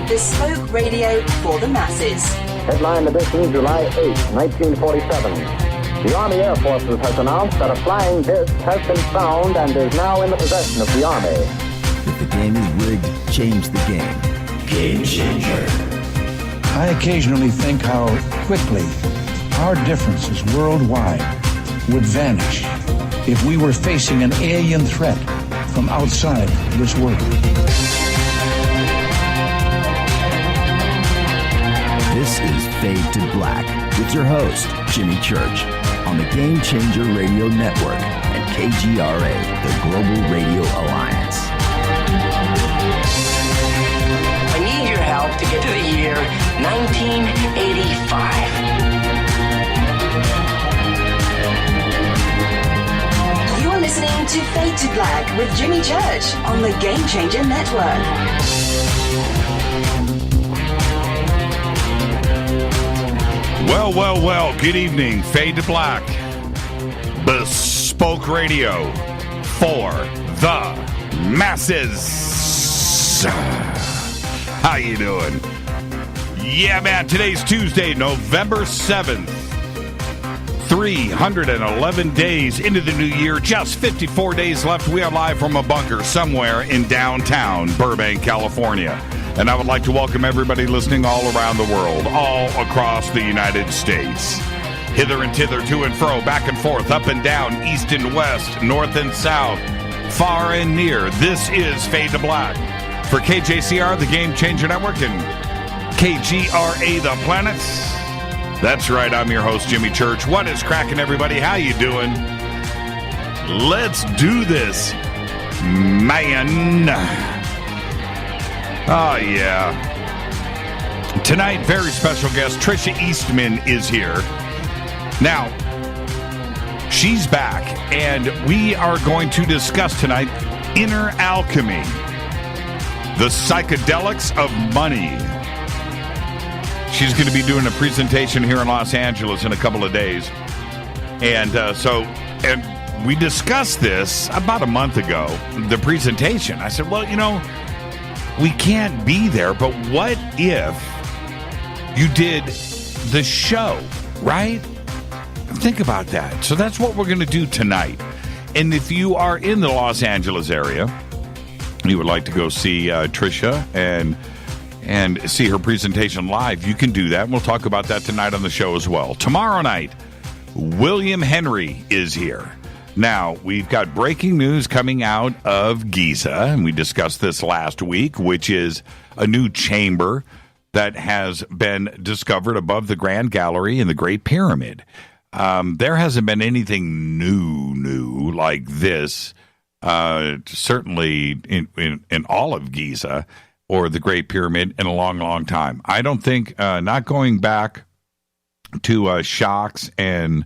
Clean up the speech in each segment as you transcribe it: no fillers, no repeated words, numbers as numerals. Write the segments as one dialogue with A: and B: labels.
A: bespoke radio for the masses.
B: Headline edition, July 8, 1947. The Army Air Forces has announced that a flying disc has been found and is now in the possession of the Army.
C: If the game is rigged, change the game.
D: Game changer.
E: I occasionally think how quickly our differences worldwide would vanish if we were facing an alien threat from outside this world.
C: This is Fade to Black with your host, Jimmy Church, on the Game Changer Radio Network and KGRA, the Global Radio Alliance.
F: I need your help to get to the year 1985.
A: You're listening to Fade to Black with Jimmy Church on the Game Changer Network.
G: Well, good evening. Fade to Black. Bespoke radio for the masses. How you doing? Yeah, man, today's Tuesday, November 7th. 311 days into the new year, just 54 days left. We are live from a bunker somewhere in downtown Burbank, California. And I would like to welcome everybody listening all around the world, all across the United States. Hither and thither, to and fro, back and forth, up and down, east and west, north and south, far and near. This is Fade to Black for KJCR, the Game Changer Network, and KGRA, the Planets. That's right, I'm your host, Jimmy Church. What is cracking, everybody? How you doing? Let's do this, man. Oh, yeah. Tonight, very special guest, Tricia Eastman is here. Now, she's back, and we are going to discuss tonight Inner Alchemy, the Psychedelics of Money. She's going to be doing a presentation here in Los Angeles in a couple of days. And and we discussed this about a month ago, the presentation. I said, well, you know, we can't be there, but what if you did the show, right? Think about that. So that's what we're going to do tonight. And if you are in the Los Angeles area, you would like to go see Tricia and see her presentation live, you can do that. And we'll talk about that tonight on the show as well. Tomorrow night, William Henry is here. Now, we've got breaking news coming out of Giza, and we discussed this last week, which is a new chamber that has been discovered above the Grand Gallery in the Great Pyramid. There hasn't been anything new like this, certainly in all of Giza or the Great Pyramid in a long time. I don't think, not going back to Shocks and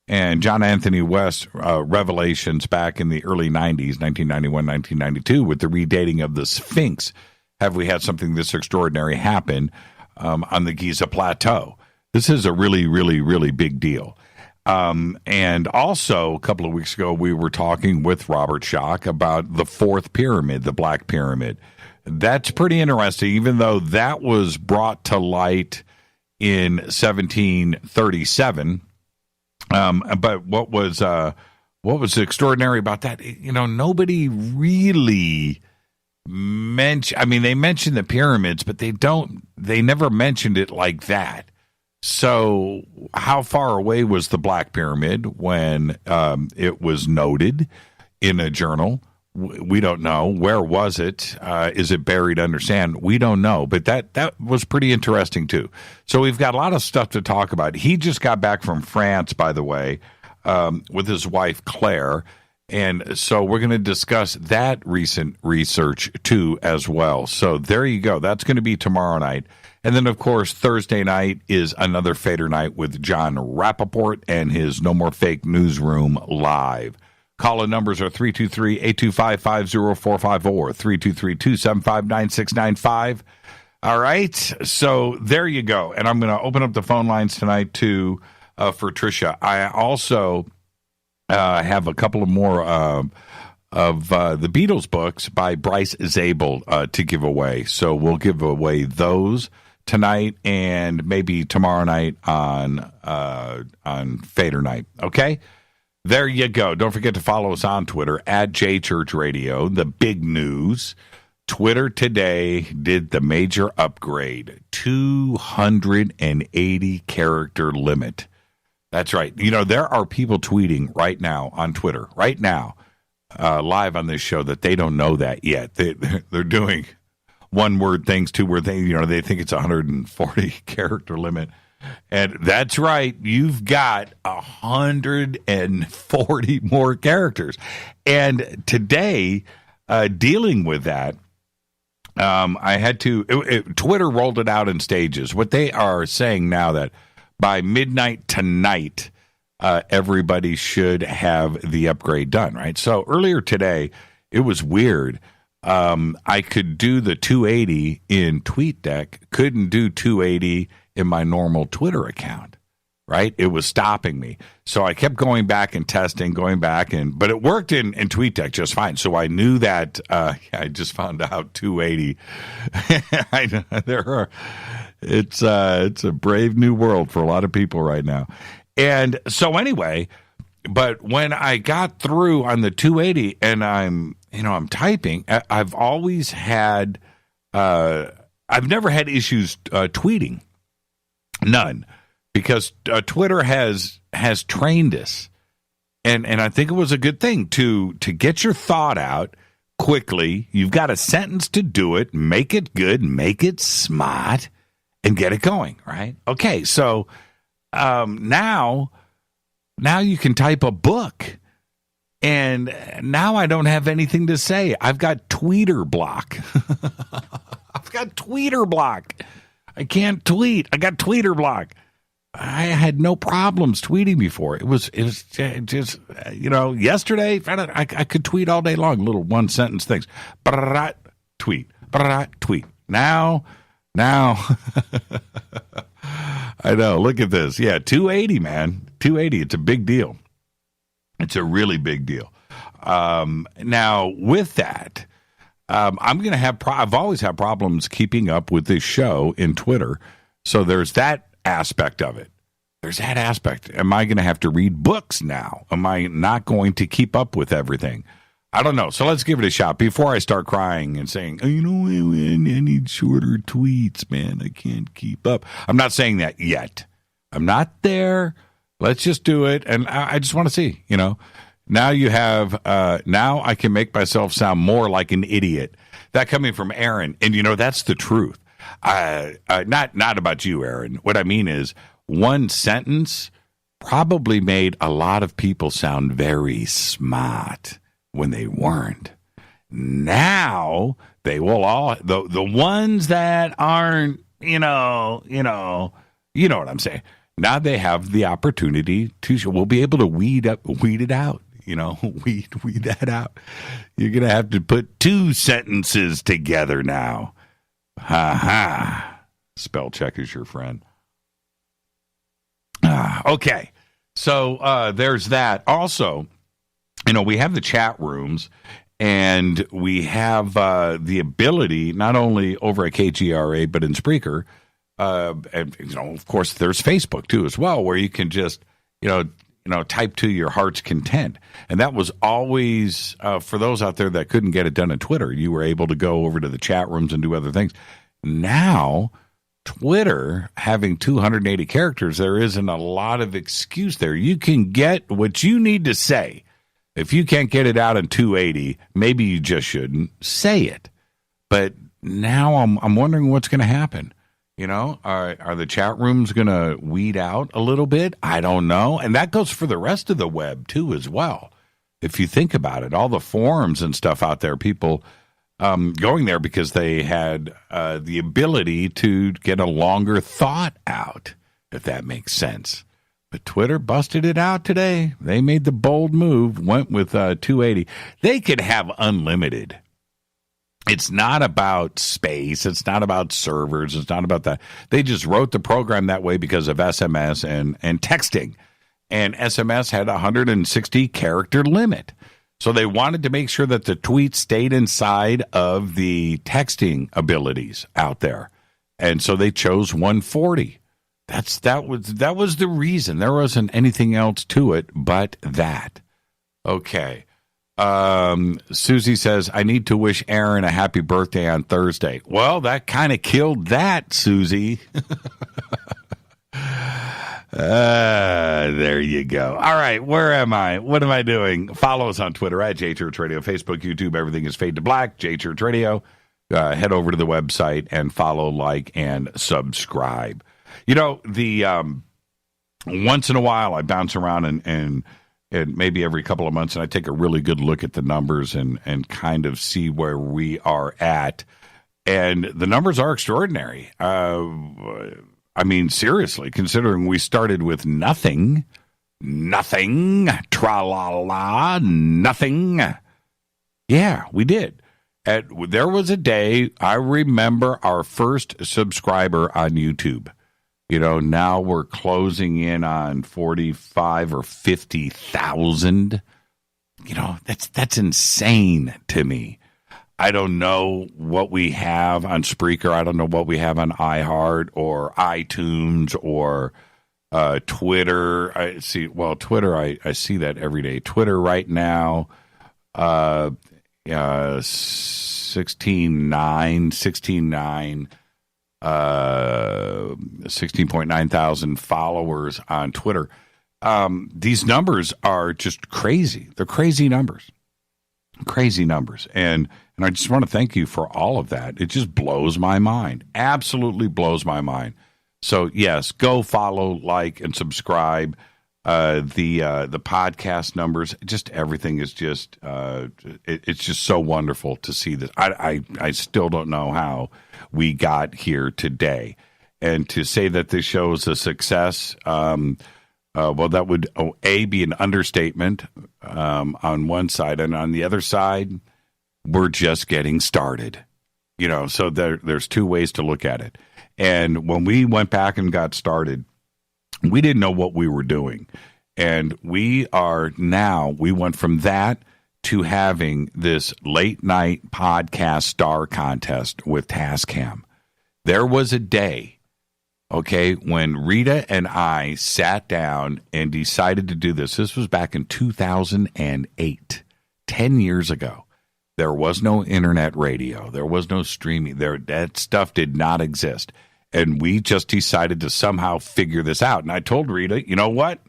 G: John Anthony West revelations back in the early 90s, 1991, 1992, with the redating of the Sphinx, have we had something this extraordinary happen on the Giza Plateau. This is a really big deal. And also, a couple of weeks ago, we were talking with Robert Schoch about the fourth pyramid, the Black Pyramid. That's pretty interesting, even though that was brought to light in 1737. But what was extraordinary about that? You know, nobody really mentioned. I mean, they mentioned the pyramids, but they never mentioned it like that. So, how far away was the Black Pyramid when it was noted in a journal? We don't know. Where was it? Is it buried under sand? We don't know. But that was pretty interesting, too. So we've got a lot of stuff to talk about. He just got back from France, by the way, with his wife, Claire. And so we're going to discuss that recent research, too, as well. So there you go. That's going to be tomorrow night. And then, of course, Thursday night is another Fader night with John Rappaport and his No More Fake Newsroom live. Call-in numbers are 323-825-5045 or 323-275-9695. All right, so there you go. And I'm going to open up the phone lines tonight for Tricia. I also have a couple of more the Beatles books by Bryce Zabel to give away. So we'll give away those tonight and maybe tomorrow night on Fader Night. Okay? There you go. Don't forget to follow us on Twitter at JChurchRadio. The big news. Twitter today did the major upgrade. 280 character limit. That's right. You know, there are people tweeting right now on Twitter, right now, live on this show that they don't know that yet. They're doing one-word things, two-word things. You know, they think it's 140 character limit. And that's right. You've got 140 more characters. And today, dealing with that, I had to, Twitter rolled it out in stages. What they are saying now that by midnight tonight, everybody should have the upgrade done, right? So earlier today, it was weird. I could do the 280 in TweetDeck, couldn't do 280 in my normal Twitter account, right? It was stopping me. So I kept going back and testing, but it worked in TweetDeck just fine. So I knew that, I just found out 280. It's a brave new world for a lot of people right now. And so anyway, but when I got through on the 280 and I'm typing, I've always had, I've never had issues tweeting. None. Because Twitter has trained us. And I think it was a good thing to get your thought out quickly. You've got a sentence to do it, make it good, make it smart, and get it going, right? Okay, so now you can type a book. And now I don't have anything to say. I've got tweeter block. I can't tweet. I got tweeter block. I had no problems tweeting before. It was just, yesterday, I could tweet all day long, little one sentence things. Tweet. Now, I know. Look at this. Yeah, 280, man. 280. It's a big deal. It's a really big deal. Now, with that, I'm going to have I've always had problems keeping up with this show in Twitter. So there's that aspect of it. Am I going to have to read books now? Am I not going to keep up with everything? I don't know. So let's give it a shot before I start crying and saying, I need shorter tweets, man. I can't keep up. I'm not saying that yet. I'm not there. Let's just do it. And I just want to see, now you have, now I can make myself sound more like an idiot. That coming from Aaron. And that's the truth. Not about you, Aaron. What I mean is one sentence probably made a lot of people sound very smart when they weren't. Now they will all, the ones that aren't, you know what I'm saying. Now they have the opportunity to, we'll be able to weed it out, weed that out. You're going to have to put two sentences together now. Ha ha. Spell check is your friend. Okay. So there's that. Also, we have the chat rooms and we have the ability, not only over at KGRA, but in Spreaker, and of course, there's Facebook too as well, where you can just type to your heart's content. And that was always for those out there that couldn't get it done on Twitter. You were able to go over to the chat rooms and do other things. Now, Twitter having 280 characters, there isn't a lot of excuse there. You can get what you need to say. If you can't get it out in 280, maybe you just shouldn't say it. But now I'm wondering what's going to happen. Are the chat rooms going to weed out a little bit? I don't know. And that goes for the rest of the web, too, as well. If you think about it, all the forums and stuff out there, people going there because they had the ability to get a longer thought out, if that makes sense. But Twitter busted it out today. They made the bold move, went with 280. They could have unlimited. It's not about space. It's not about servers. It's not about that. They just wrote the program that way because of SMS and texting. And SMS had a 160 character limit. So they wanted to make sure that the tweet stayed inside of the texting abilities out there. And so they chose 140. That was the reason. There wasn't anything else to it but that. Okay. Susie says, I need to wish Aaron a happy birthday on Thursday. Well, that kind of killed that, Susie. There you go. All right, where am I? What am I doing? Follow us on Twitter at JChurch Radio, Facebook, YouTube. Everything is Fade to Black, JChurch Radio. Head over to the website and follow, like, and subscribe. You know, the once in a while I bounce around and maybe every couple of months and I take a really good look at the numbers and kind of see where we are at. And the numbers are extraordinary. I mean, seriously, considering we started with nothing, tra-la-la, nothing. Yeah, we did. There was a day, I remember our first subscriber on YouTube. You know, now we're closing in on 45 or 50,000. You know, that's insane to me. I don't know what we have on Spreaker. I don't know what we have on iHeart or iTunes or Twitter. Twitter, I see that every day. Twitter right now, 16.9 thousand followers on Twitter. These numbers are just crazy. They're crazy numbers. And I just want to thank you for all of that. It just blows my mind. Absolutely blows my mind. So yes, go follow, like, and subscribe. The podcast numbers, just everything is just it's just so wonderful to see this. I still don't know how we got here today, and to say that this show is a success. Well, that would be an understatement on one side, and on the other side, we're just getting started. You know, so there's two ways to look at it. And when we went back and got started, we didn't know what we were doing. And we went from that to having this late night podcast star contest with Tascam. There was a day, okay, when Rita and I sat down and decided to do this. This was back in 2008, 10 years ago. There was no internet radio. There was no streaming. That stuff did not exist. And we just decided to somehow figure this out. And I told Rita, you know what?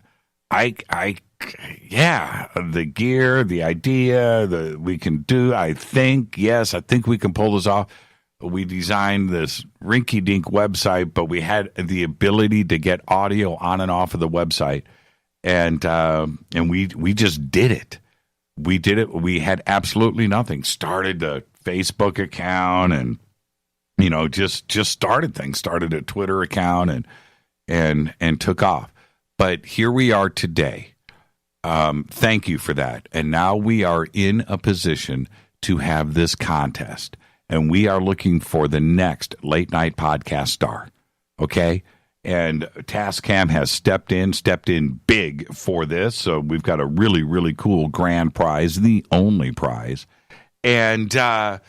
G: The gear, the idea, we can do, I think we can pull this off. We designed this rinky-dink website, but we had the ability to get audio on and off of the website. And we just did it. We did it. We had absolutely nothing. Started a Facebook account and, you know, just started things. Started a Twitter account and took off. But here we are today. Thank you for that. And now we are in a position to have this contest. And we are looking for the next late night podcast star. Okay? And Tascam has stepped in big for this. So we've got a really, really cool grand prize, the only prize. And I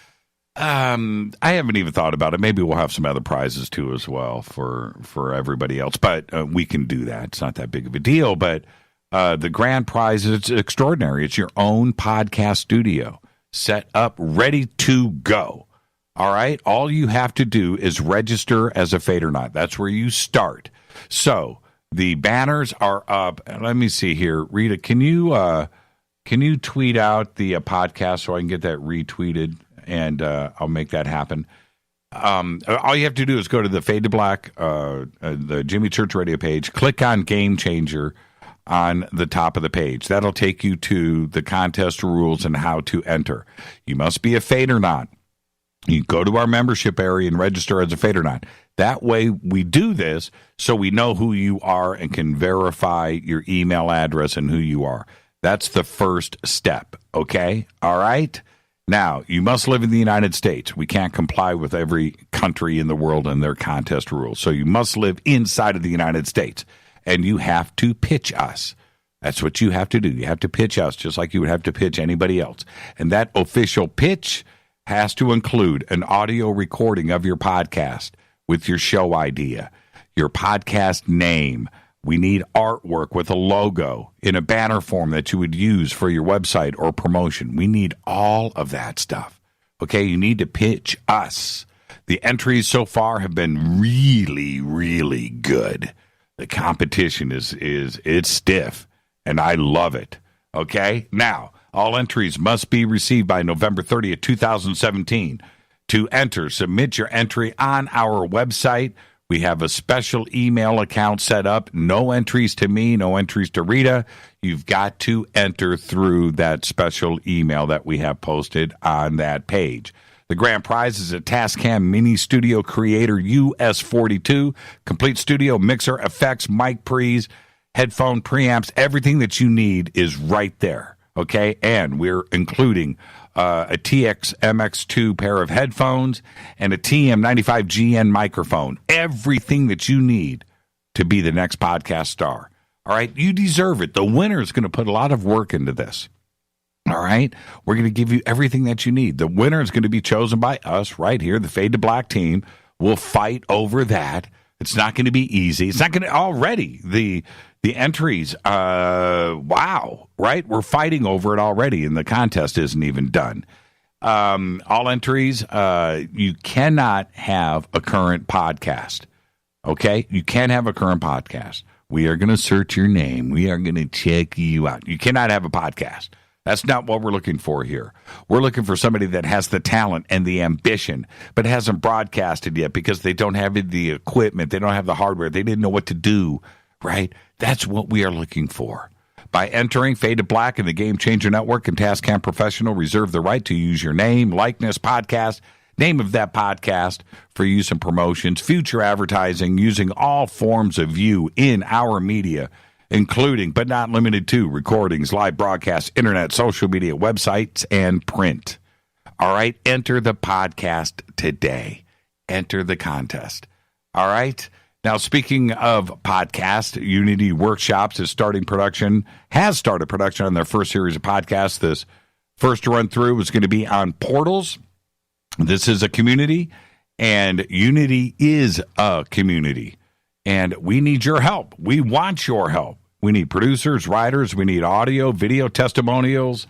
G: haven't even thought about it. Maybe we'll have some other prizes too as well for everybody else. But we can do that. It's not that big of a deal. But the grand prize is extraordinary. It's your own podcast studio set up, ready to go. All right? All you have to do is register as a Fadernaut. That's where you start. So the banners are up. Let me see here. Rita, can you tweet out the podcast so I can get that retweeted? And I'll make that happen. All you have to do is go to the Fade to Black, the Jimmy Church Radio page, click on Game Changer on the top of the page. That'll take you to the contest rules and how to enter. You must be a Fadernaut. You go to our membership area and register as a Fadernaut. That way we do this so we know who you are and can verify your email address and who you are. That's the first step, okay? All right? Now, you must live in the United States. We can't comply with every country in the world and their contest rules. So you must live inside of the United States. And you have to pitch us. That's what you have to do. You have to pitch us just like you would have to pitch anybody else. And that official pitch has to include an audio recording of your podcast with your show idea, your podcast name. We need artwork with a logo in a banner form that you would use for your website or promotion. We need all of that stuff. Okay, you need to pitch us. The entries so far have been really, really good. The competition it's stiff, and I love it. Okay, now, all entries must be received by November 30th, 2017. To enter, submit your entry on our website. We have a special email account set up. No entries to me, no entries to Rita. You've got to enter through that special email that we have posted on that page. The grand prize is a Tascam Mini Studio Creator US42, complete studio mixer, effects, mic pre's, headphone preamps. Everything that you need is right there, okay? And we're including a TX MX2 pair of headphones and a TM95GN microphone. Everything that you need to be the next podcast star. All right? You deserve it. The winner is going to put a lot of work into this. All right? We're going to give you everything that you need. The winner is going to be chosen by us right here, the Fade to Black team. We'll fight over that. It's not going to be easy. It's not going to already. The entries, wow, right? We're fighting over it already, and the contest isn't even done. All entries, you cannot have a current podcast, okay? You can't have a current podcast. We are going to search your name. We are going to check you out. You cannot have a podcast. That's not what we're looking for here. We're looking for somebody that has the talent and the ambition, but hasn't broadcasted yet because they don't have the equipment. They don't have the hardware. They didn't know what to do, right? That's what we are looking for. By entering Fade to Black in the Game Changer Network and Tascam Professional, reserve the right to use your name, likeness, podcast, name of that podcast for use in promotions, future advertising, using all forms of you in our media, including but not limited to recordings, live broadcasts, internet, social media, websites, and print. All right, enter the podcast today. Enter the contest. All right. Now, speaking of podcast, Unity Workshops has started production on their first series of podcasts. This first run through is going to be on portals. This is a community, and Unity is a community. And we need your help. We want your help. We need producers, writers. We need audio, video testimonials,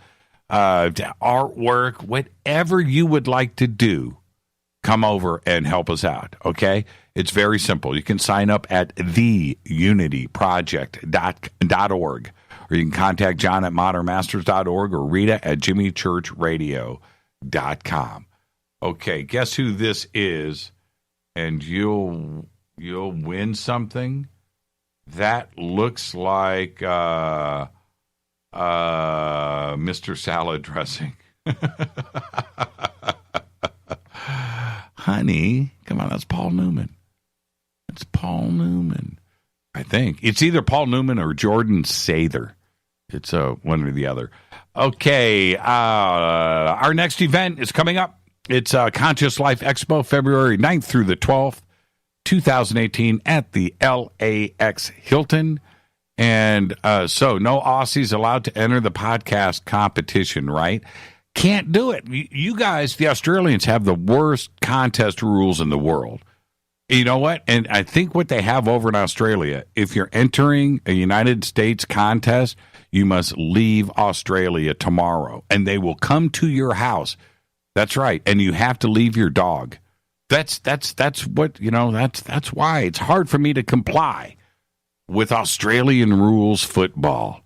G: artwork, whatever you would like to do. Come over and help us out, okay? It's very simple. You can sign up at theunityproject.org, or you can contact John at modernmasters.org or Rita at jimmychurchradio.com. Okay, guess who this is, and you'll win something. That looks like Mr. Salad Dressing. Honey, come on, that's Paul Newman. It's Paul Newman. I think. It's either Paul Newman or Jordan Sather. It's one or the other. Okay, our next event is coming up. It's Conscious Life Expo, February 9th through the 12th, 2018, at the LAX Hilton. And so no Aussies allowed to enter the podcast competition, right? Can't do it. You guys, the Australians, have the worst contest rules in the world. You know what? And I think what they have over in Australia, if you're entering a United States contest, you must leave Australia tomorrow, and they will come to your house. That's right. And you have to leave your dog. That's what, that's why it's hard for me to comply with Australian rules football.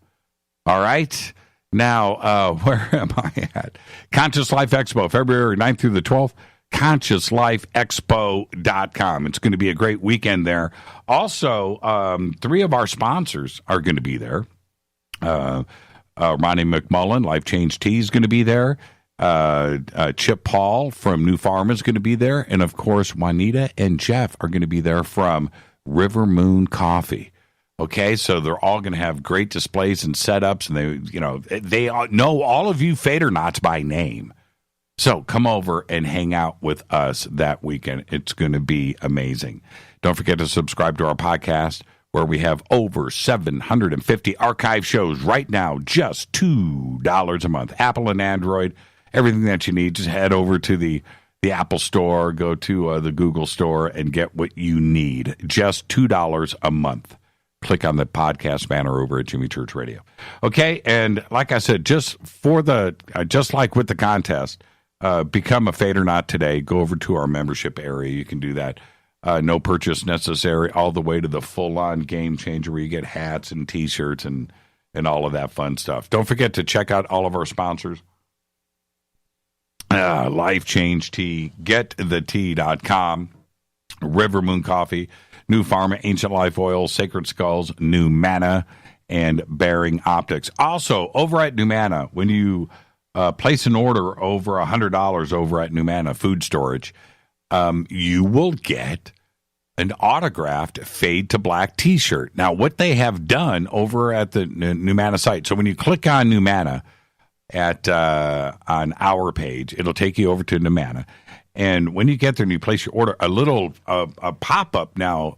G: All right. Now, where am I at? Conscious Life Expo, February 9th through the 12th, consciouslifeexpo.com. It's going to be a great weekend there. Also, 3 of our sponsors are going to be there. Ronnie McMullen, Life Change Tea, is going to be there. Chip Paul from New Farm is going to be there. And, of course, Juanita and Jeff are going to be there from River Moon Coffee. Okay, so they're all going to have great displays and setups, and they know all of you Fadernauts by name. So come over and hang out with us that weekend. It's going to be amazing. Don't forget to subscribe to our podcast. where we have over 750 archive shows right now, just $2 a month. Apple and Android, everything that you need. Just head over to the Apple Store, go to the Google Store, and get what you need. Just $2 a month. Click on the podcast banner over at Jimmy Church Radio. Okay, and like I said, just like with the contest, become a Fade or Not today. Go over to our membership area. You can do that. No purchase necessary, all the way to the full-on Game Changer where you get hats and T-shirts and all of that fun stuff. Don't forget to check out all of our sponsors. Life Change Tea, GetTheTea.com, River Moon Coffee, New Pharma, Ancient Life Oil, Sacred Skulls, New Mana, and Bearing Optics. Also, over at New Mana, when you place an order over $100 over at New Mana Food Storage, you will get an autographed Fade to Black T-shirt. Now, what they have done over at the New Mana site, so when you click on New Mana on our page, it'll take you over to New Mana. And when you get there and you place your order, a little a pop-up now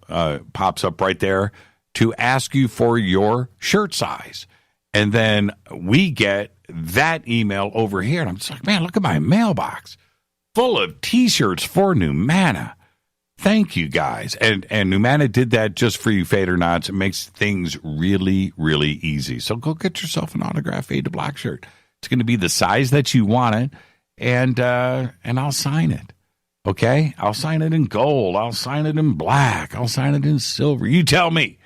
G: pops up right there to ask you for your shirt size. And then we get that email over here. And I'm just like, man, look at my mailbox full of T-shirts for New Mana. Thank you, guys. And New Mana did that just for you Fade or Nots. It makes things really, really easy. So go get yourself an autographed Fade to Black shirt. It's going to be the size that you want it. And I'll sign it, okay? I'll sign it in gold. I'll sign it in black. I'll sign it in silver. You tell me,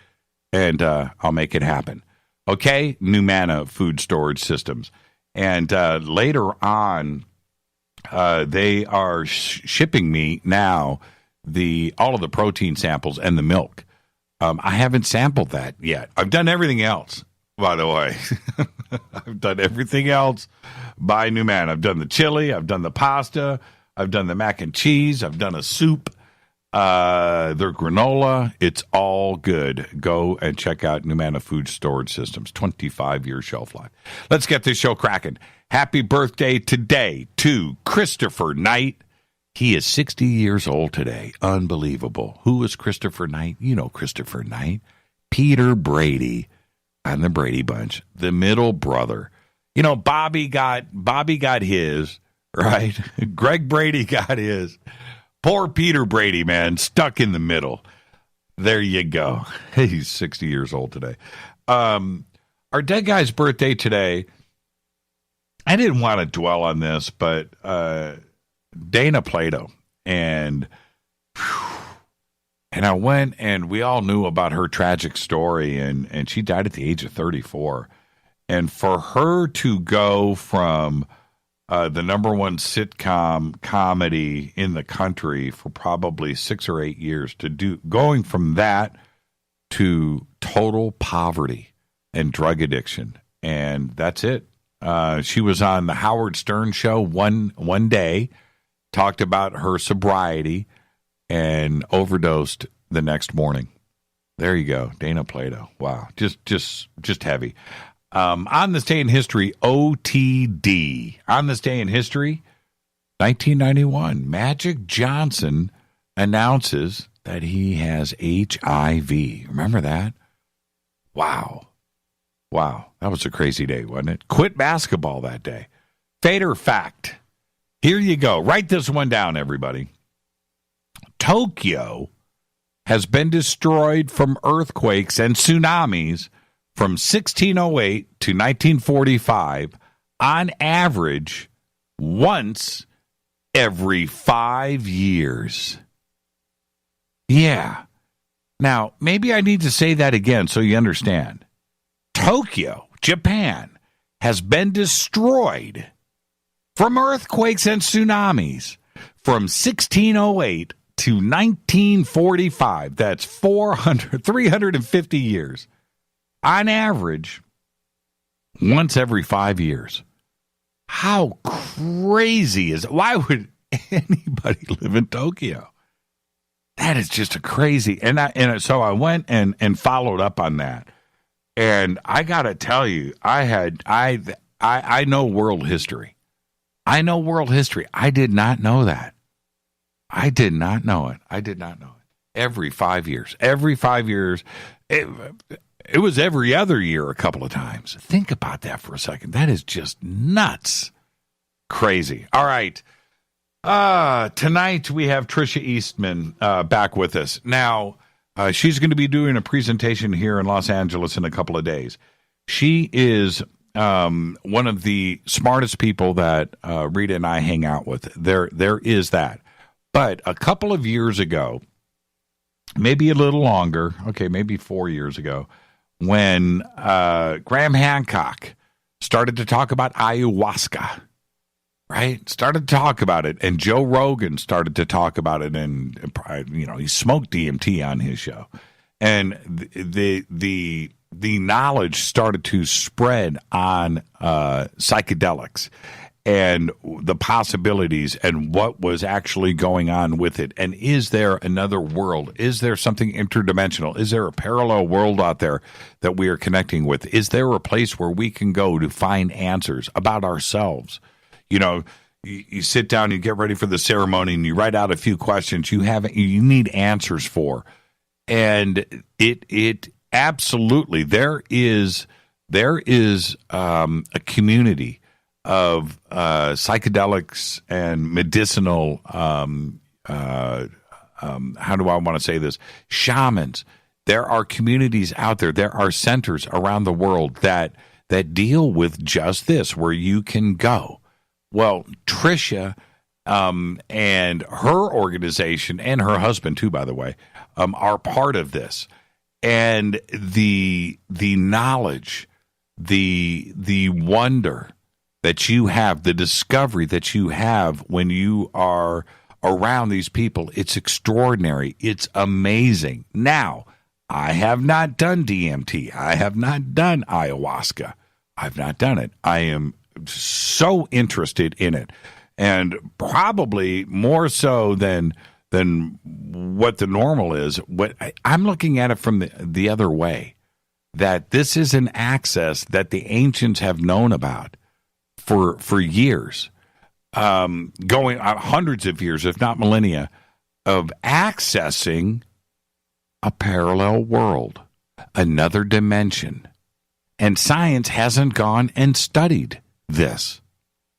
G: and I'll make it happen, okay? New Mana Food Storage Systems. And later on, they are shipping me now all of the protein samples and the milk. I haven't sampled that yet. I've done everything else, by the way. I've done everything else by New Mana. I've done the chili. I've done the pasta. I've done the mac and cheese. I've done a soup. Their granola. It's all good. Go and check out New Mana Food Storage Systems. 25-year shelf life. Let's get this show cracking. Happy birthday today to Christopher Knight. He is 60 years old today. Unbelievable. Who is Christopher Knight? You know Christopher Knight. Peter Brady on the Brady Bunch, the middle brother. You know, Bobby got his, right? Greg Brady got his. Poor Peter Brady, man, stuck in the middle. There you go. He's 60 years old today. Our dead guy's birthday today, I didn't want to dwell on this, but Dana Plato. And I went, and we all knew about her tragic story, and she died at the age of 34. And for her to go from the number one sitcom comedy in the country for probably 6 or 8 years going from that to total poverty and drug addiction, and that's it. She was on the Howard Stern show one day, talked about her sobriety, and overdosed the next morning. There you go, Dana Plato. Wow, just heavy. On this day in history, OTD. On this day in history, 1991, Magic Johnson announces that he has HIV. Remember that? Wow, that was a crazy day, wasn't it? Quit basketball that day. Fade or fact? Here you go. Write this one down, everybody. Tokyo has been destroyed from earthquakes and tsunamis from 1608 to 1945 on average once every 5 years. Yeah. Now, maybe I need to say that again so you understand. Tokyo, Japan, has been destroyed from earthquakes and tsunamis from 1608 to 1945. That's 350 years. On average, once every 5 years. How crazy is it? Why would anybody live in Tokyo? That is just a crazy. So I went and followed up on that. And I got to tell you, I know world history. I know world history. I did not know that. I did not know it. Every 5 years. Every 5 years. It was every other year a couple of times. Think about that for a second. That is just nuts. Crazy. All right. Tonight we have Tricia Eastman back with us. Now, she's going to be doing a presentation here in Los Angeles in a couple of days. She is one of the smartest people that Rita and I hang out with. There is that. But a couple of years ago, maybe a little longer, okay, maybe 4 years ago, when Graham Hancock started to talk about ayahuasca, right? Started to talk about it, and Joe Rogan started to talk about it, and he smoked DMT on his show, and the knowledge started to spread on psychedelics and the possibilities and what was actually going on with it. And is there another world? Is there something interdimensional? Is there a parallel world out there that we are connecting with? Is there a place where we can go to find answers about ourselves? You sit down, you get ready for the ceremony, and you write out a few questions you need answers for. And it absolutely, there is a community of psychedelics and medicinal, how do I want to say this? Shamans. There are communities out there. There are centers around the world that deal with just this, where you can go. Well, Tricia and her organization, and her husband too, by the way, are part of this. And the knowledge, the wonder that you have, the discovery that you have when you are around these people, it's extraordinary. It's amazing. Now, I have not done DMT. I have not done ayahuasca. I've not done it. I am so interested in it, and probably more so than what the normal is. I'm looking at it from the other way, that this is an access that the ancients have known about for years, going hundreds of years, if not millennia, of accessing a parallel world, another dimension. And science hasn't gone and studied this.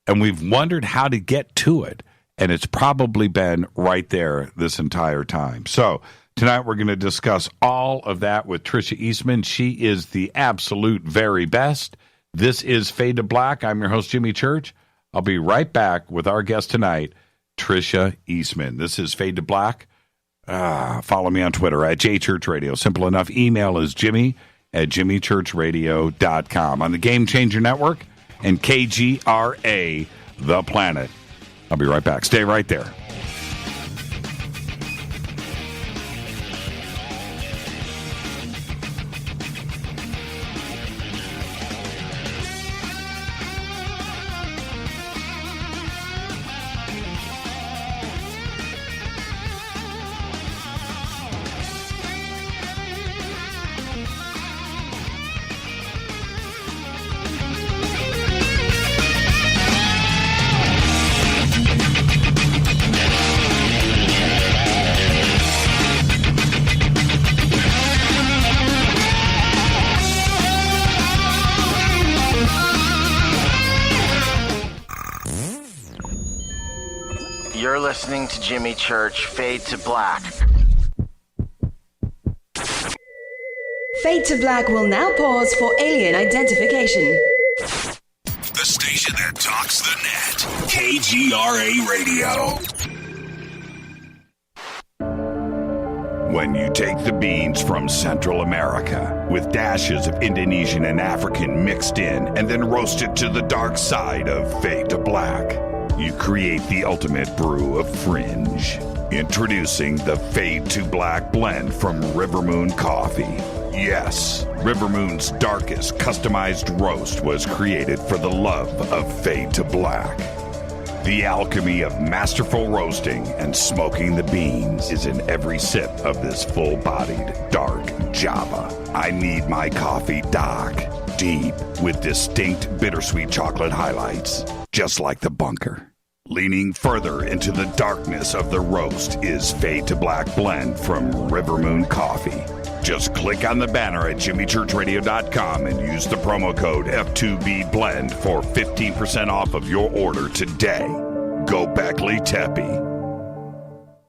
G: And we've wondered how to get to it. And it's probably been right there this entire time. So tonight we're going to discuss all of that with Tricia Eastman. She is the absolute very best. This is Fade to Black. I'm your host, Jimmy Church. I'll be right back with our guest tonight, Tricia Eastman. This is Fade to Black. Follow me on Twitter at JChurchRadio. Simple enough. Email is jimmy@jimmychurchradio.com. On the Game Changer Network and KGRA, The Planet. I'll be right back. Stay right there.
F: You're listening to Jimmy Church, Fade to Black.
A: Fade to Black will now pause for alien identification.
C: The station that talks the net. KGRA Radio. When you take the beans from Central America with dashes of Indonesian and African mixed in and then roast it to the dark side of Fade to Black, you create the ultimate brew of fringe. Introducing the Fade to Black blend from Rivermoon Coffee. Yes, Rivermoon's darkest customized roast was created for the love of Fade to Black. The alchemy of masterful roasting and smoking the beans is in every sip of this full-bodied, dark Java. I need my coffee dark, deep, with distinct bittersweet chocolate highlights, just like the bunker. Leaning further into the darkness of the roast is Fade to Black Blend from River Moon Coffee. Just click on the banner at jimmychurchradio.com and use the promo code F2BBLEND for 15% off of your order today. Go Beckley Teppy.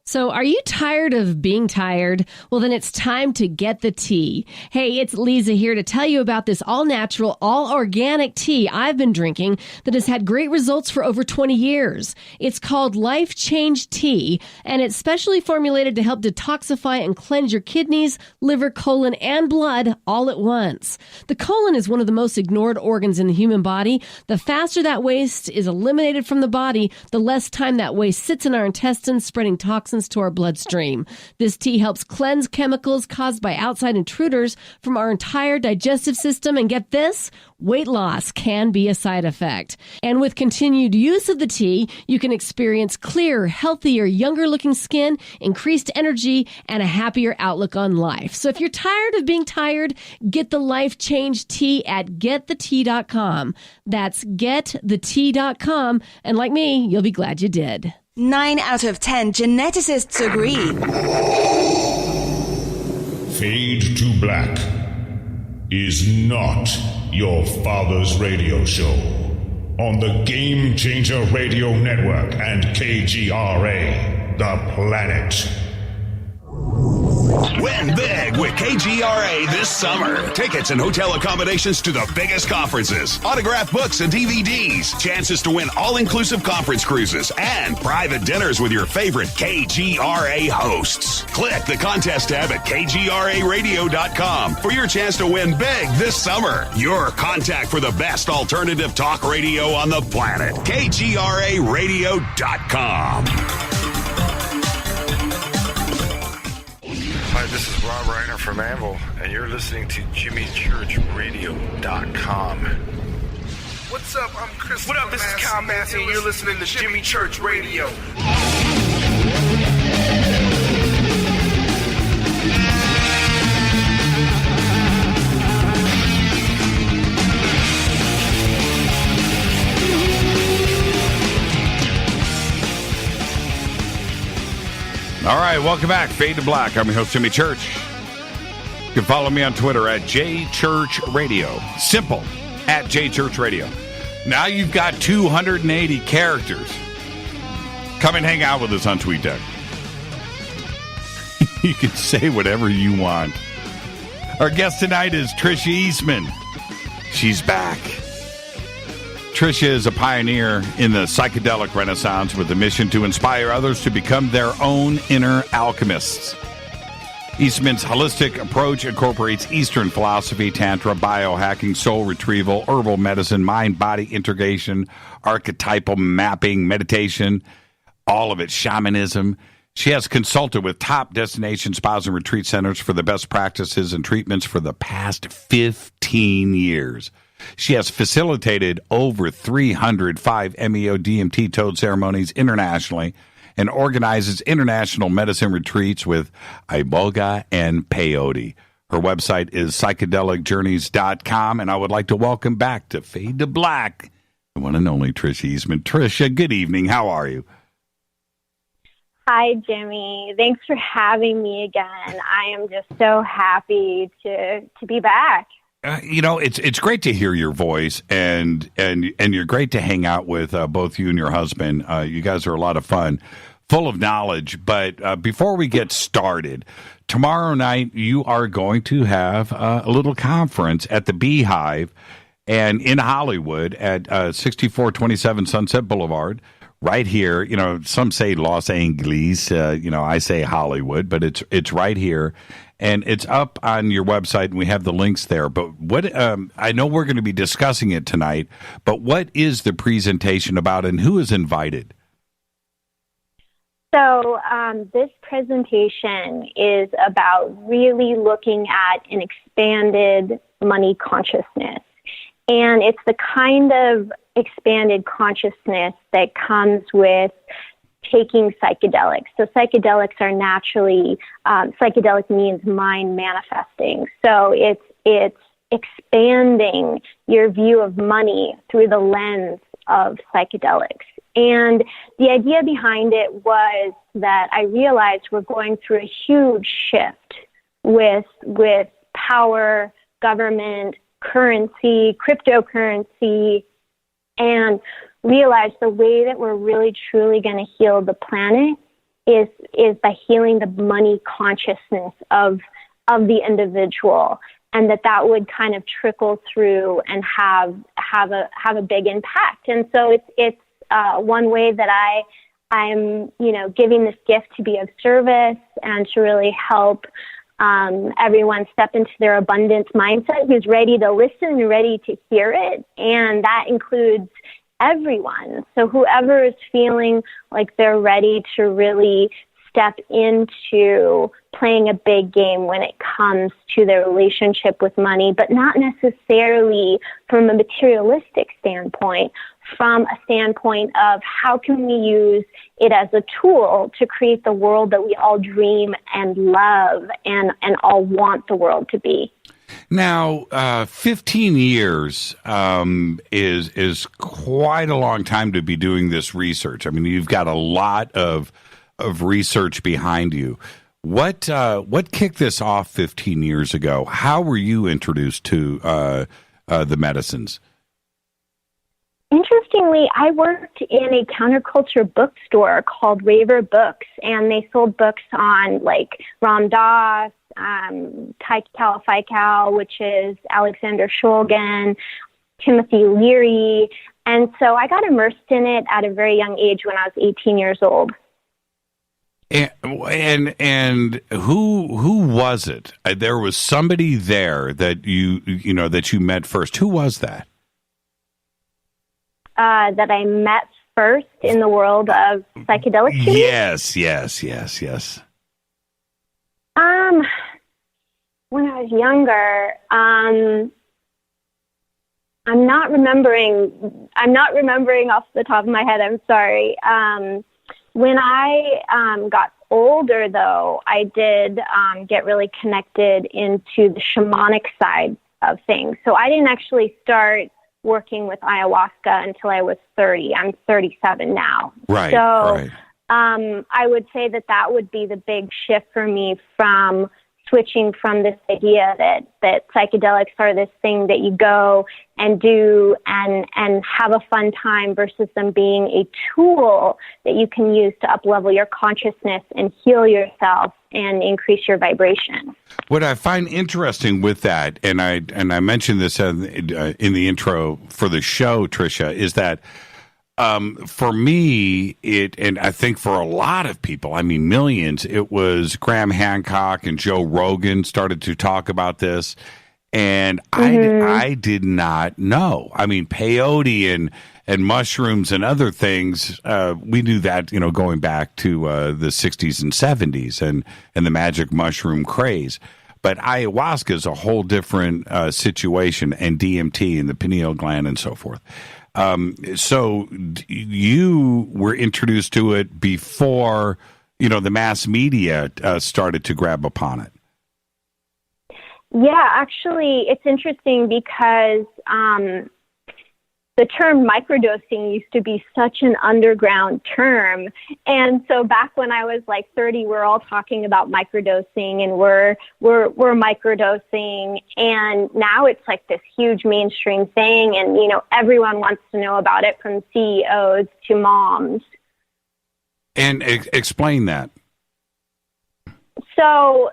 D: So are you tired of being tired? Well, then it's time to get the tea. Hey, it's Lisa here to tell you about this all-natural, all-organic tea I've been drinking that has had great results for over 20 years. It's called Life Change Tea, and it's specially formulated to help detoxify and cleanse your kidneys, liver, colon, and blood all at once. The colon is one of the most ignored organs in the human body. The faster that waste is eliminated from the body, the less time that waste sits in our intestines, spreading toxins to our bloodstream. This tea helps cleanse chemicals caused by outside intruders from our entire digestive system. And get this, weight loss can be a side effect. And with continued use of the tea, you can experience clearer, healthier, younger looking skin, increased energy, and a happier outlook on life. So if you're tired of being tired, get the Life Change Tea at getthetea.com. That's getthetea.com. And like me, you'll be glad you did.
A: 9 out of 10 geneticists agree.
H: Fade to Black is not your father's radio show on the Game Changer Radio Network and KGRA, The Planet.
C: Win big with KGRA this summer. Tickets and hotel accommodations to the biggest conferences, autographed books and DVDs, chances to win all-inclusive conference cruises, and private dinners with your favorite KGRA hosts. Click the contest tab at kgraradio.com for your chance to win big this summer. Your contact for the best alternative talk radio on the planet. kgraradio.com.
I: Hi, this is Rob Reiner from Anvil, and you're listening to JimmyChurchRadio.com.
J: What's up? I'm Chris. What up? This is Kyle Massey, and you're listening to Jimmy Church Radio.
G: All right, welcome back. Fade to Black. I'm your host, Jimmy Church. You can follow me on Twitter at JChurchRadio. Simple, at JChurchRadio. Now you've got 280 characters. Come and hang out with us on TweetDeck. You can say whatever you want. Our guest tonight is Tricia Eastman. She's back. Tricia is a pioneer in the psychedelic renaissance with the mission to inspire others to become their own inner alchemists. Eastman's holistic approach incorporates Eastern philosophy, tantra, biohacking, soul retrieval, herbal medicine, mind-body integration, archetypal mapping, meditation, all of it, shamanism. She has consulted with top destination spas and retreat centers for the best practices and treatments for the past 15 years. She has facilitated over 305 MEO DMT Toad ceremonies internationally and organizes international medicine retreats with Iboga and Peyote. Her website is psychedelicjourneys.com, and I would like to welcome back to Fade to Black, the one and only Tricia Eastman. Tricia, good evening. How are you?
K: Hi, Jimmy. Thanks for having me again. I am just so happy to be back.
G: It's great to hear your voice, and you're great to hang out with, both you and your husband. You guys are a lot of fun, full of knowledge. But before we get started, tomorrow night you are going to have a little conference at the Beehive and in Hollywood at 6427 Sunset Boulevard. Right here, some say Los Angeles, I say Hollywood, but it's right here. And it's up on your website, and we have the links there. But what I know we're going to be discussing it tonight, but what is the presentation about, and who is invited?
K: So this presentation is about really looking at an expanded money consciousness. And it's the kind of expanded consciousness that comes with taking psychedelics. So psychedelics are naturally, psychedelic means mind manifesting. So it's expanding your view of money through the lens of psychedelics. And the idea behind it was that I realized we're going through a huge shift with power, government, currency, cryptocurrency, and realized the way that we're really truly going to heal the planet is by healing the money consciousness of the individual, and that would kind of trickle through and have a big impact. And so it's one way that I'm giving this gift to be of service and to really help everyone step into their abundance mindset, who's ready to listen and ready to hear it. And that includes everyone. So whoever is feeling like they're ready to really step into playing a big game when it comes to their relationship with money, but not necessarily from a materialistic standpoint, from a standpoint of how can we use it as a tool to create the world that we all dream and love and all want the world to be.
G: Now, 15 years is quite a long time to be doing this research. I mean, you've got a lot of research behind you. What kicked this off 15 years ago? How were you introduced to the medicines?
K: Interestingly, I worked in a counterculture bookstore called Raver Books, and they sold books on like Ram Dass, Phi-Cal, which is Alexander Shulgin, Timothy Leary. And so I got immersed in it at a very young age when I was 18 years old.
G: And who was it? There was somebody there that you met first. Who was that?
K: That I met first in the world of psychedelics?
G: Yes.
K: When I was younger, I'm not remembering off the top of my head. I'm sorry. When I got older, though, I did get really connected into the shamanic side of things. So I didn't actually start working with ayahuasca until I was 30. I'm 37 now.
G: Right.
K: So
G: right.
K: I would say that would be the big shift for me from switching from this idea that psychedelics are this thing that you go and do and have a fun time versus them being a tool that you can use to up-level your consciousness and heal yourself and increase your vibration.
G: What I find interesting with that, and I mentioned this in the intro for the show, Tricia, is that for me, and I think for a lot of people, I mean millions, it was Graham Hancock and Joe Rogan started to talk about this, and I did not know. I mean, peyote and mushrooms and other things, we knew that, going back to the 60s and 70s and the magic mushroom craze. But ayahuasca is a whole different situation, and DMT and the pineal gland and so forth. So you were introduced to it before, the mass media started to grab upon it.
K: Yeah, actually, it's interesting because the term microdosing used to be such an underground term. And so back when I was like 30, we're all talking about microdosing and we're microdosing. And now it's like this huge mainstream thing. And, everyone wants to know about it, from CEOs to moms.
G: And explain that.
K: So,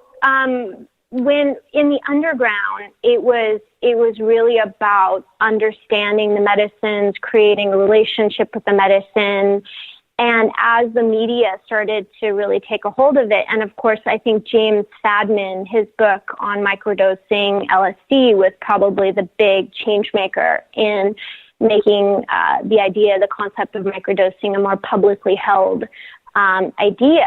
K: when in the underground, it was really about understanding the medicines, creating a relationship with the medicine. And as the media started to really take a hold of it, and of course, I think James Fadman, his book on microdosing LSD was probably the big change maker in making the concept of microdosing a more publicly held idea.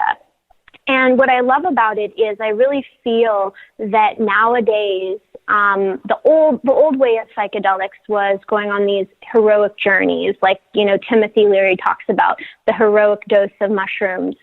K: And what I love about it is I really feel that nowadays, the old way of psychedelics was going on these heroic journeys, like, Timothy Leary talks about the heroic dose of mushrooms.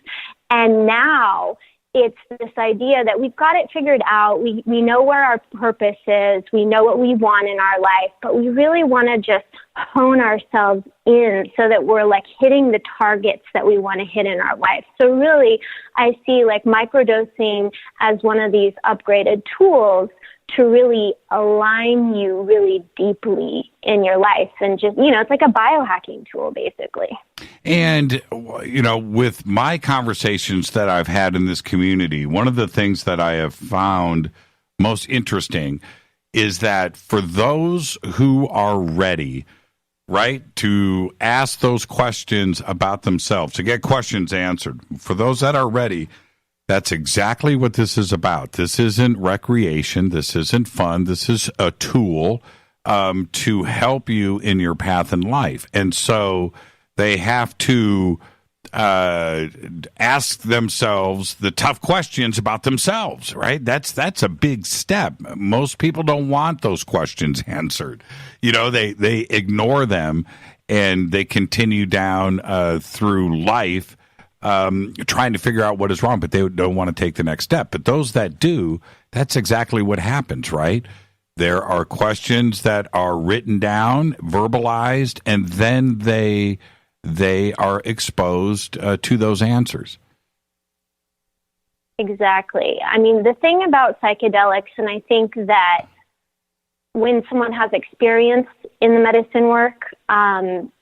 K: And now it's this idea that we've got it figured out. We know where our purpose is. We know what we want in our life, but we really want to just hone ourselves in so that we're like hitting the targets that we want to hit in our life. So really, I see like microdosing as one of these upgraded tools to really align you really deeply in your life. And just, it's like a biohacking tool, basically.
G: And, with my conversations that I've had in this community, one of the things that I have found most interesting is that for those who are ready, right, to ask those questions about themselves, to get questions answered, for those that are ready, that's exactly what this is about. This isn't recreation. This isn't fun. This is a tool to help you in your path in life. And so they have to ask themselves the tough questions about themselves, right? That's a big step. Most people don't want those questions answered. They ignore them and they continue down through life trying to figure out what is wrong, but they don't want to take the next step. But those that do, that's exactly what happens, right? There are questions that are written down, verbalized, and then they are exposed to those answers.
K: Exactly. I mean, the thing about psychedelics, and I think that when someone has experience in the medicine work,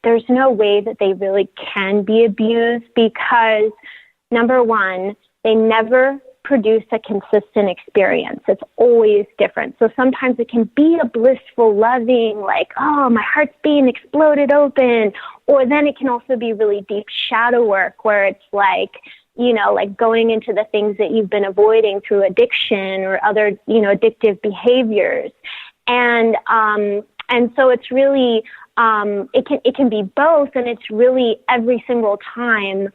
K: there's no way that they really can be abused because, number one, they never produce a consistent experience. It's always different. So sometimes it can be a blissful, loving, like, oh, my heart's being exploded open. Or then it can also be really deep shadow work where it's like, like going into the things that you've been avoiding through addiction or other, addictive behaviors. And so it's really, it can be both, and it's really every single time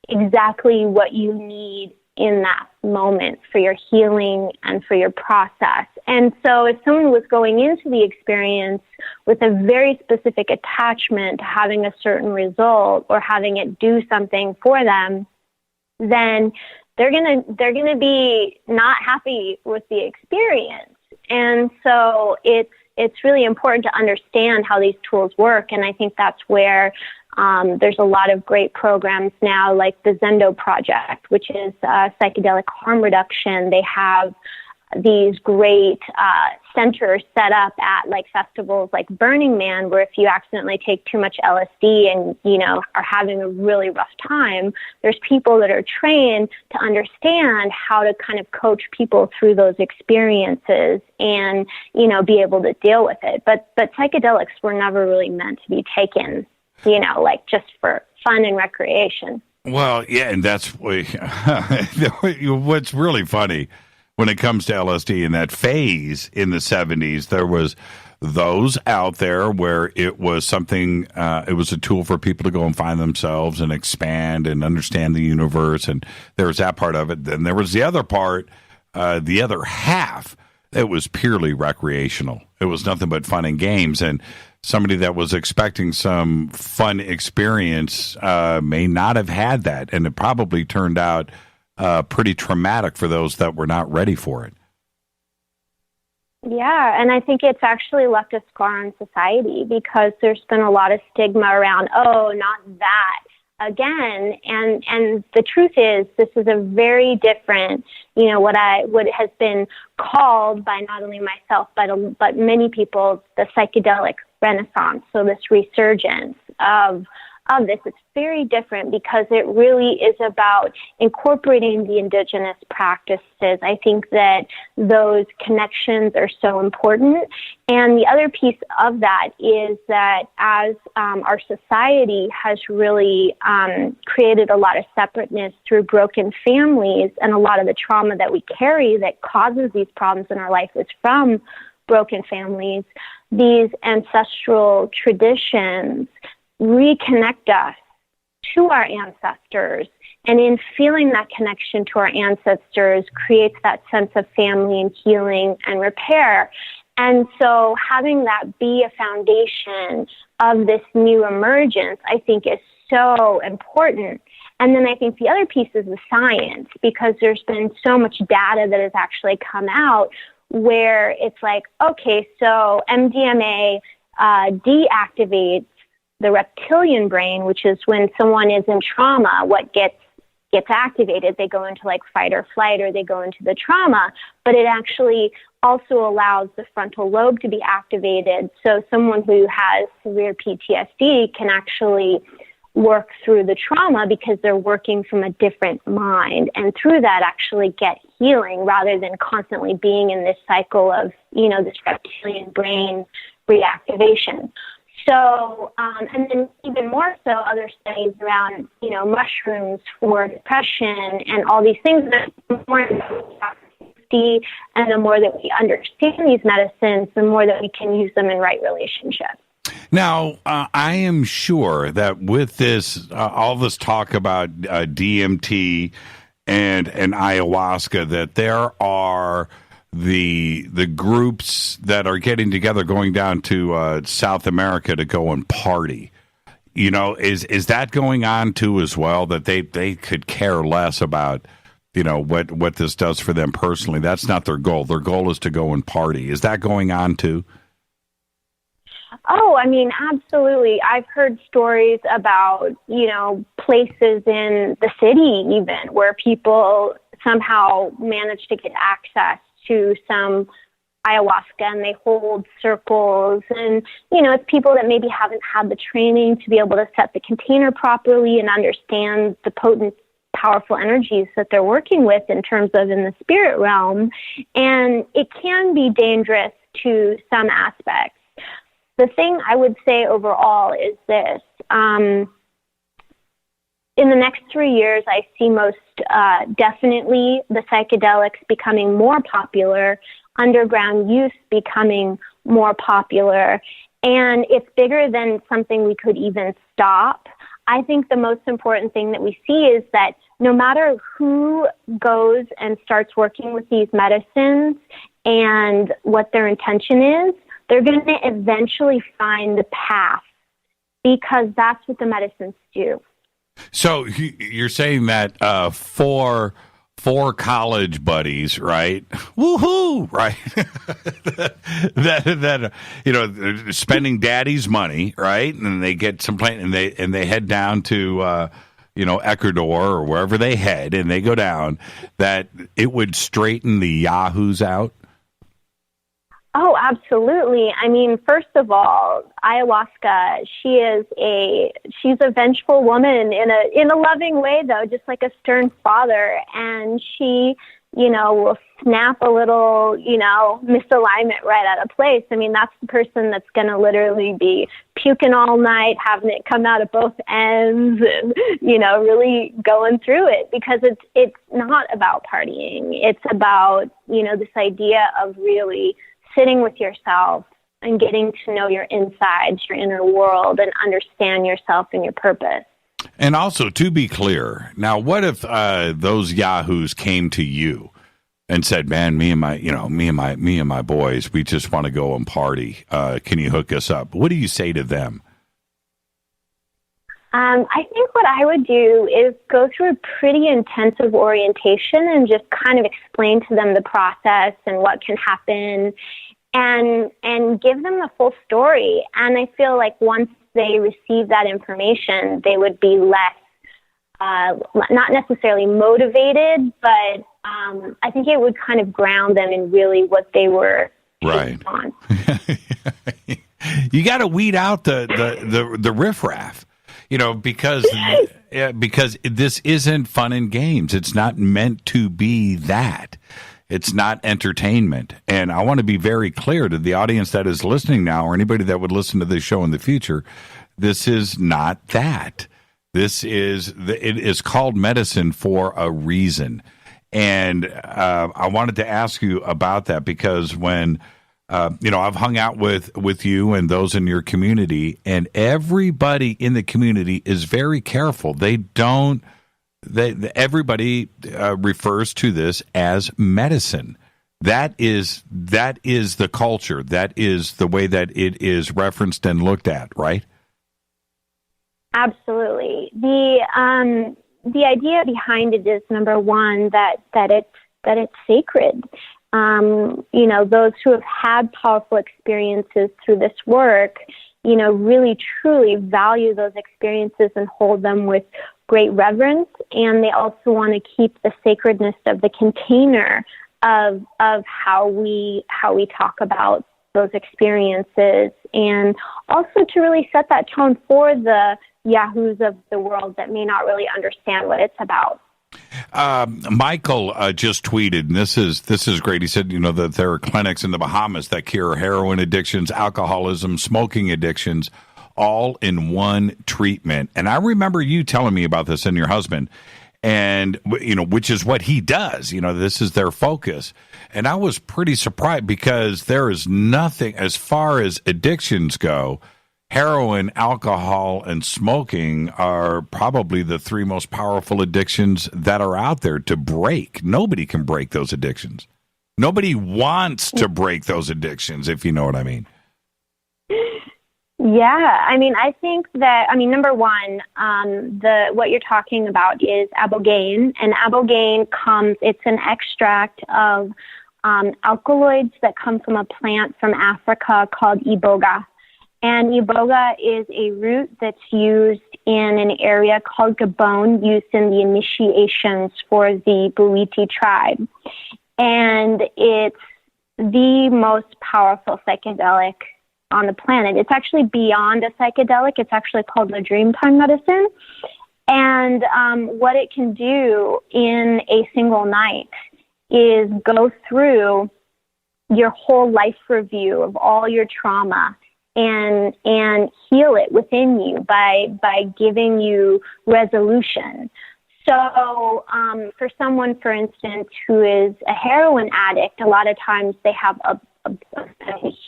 K: exactly what you need in that moment for your healing and for your process. And so if someone was going into the experience with a very specific attachment to having a certain result or having it do something for them, then they're gonna be not happy with the experience. And so it's really important to understand how these tools work. And I think that's where there's a lot of great programs now, like the Zendo Project, which is psychedelic harm reduction. They have these great centers set up at like festivals like Burning Man, where if you accidentally take too much LSD and, are having a really rough time, there's people that are trained to understand how to kind of coach people through those experiences and, be able to deal with it. But psychedelics were never really meant to be taken, like just for fun and recreation.
G: Well, yeah, and that's what's really funny. When it comes to LSD in that phase in the 70s, there was those out there where it was something, it was a tool for people to go and find themselves and expand and understand the universe. And there was that part of it. Then there was the other part, the other half, that was purely recreational. It was nothing but fun and games. And somebody that was expecting some fun experience may not have had that. And it probably turned out pretty traumatic for those that were not ready for it.
K: Yeah, and I think it's actually left a scar on society because there's been a lot of stigma around, oh, not that again. And the truth is, this is a very different, what has been called by not only myself but many people, the psychedelic renaissance. So this resurgence of this. It's very different because it really is about incorporating the indigenous practices. I think that those connections are so important. And the other piece of that is that as our society has really created a lot of separateness through broken families, and a lot of the trauma that we carry that causes these problems in our life is from broken families, these ancestral traditions reconnect us to our ancestors. And in feeling that connection to our ancestors creates that sense of family and healing and repair. And so having that be a foundation of this new emergence, I think, is so important. And then I think the other piece is the science, because there's been so much data that has actually come out where it's like, okay, so MDMA deactivates the reptilian brain, which is when someone is in trauma, what gets activated. They go into like fight or flight, or they go into the trauma, but it actually also allows the frontal lobe to be activated. So someone who has severe PTSD can actually work through the trauma because they're working from a different mind, and through that actually get healing rather than constantly being in this cycle of, this reptilian brain reactivation. So, and then even more so, other studies around, mushrooms for depression and all these things. The more and the more that we understand these medicines, the more that we can use them in right relationships.
G: Now, I am sure that with this, all this talk about DMT and ayahuasca, that there are the groups that are getting together, going down to South America to go and party. Is that going on too as well? That they could care less about what this does for them personally. That's not their goal. Their goal is to go and party. Is that going on too?
K: Oh, I mean, absolutely. I've heard stories about, places in the city even where people somehow manage to get access to some ayahuasca, and they hold circles, and, it's people that maybe haven't had the training to be able to set the container properly and understand the potent, powerful energies that they're working with in terms of in the spirit realm. And it can be dangerous to some aspects. The thing I would say overall is this. In the next 3 years, I see most definitely the psychedelics becoming more popular, underground use becoming more popular, and it's bigger than something we could even stop. I think the most important thing that we see is that no matter who goes and starts working with these medicines and what their intention is, they're going to eventually find the path, because that's what the medicines do.
G: So you're saying that four college buddies, right? Woohoo! Right? that spending daddy's money, right? And they get some plane, and they head down to Ecuador or wherever they head, and they go down. That it would straighten the yahoos out.
K: Oh, absolutely. I mean, first of all, ayahuasca, she's a vengeful woman in a loving way, though, just like a stern father. And she, will snap a little, misalignment right out of place. I mean, that's the person that's going to literally be puking all night, having it come out of both ends, and, really going through it, because it's not about partying. It's about, this idea of really sitting with yourself and getting to know your insides, your inner world, and understand yourself and your purpose.
G: And also, to be clear, now, what if those yahoos came to you and said, "Man, me and my boys, we just want to go and party. Can you hook us up?" What do you say to them?
K: I think what I would do is go through a pretty intensive orientation and just kind of explain to them the process and what can happen, and give them the full story. And I feel like once they receive that information, they would be less, not necessarily motivated, but I think it would kind of ground them in really what they were
G: right
K: on.
G: You got to weed out the riffraff. Because this isn't fun and games. It's not meant to be that. It's not entertainment. And I want to be very clear to the audience that is listening now, or anybody that would listen to this show in the future. This is not that. It is called medicine for a reason. And I wanted to ask you about that, because when I've hung out with you and those in your community, and everybody in the community is very careful. Everybody refers to this as medicine. That is the culture. That is the way that it is referenced and looked at, right?
K: Absolutely. the idea behind it is, number one, that it's sacred. Those who have had powerful experiences through this work, really truly value those experiences and hold them with great reverence. And they also want to keep the sacredness of the container of how we talk about those experiences, and also to really set that tone for the yahoos of the world that may not really understand what it's about.
G: Michael just tweeted, and this is great. He said, that there are clinics in the Bahamas that cure heroin addictions, alcoholism, smoking addictions, all in one treatment. And I remember you telling me about this and your husband, and which is what he does. This is their focus. And I was pretty surprised because there is nothing, as far as addictions go, heroin, alcohol, and smoking are probably the three most powerful addictions that are out there to break. Nobody can break those addictions. Nobody wants to break those addictions, if you know what I mean.
K: Yeah, I think that, number one, what you're talking about is ibogaine, and ibogaine it's an extract of alkaloids that come from a plant from Africa called Iboga. And Iboga is a root that's used in an area called Gabon, used in the initiations for the Bwiti tribe. And it's the most powerful psychedelic on the planet. It's actually beyond a psychedelic. It's actually called a dreamtime medicine. And what it can do in a single night is go through your whole life review of all your trauma and heal it within you by giving you resolution. So for someone, for instance, who is a heroin addict, a lot of times they have a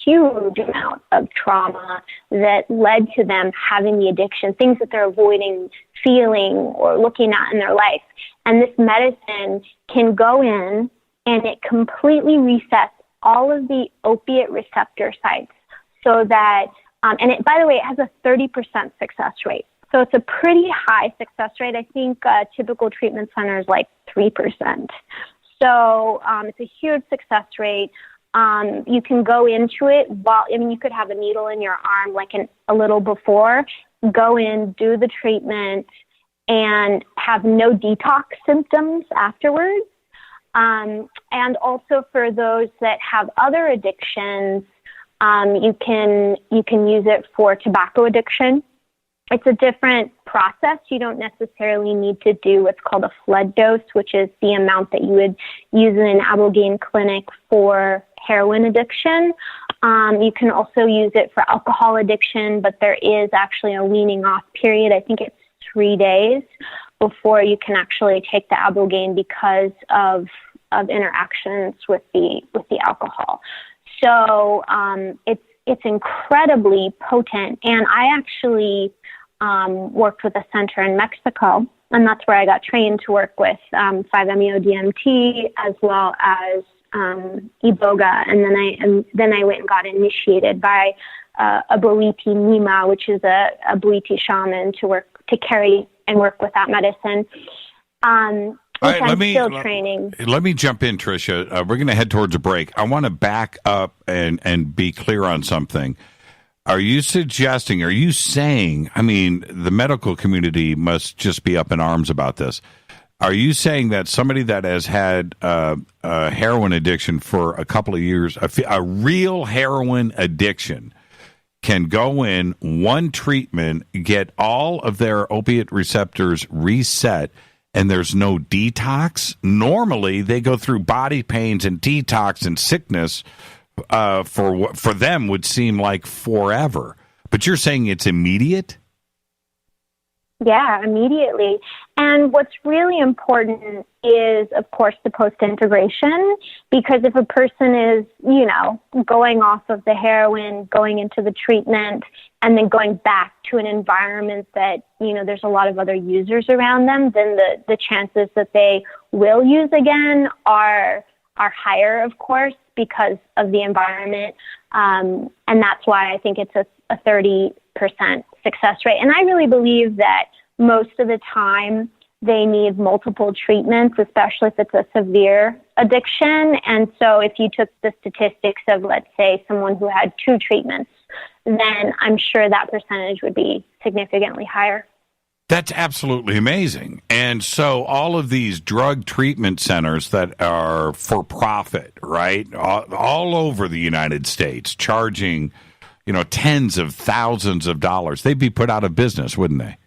K: huge amount of trauma that led to them having the addiction, things that they're avoiding feeling or looking at in their life. And this medicine can go in and it completely resets all of the opiate receptor sites so that, and it, by the way, it has a 30% success rate. So it's a pretty high success rate. I think typical treatment center is like 3%. So it's a huge success rate. You can go into it you could have a needle in your arm like a little before, go in, do the treatment, and have no detox symptoms afterwards. And also for those that have other addictions, you can use it for tobacco addiction. It's a different process. You don't necessarily need to do what's called a flood dose, which is the amount that you would use in an ibogaine clinic for heroin addiction. You can also use it for alcohol addiction, but there is actually a weaning off period. I think it's 3 days before you can actually take the ibogaine because of interactions with the alcohol. So it's incredibly potent. And I actually worked with a center in Mexico, and that's where I got trained to work with 5-MeO-DMT as well as Iboga, and then I went and got initiated by a Bwiti Nima, which is a Bwiti shaman, to carry and work with that medicine.
G: All right,
K: I'm still training.
G: Let me jump in, Tricia. We're going to head towards a break. I want to back up and be clear on something. Are you saying, the medical community must just be up in arms about this. Are you saying that somebody that has had a heroin addiction for a couple of years, a real heroin addiction, can go in one treatment, get all of their opiate receptors reset, and there's no detox? Normally, they go through body pains and detox and sickness for them would seem like forever. But you're saying it's immediate?
K: Yeah, immediately. And what's really important is, of course, the post-integration, because if a person is, going off of the heroin, going into the treatment, and then going back to an environment that, there's a lot of other users around them, then the chances that they will use again are higher, of course, because of the environment. And that's why I think it's a 30% success rate. And I really believe that most of the time, they need multiple treatments, especially if it's a severe addiction. And so if you took the statistics of, let's say, someone who had 2 treatments, then I'm sure that percentage would be significantly higher.
G: That's absolutely amazing. And so all of these drug treatment centers that are for profit, right, all over the United States, charging, tens of thousands of dollars, they'd be put out of business, wouldn't they?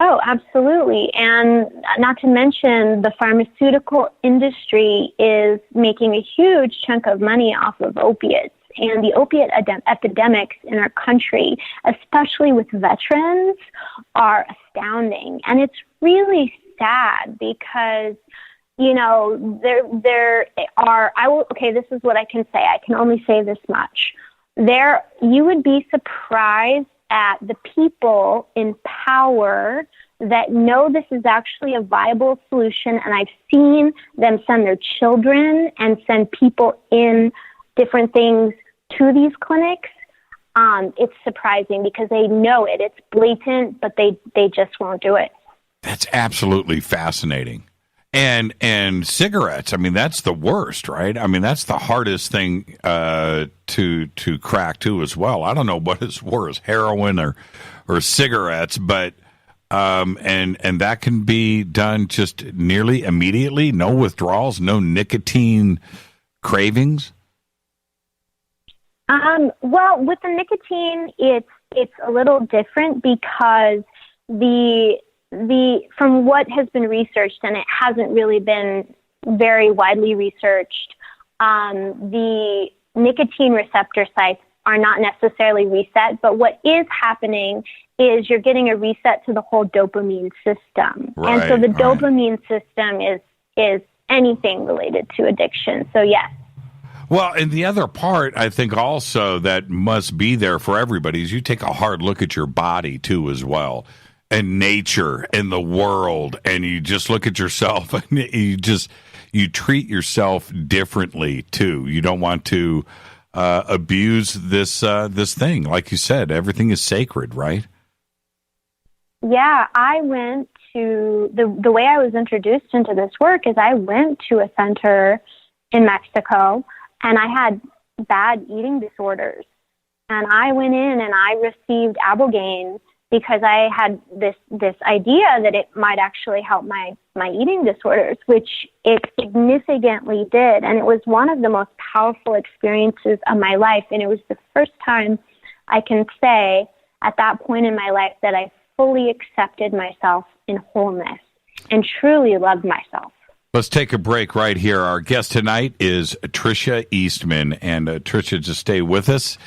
K: Oh, absolutely. And not to mention the pharmaceutical industry is making a huge chunk of money off of opiates. And the opiate epidemics in our country, especially with veterans, are astounding. And it's really sad because, there are, this is what I can say. I can only say this much. You would be surprised at the people in power that know this is actually a viable solution. And I've seen them send their children and send people in different things to these clinics. It's surprising because they know it. It's blatant, but they just won't do it.
G: That's absolutely fascinating. And cigarettes, I mean, that's the worst, right? I mean, that's the hardest thing to crack too as well. I don't know what is worse, heroin or cigarettes, but and that can be done just nearly immediately, no withdrawals, no nicotine cravings.
K: Well, with the nicotine, it's a little different because from what has been researched, and it hasn't really been very widely researched, the nicotine receptor sites are not necessarily reset, but what is happening is you're getting a reset to the whole dopamine system.
G: Right,
K: and so the dopamine system is anything related to addiction. So yes.
G: Well, and the other part, I think also that must be there for everybody is you take a hard look at your body too as well, and nature and the world, and you just look at yourself and you treat yourself differently too. You don't want to abuse this thing. Like you said, everything is sacred, right?
K: Yeah, I went to the way I was introduced into this work is I went to a center in Mexico. And I had bad eating disorders. And I went in and I received Ibogaine because I had this idea that it might actually help my eating disorders, which it significantly did. And it was one of the most powerful experiences of my life. And it was the first time I can say at that point in my life that I fully accepted myself in wholeness and truly loved myself.
G: Let's take a break right here. Our guest tonight is Tricia Eastman. And Tricia, just stay with us.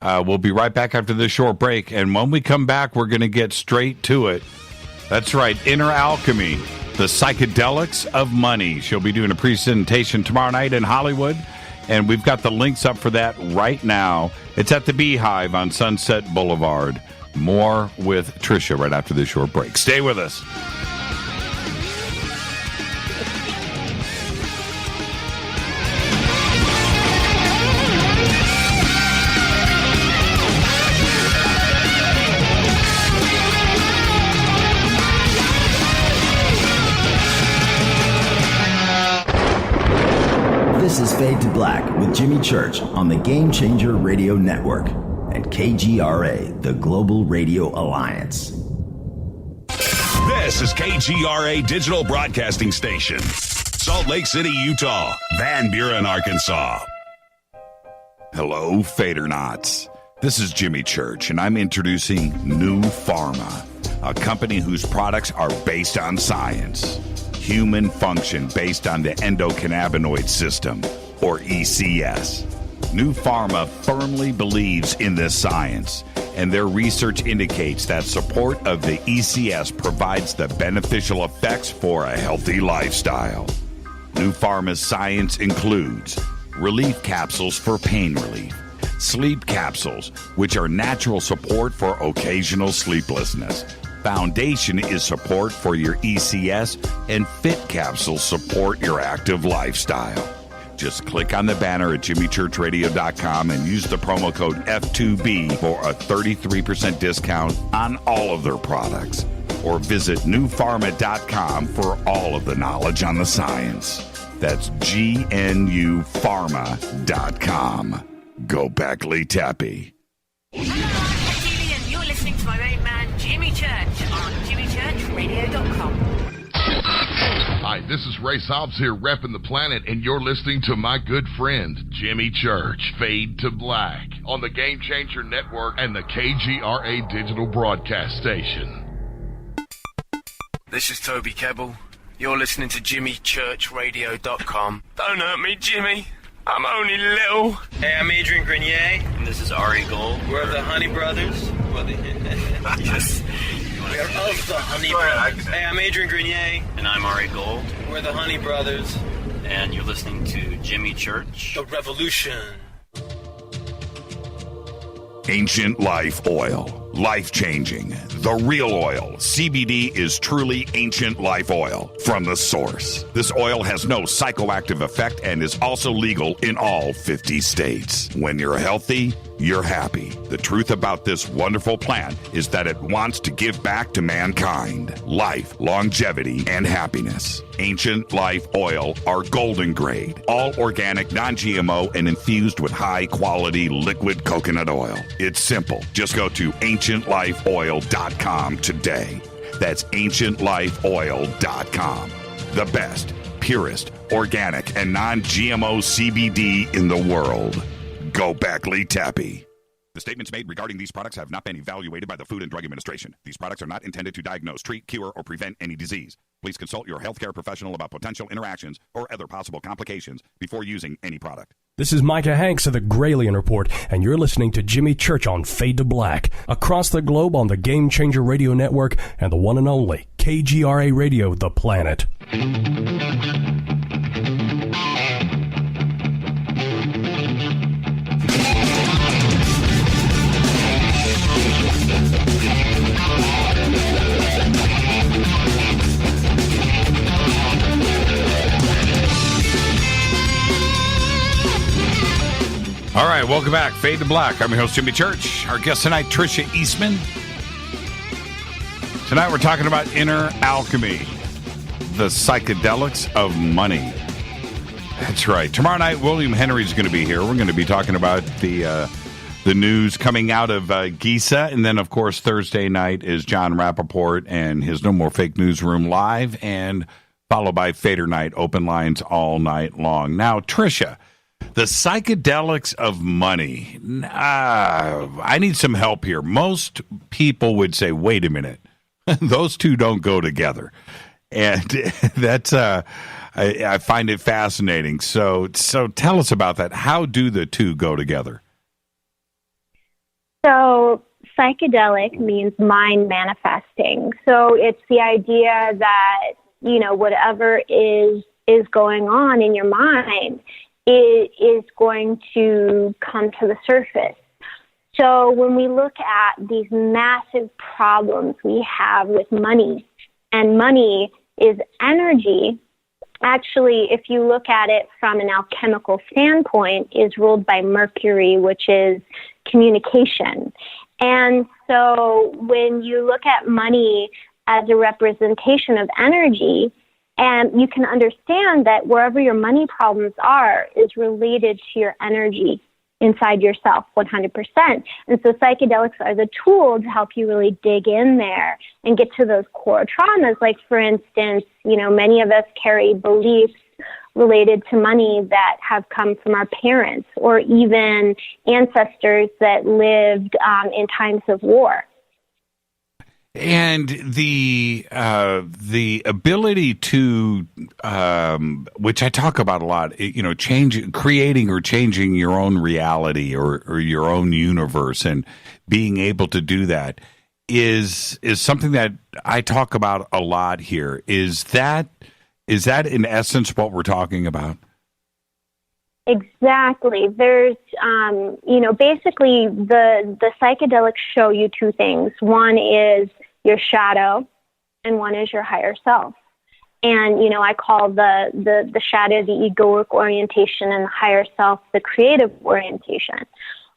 G: We'll be right back after this short break. And when we come back, we're going to get straight to it. That's right, Inner Alchemy, the Psychedelics of Money. She'll be doing a presentation tomorrow night in Hollywood. And we've got the links up for that right now. It's at the Beehive on Sunset Boulevard. More with Tricia right after this short break. Stay with us.
L: This is Fade to Black with Jimmy Church on the Game Changer Radio Network and KGRA, the Global Radio Alliance.
C: This is KGRA Digital Broadcasting Station, Salt Lake City, Utah, Van Buren, Arkansas. Hello, Fadernauts. This is Jimmy Church, and I'm introducing New Pharma, a company whose products are based on science. Human function based on the endocannabinoid system, or ECS. New Pharma firmly believes in this science, and their research indicates that support of the ECS provides the beneficial effects for a healthy lifestyle. New Pharma's science includes relief capsules for pain relief, sleep capsules, which are natural support for occasional sleeplessness. Foundation is support for your ECS, and Fit capsules support your active lifestyle. Just click on the banner at jimmychurchradio.com and use the promo code F2B for a 33% discount on all of their products. or visit newpharma.com for all of the knowledge on the science. That's GNUpharma.com. Go back, Lee Tappy.
M: And you're listening to my main man, Jimmy Church, on jimmychurchradio.com.
N: Hi, this is Ray Hobbs here, repping the planet, and you're listening to my good friend, Jimmy Church, Fade to Black, on the Game Changer Network and the KGRA digital broadcast station.
J: This is Toby Kebbell. You're listening to jimmychurchradio.com. Don't hurt me, Jimmy. I'm only little.
O: Hey, I'm Adrian Grenier. And this is Ari Gold. We're the Honey Brothers. Yes. We are of the Honey Brothers. Hey, I'm Adrian Grenier.
P: And I'm Ari Gold.
O: We're the Honey Brothers.
P: And you're listening to Jimmy Church.
O: The Revolution.
C: Ancient Life Oil. Life-changing. The real oil. CBD is truly ancient life oil from the source. This oil has no psychoactive effect and is also legal in all 50 states. When you're healthy, you're happy. The truth about this wonderful plant is that it wants to give back to mankind life, longevity, and happiness. Ancient Life Oil are golden grade, all organic, non-GMO, and infused with high-quality liquid coconut oil. It's simple. Just go to ancientlifeoil.com today. That's ancientlifeoil.com. The best, purest, organic, and non-GMO CBD in the world. Go back, Lee Tappy. The statements made regarding these products have not been evaluated by the Food and Drug Administration. These products are not intended to diagnose, treat, cure, or prevent any disease. Please consult your healthcare professional about potential interactions or other possible complications before using any product.
Q: This is Micah Hanks of the Gralien Report, and you're listening to Jimmy Church on Fade to Black, across the globe on the Game Changer Radio Network and the one and only KGRA Radio, The Planet.
G: All right, welcome back. Fade to Black. I'm your host, Jimmy Church. Our guest tonight, Tricia Eastman. Tonight we're talking about inner alchemy, the psychedelics of money. That's right. Tomorrow night, William Henry's going to be here. We're going to be talking about the news coming out of Giza. And then, of course, Thursday night is John Rappaport and his No More Fake Newsroom live, and followed by Fader Night, open lines all night long. Now, Tricia, the psychedelics of money. I need some help here. Most people would say, wait a minute, those two don't go together. And that's, I find it fascinating. So tell us about that. How do the two go together?
K: So psychedelic means mind manifesting. So it's the idea that, whatever is going on in your mind, it is going to come to the surface. So when we look at these massive problems we have with money, and money is energy, actually, if you look at it from an alchemical standpoint, is ruled by Mercury, which is communication. And so when you look at money as a representation of energy, and you can understand that wherever your money problems are is related to your energy inside yourself 100%. And so psychedelics are the tool to help you really dig in there and get to those core traumas. Like, for instance, many of us carry beliefs related to money that have come from our parents or even ancestors that lived in times of war.
G: And the ability to, which I talk about a lot, creating or changing your own reality or your own universe, and being able to do that is something that I talk about a lot here. Is that in essence what we're talking about?
K: Exactly. There's, basically the psychedelics show you two things. One is your shadow, and one is your higher self. And, I call the shadow the egoic orientation and the higher self the creative orientation.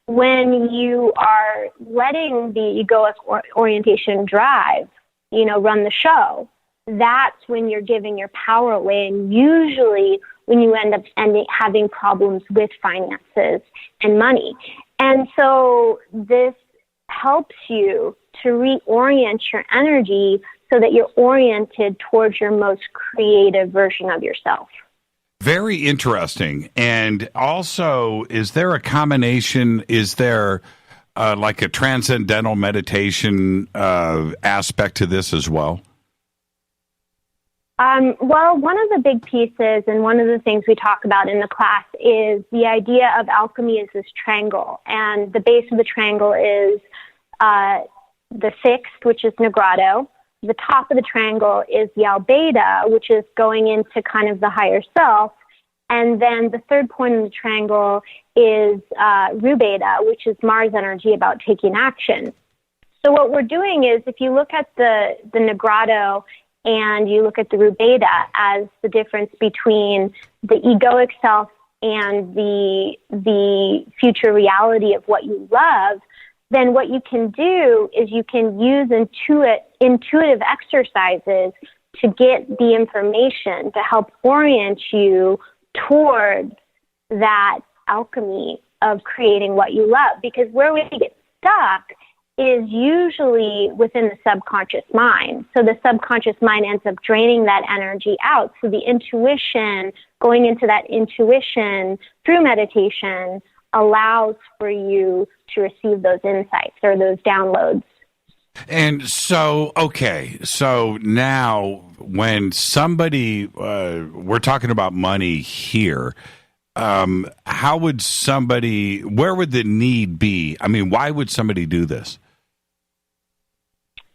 K: When you are letting the egoic orientation drive, run the show, that's when you're giving your power away. And usually when you end up having problems with finances and money. And so this helps you to reorient your energy so that you're oriented towards your most creative version of yourself.
G: Very interesting. And also, is there a combination? Is there like a transcendental meditation aspect to this as well?
K: Well, one of the big pieces and one of the things we talk about in the class is the idea of alchemy is this triangle. And the base of the triangle is the sixth, which is Negrado. The top of the triangle is the Albedo, which is going into kind of the higher self. And then the third point in the triangle is Rubeda, which is Mars energy about taking action. So what we're doing is, if you look at the Negrado and you look at the Rubeda as the difference between the egoic self and the future reality of what you love, then what you can do is you can use intuitive exercises to get the information to help orient you toward that alchemy of creating what you love. Because where we get stuck is usually within the subconscious mind. So the subconscious mind ends up draining that energy out. So the intuition, going into that intuition through meditation, allows for you to receive those insights or those downloads.
G: And so, okay, so now when somebody, we're talking about money here, how would somebody, where would the need be? I mean, why would somebody do this?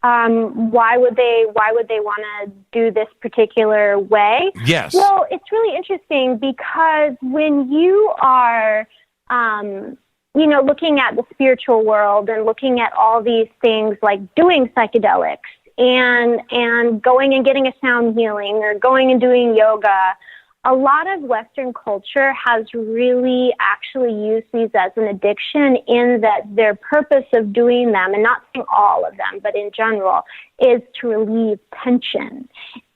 K: Why would they want to do this particular way?
G: Yes.
K: Well, it's really interesting because when you are, looking at the spiritual world and looking at all these things like doing psychedelics and going and getting a sound healing or going and doing yoga, a lot of Western culture has really actually used these as an addiction, in that their purpose of doing them, and not saying all of them, but in general, is to relieve tension.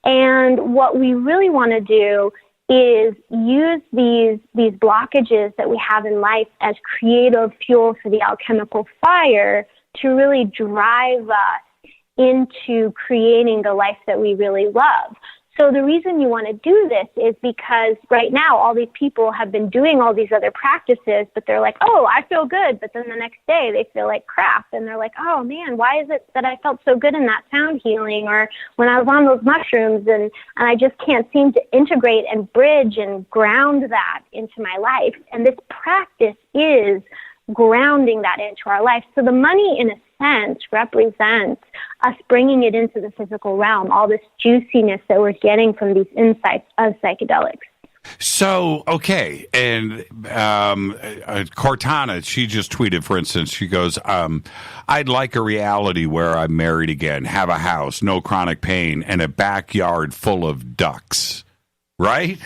K: And what we really want to do is use these blockages that we have in life as creative fuel for the alchemical fire to really drive us into creating the life that we really love. So the reason you want to do this is because right now all these people have been doing all these other practices, but they're like, oh, I feel good. But then the next day they feel like crap. And they're like, oh, man, why is it that I felt so good in that sound healing or when I was on those mushrooms and I just can't seem to integrate and bridge and ground that into my life. And this practice is grounding that into our life. So the money, in a sense, represents us bringing it into the physical realm, all this juiciness that we're getting from these insights of psychedelics.
G: So, okay, and Cortana, she just tweeted, for instance, she goes, I'd like a reality where I'm married again, have a house, no chronic pain, and a backyard full of ducks. Right?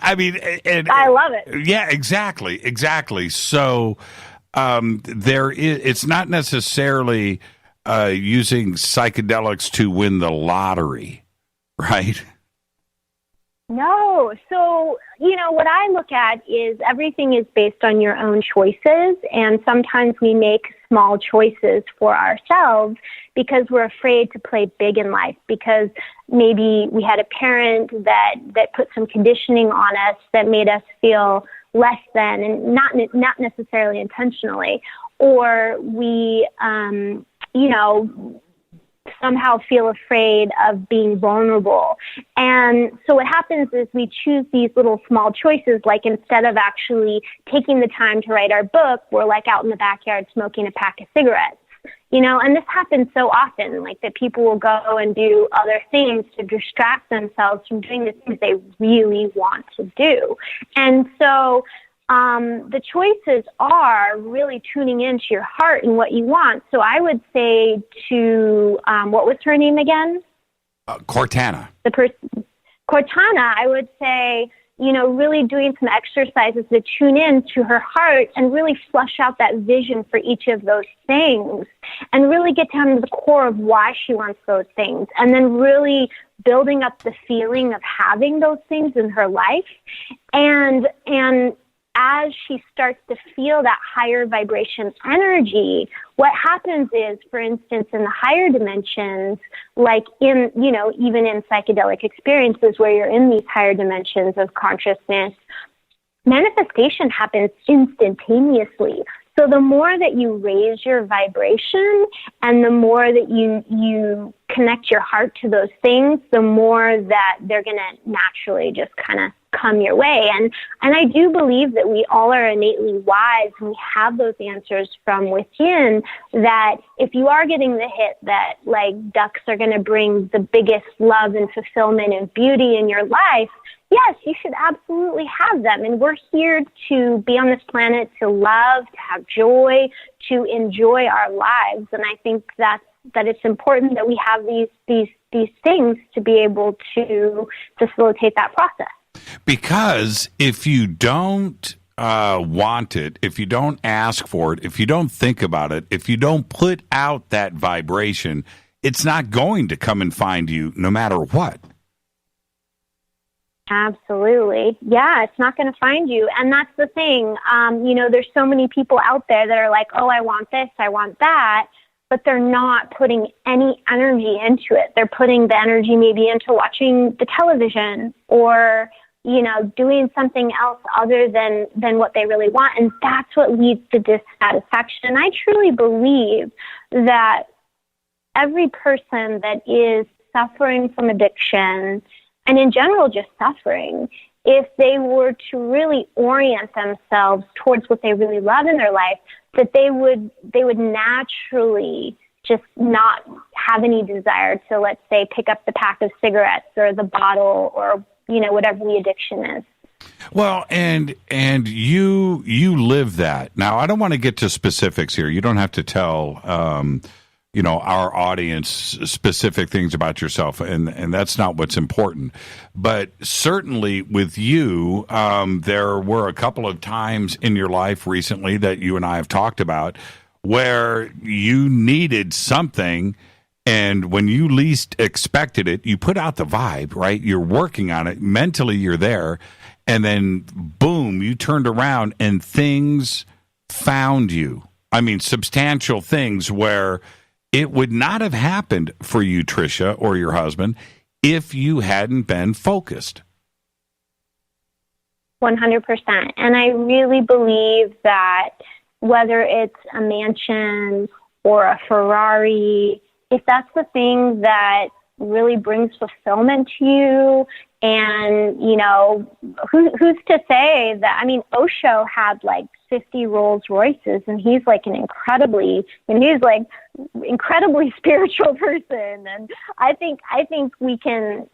G: I mean, and
K: I love it.
G: Yeah, exactly. So it's not necessarily using psychedelics to win the lottery, right?
K: No. So, what I look at is everything is based on your own choices. And sometimes we make small choices for ourselves because we're afraid to play big in life, because maybe we had a parent that put some conditioning on us that made us feel less than, and not necessarily intentionally, or we, somehow feel afraid of being vulnerable. And so what happens is we choose these little small choices, like instead of actually taking the time to write our book, we're like out in the backyard smoking a pack of cigarettes. And this happens so often, like that people will go and do other things to distract themselves from doing the things they really want to do. And so the choices are really tuning into your heart and what you want. So I would say to, what was her name again?
G: Cortana.
K: Cortana, I would say, really doing some exercises to tune in to her heart and really flush out that vision for each of those things and really get down to the core of why she wants those things, and then really building up the feeling of having those things in her life. And as she starts to feel that higher vibration energy, what happens is, for instance, in the higher dimensions, like in, even in psychedelic experiences where you're in these higher dimensions of consciousness, manifestation happens instantaneously. So the more that you raise your vibration and the more that you connect your heart to those things, the more that they're going to naturally just kind of come your way. And I do believe that we all are innately wise and we have those answers from within, that if you are getting the hit that like ducks are going to bring the biggest love and fulfillment and beauty in your life, yes, you should absolutely have them. And we're here to be on this planet to love, to have joy, to enjoy our lives. And I think that it's important that we have these things to be able to facilitate that process.
G: Because if you don't want it, if you don't ask for it, if you don't think about it, if you don't put out that vibration, it's not going to come and find you no matter what.
K: Absolutely. Yeah, it's not going to find you. And that's the thing. There's so many people out there that are like, oh, I want this, I want that, but they're not putting any energy into it. They're putting the energy maybe into watching the television or, doing something else other than what they really want. And that's what leads to dissatisfaction. And I truly believe that every person that is suffering from addiction, and in general just suffering, if they were to really orient themselves towards what they really love in their life, that they would naturally just not have any desire to, let's say, pick up the pack of cigarettes or the bottle or, whatever the addiction is.
G: Well, and you live that. Now, I don't want to get to specifics here. You don't have to tell our audience specific things about yourself, and that's not what's important. But certainly with you, there were a couple of times in your life recently that you and I have talked about where you needed something, and when you least expected it, you put out the vibe, right? You're working on it. Mentally, you're there. And then, boom, you turned around and things found you. I mean, substantial things where it would not have happened for you, Tricia, or your husband, if you hadn't been focused.
K: 100%. And I really believe that whether it's a mansion or a Ferrari, if that's the thing that really brings fulfillment to you, and, who's to say that, Osho had like 50 Rolls Royces, and he's like incredibly spiritual person. And I think we can,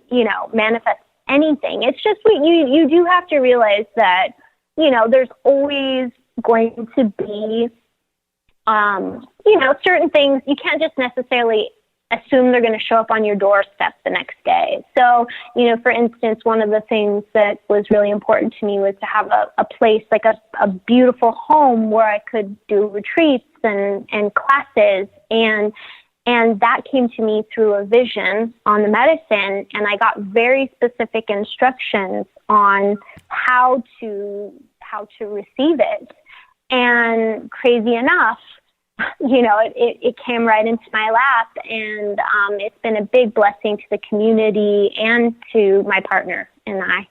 K: manifest anything. It's just you do have to realize that, there's always going to be, certain things. You can't just necessarily assume they're going to show up on your doorstep the next day. So, for instance, one of the things that was really important to me was to have a place, like a beautiful home where I could do retreats and classes. And that came to me through a vision on the medicine. And I got very specific instructions on how to receive it. And crazy enough, it came right into my lap, and it's been a big blessing to the community and to my partner and I.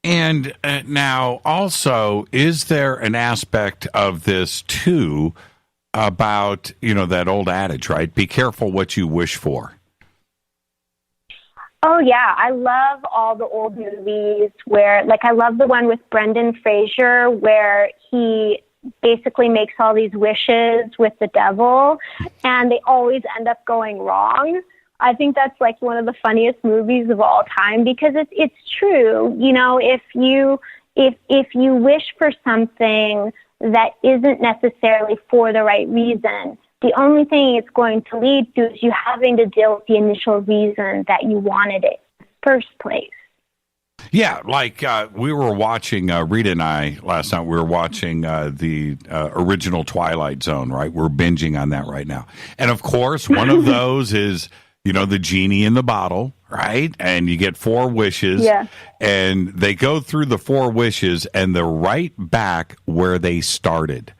G: And now, also, is there an aspect of this, too, about, that old adage, right? Be careful what you wish for.
K: Oh, yeah. I love all the old movies where, I love the one with Brendan Fraser where he basically makes all these wishes with the devil and they always end up going wrong. I think that's one of the funniest movies of all time because it's true. If you wish for something that isn't necessarily for the right reason, the only thing it's going to lead to is you having to deal with the initial reason that you wanted it in the first place.
G: Yeah, like we were watching, Rita and I, last night, we were watching the original Twilight Zone, right? We're binging on that right now. And, of course, one of those is, the genie in the bottle, right? And you get 4 wishes.
K: Yeah.
G: And they go through the 4 wishes, and they're right back where they started.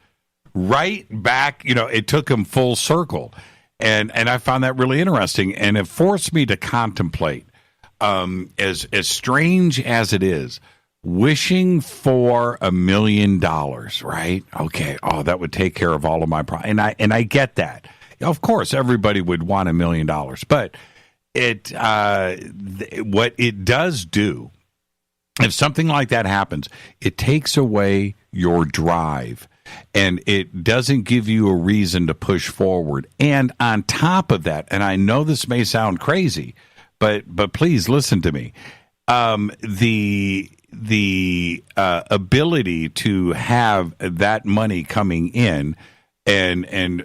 G: Right back, it took them full circle. And I found that really interesting. And it forced me to contemplate. As strange as it is, wishing for $1 million, right? Okay, that would take care of all of my problems, and I get that. Of course, everybody would want $1 million, but what it does do, if something like that happens, it takes away your drive, and it doesn't give you a reason to push forward. And on top of that, and I know this may sound crazy, But please listen to me. The ability to have that money coming in and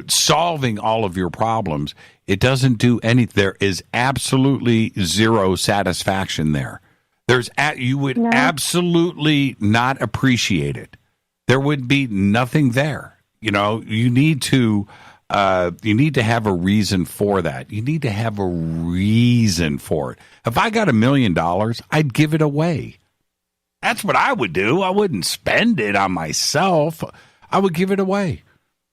G: solving all of your problems, it doesn't do anything. There is absolutely zero satisfaction there. You would absolutely not appreciate it. There would be nothing there. You need to. You need to have a reason for that. You need to have a reason for it. If I got $1 million, I'd give it away. That's what I would do. I wouldn't spend it on myself. I would give it away.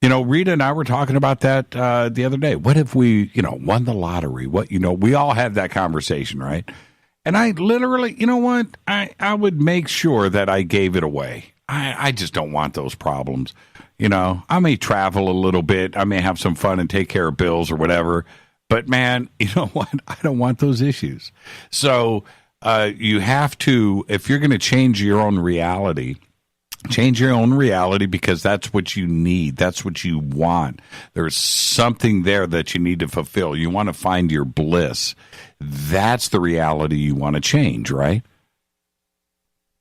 G: Rita and I were talking about that the other day. What if we, won the lottery? We all had that conversation, right? And I literally, I would make sure that I gave it away. I just don't want those problems. I may travel a little bit. I may have some fun and take care of bills or whatever. But, man, you know what? I don't want those issues. So you have to, if you're going to change your own reality because that's what you need. That's what you want. There's something there that you need to fulfill. You want to find your bliss. That's the reality you want to change, right?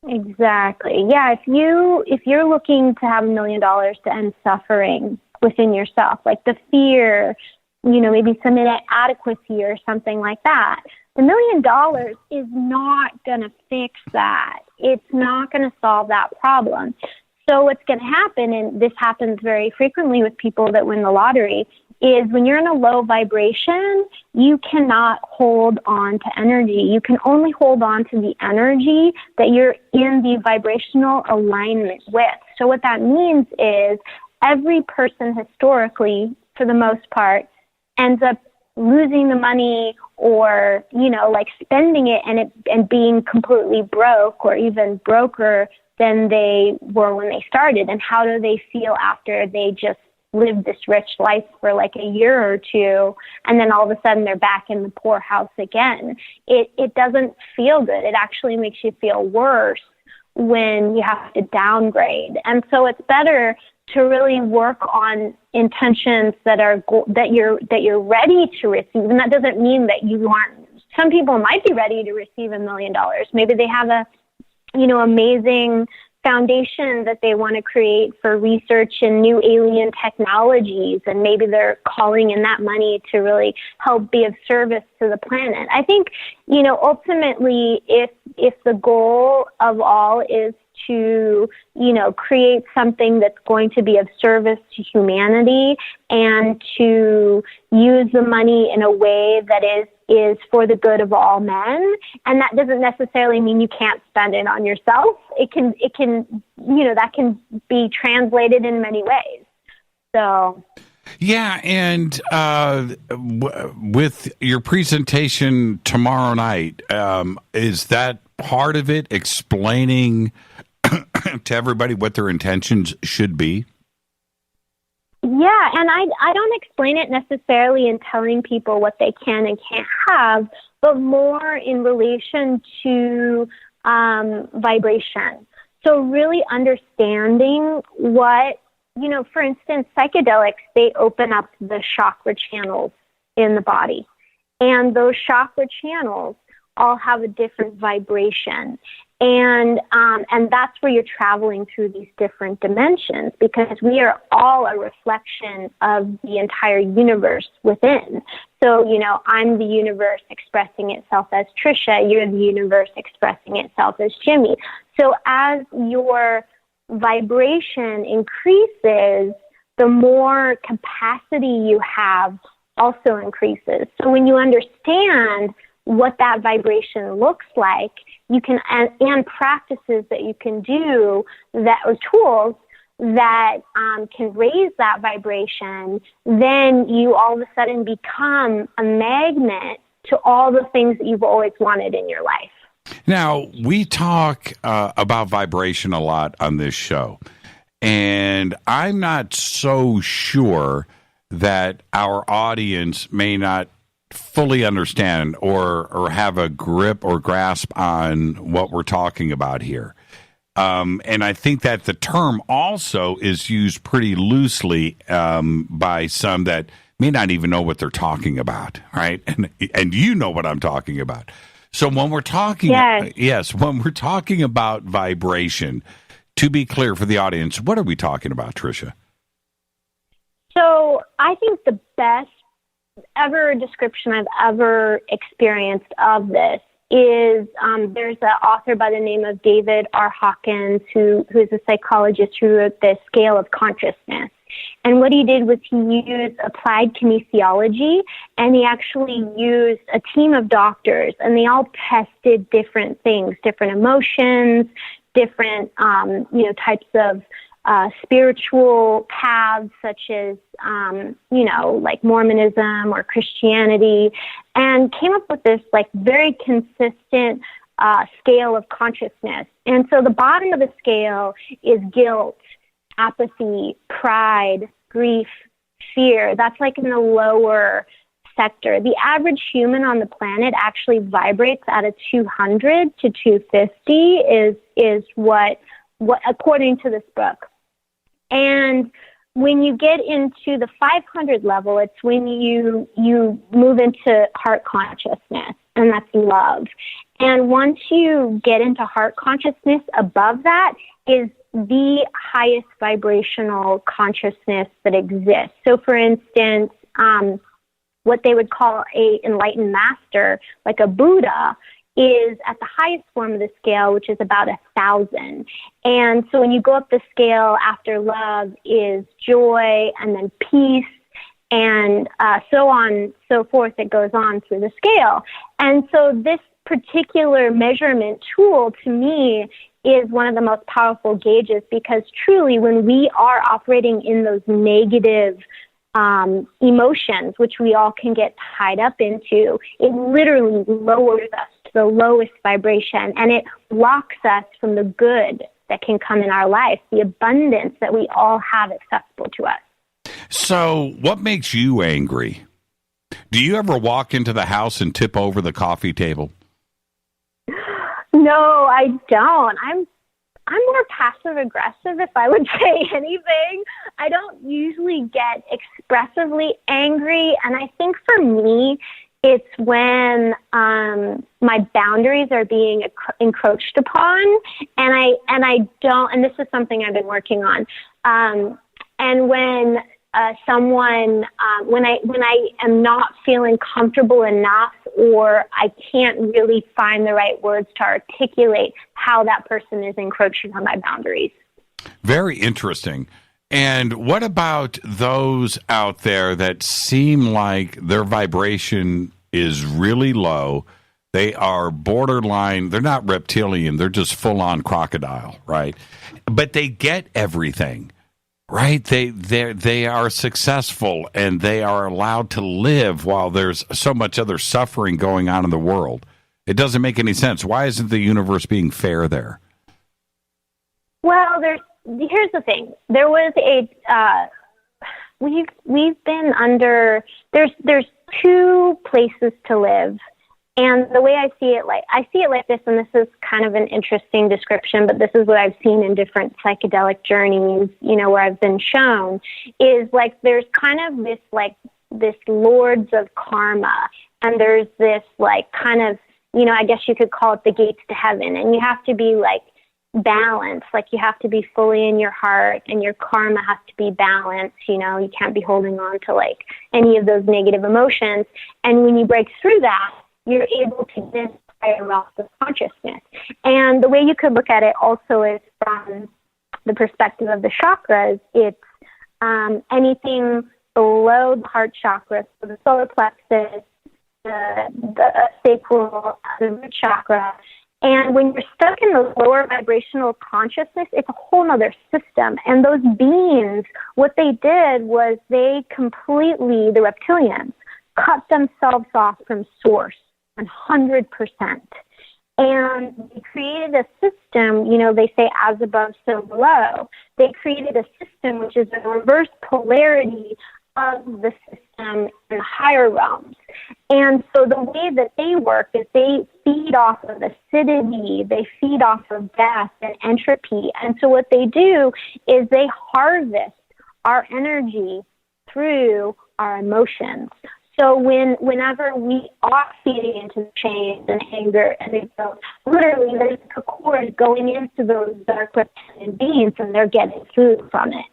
K: Exactly. Yeah. If you're looking to have $1 million to end suffering within yourself, like the fear, maybe some inadequacy or something like that, the $1 million is not going to fix that. It's not going to solve that problem. So what's going to happen, and this happens very frequently with people that win the lottery, is when you're in a low vibration, you cannot hold on to energy. You can only hold on to the energy that you're in the vibrational alignment with. So what that means is every person historically, for the most part, ends up losing the money or, spending it and being completely broke or even broker than they were when they started. And how do they feel after they just lived this rich life for like a year or two, and then all of a sudden they're back in the poorhouse again? It doesn't feel good. It actually makes you feel worse when you have to downgrade. And so it's better to really work on intentions that you're ready to receive. And that doesn't mean that you aren't. Some people might be ready to receive $1 million. Maybe they have a amazing foundation that they want to create for research and new alien technologies, and maybe they're calling in that money to really help be of service to the planet. I think, ultimately, if the goal of all is to, create something that's going to be of service to humanity and to use the money in a way that is for the good of all men. And that doesn't necessarily mean you can't spend it on yourself. It can, that can be translated in many ways. So.
G: Yeah. And with your presentation tomorrow night, is that part of it, explaining to everybody what their intentions should be?
K: Yeah, and I don't explain it necessarily in telling people what they can and can't have, but more in relation to vibration. So really understanding what, for instance, psychedelics, they open up the chakra channels in the body. And those chakra channels all have a different vibration. And that's where you're traveling through these different dimensions, because we are all a reflection of the entire universe within. So, I'm the universe expressing itself as Tricia. You're the universe expressing itself as Jimmy. So as your vibration increases, the more capacity you have also increases. So when you understand what that vibration looks like, you can, and practices that you can do that, or tools that can raise that vibration, then you all of a sudden become a magnet to all the things that you've always wanted in your life.
G: Now, we talk about vibration a lot on this show, and I'm not so sure that our audience may not fully understand or have a grip or grasp on what we're talking about here. And I think that the term also is used pretty loosely by some that may not even know what they're talking about, right? And you know what I'm talking about. So when we're talking, when we're talking about vibration, to be clear for the audience, what are we talking about, Tricia?
K: So I think the best ever description I've ever experienced of this is there's an author by the name of David R. Hawkins, who's a psychologist who wrote the Scale of Consciousness. And what he did was he used applied kinesiology, and he actually used a team of doctors, and they all tested different things, different emotions, different types of spiritual paths, such as, like Mormonism or Christianity, and came up with this very consistent scale of consciousness. And so the bottom of the scale is guilt, apathy, pride, grief, fear. That's in the lower sector. The average human on the planet actually vibrates at a 200 to 250 is what according to this book. And when you get into the 500 level, it's when you move into heart consciousness, and that's love. And once you get into heart consciousness, above that is the highest vibrational consciousness that exists. So, for instance, what they would call a enlightened master, like a Buddha, is at the highest form of the scale, which is about 1,000. And so when you go up the scale, after love is joy, and then peace, and so on, so forth. It goes on through the scale. And so this particular measurement tool, to me, is one of the most powerful gauges, because truly when we are operating in those negative emotions, which we all can get tied up into, it literally lowers us to the lowest vibration, and it blocks us from the good that can come in our life, the abundance that we all have accessible to us.
G: So what makes you angry? Do you ever walk into the house and tip over the coffee table?
K: No, I don't. I'm more passive aggressive, if I would say anything. I don't usually get expressively angry, and I think for me, it's when my boundaries are being encroached upon, and I don't. And this is something I've been working on. And when when I am not feeling comfortable enough, or I can't really find the right words to articulate how that person is encroaching on my boundaries.
G: Very interesting. And what about those out there that seem like their vibration is really low? They are borderline, they're not reptilian, they're just full-on crocodile, right? But they get everything, right? They are successful, and they are allowed to live while there's so much other suffering going on in the world. It doesn't make any sense. Why isn't the universe being fair there?
K: Well, here's the thing. There was we've been under, there's two places to live. And the way I see it like this, and this is kind of an interesting description, but this is what I've seen in different psychedelic journeys, where I've been shown, is there's kind of this lords of karma, and there's this kind of I guess you could call it the gates to heaven. And you have to be like balanced, like you have to be fully in your heart, and your karma has to be balanced. You can't be holding on to like any of those negative emotions. And when you break through that, you're able to get into higher realms of consciousness. And the way you could look at it also is from the perspective of the chakras. It's anything below the heart chakra, so the solar plexus, the sacral, the root chakra. And when you're stuck in the lower vibrational consciousness, it's a whole other system. And those beings, what they did was they completely, the reptilians, cut themselves off from source 100%. And they created a system, they say as above, so below. They created a system which is a reverse polarity of the system in the higher realms. And so the way that they work is they feed off of acidity, they feed off of death and entropy. And so what they do is they harvest our energy through our emotions. So whenever we are feeding into the change and anger and guilt, literally there's a cord going into those dark reptilian beings, and they're getting food from it.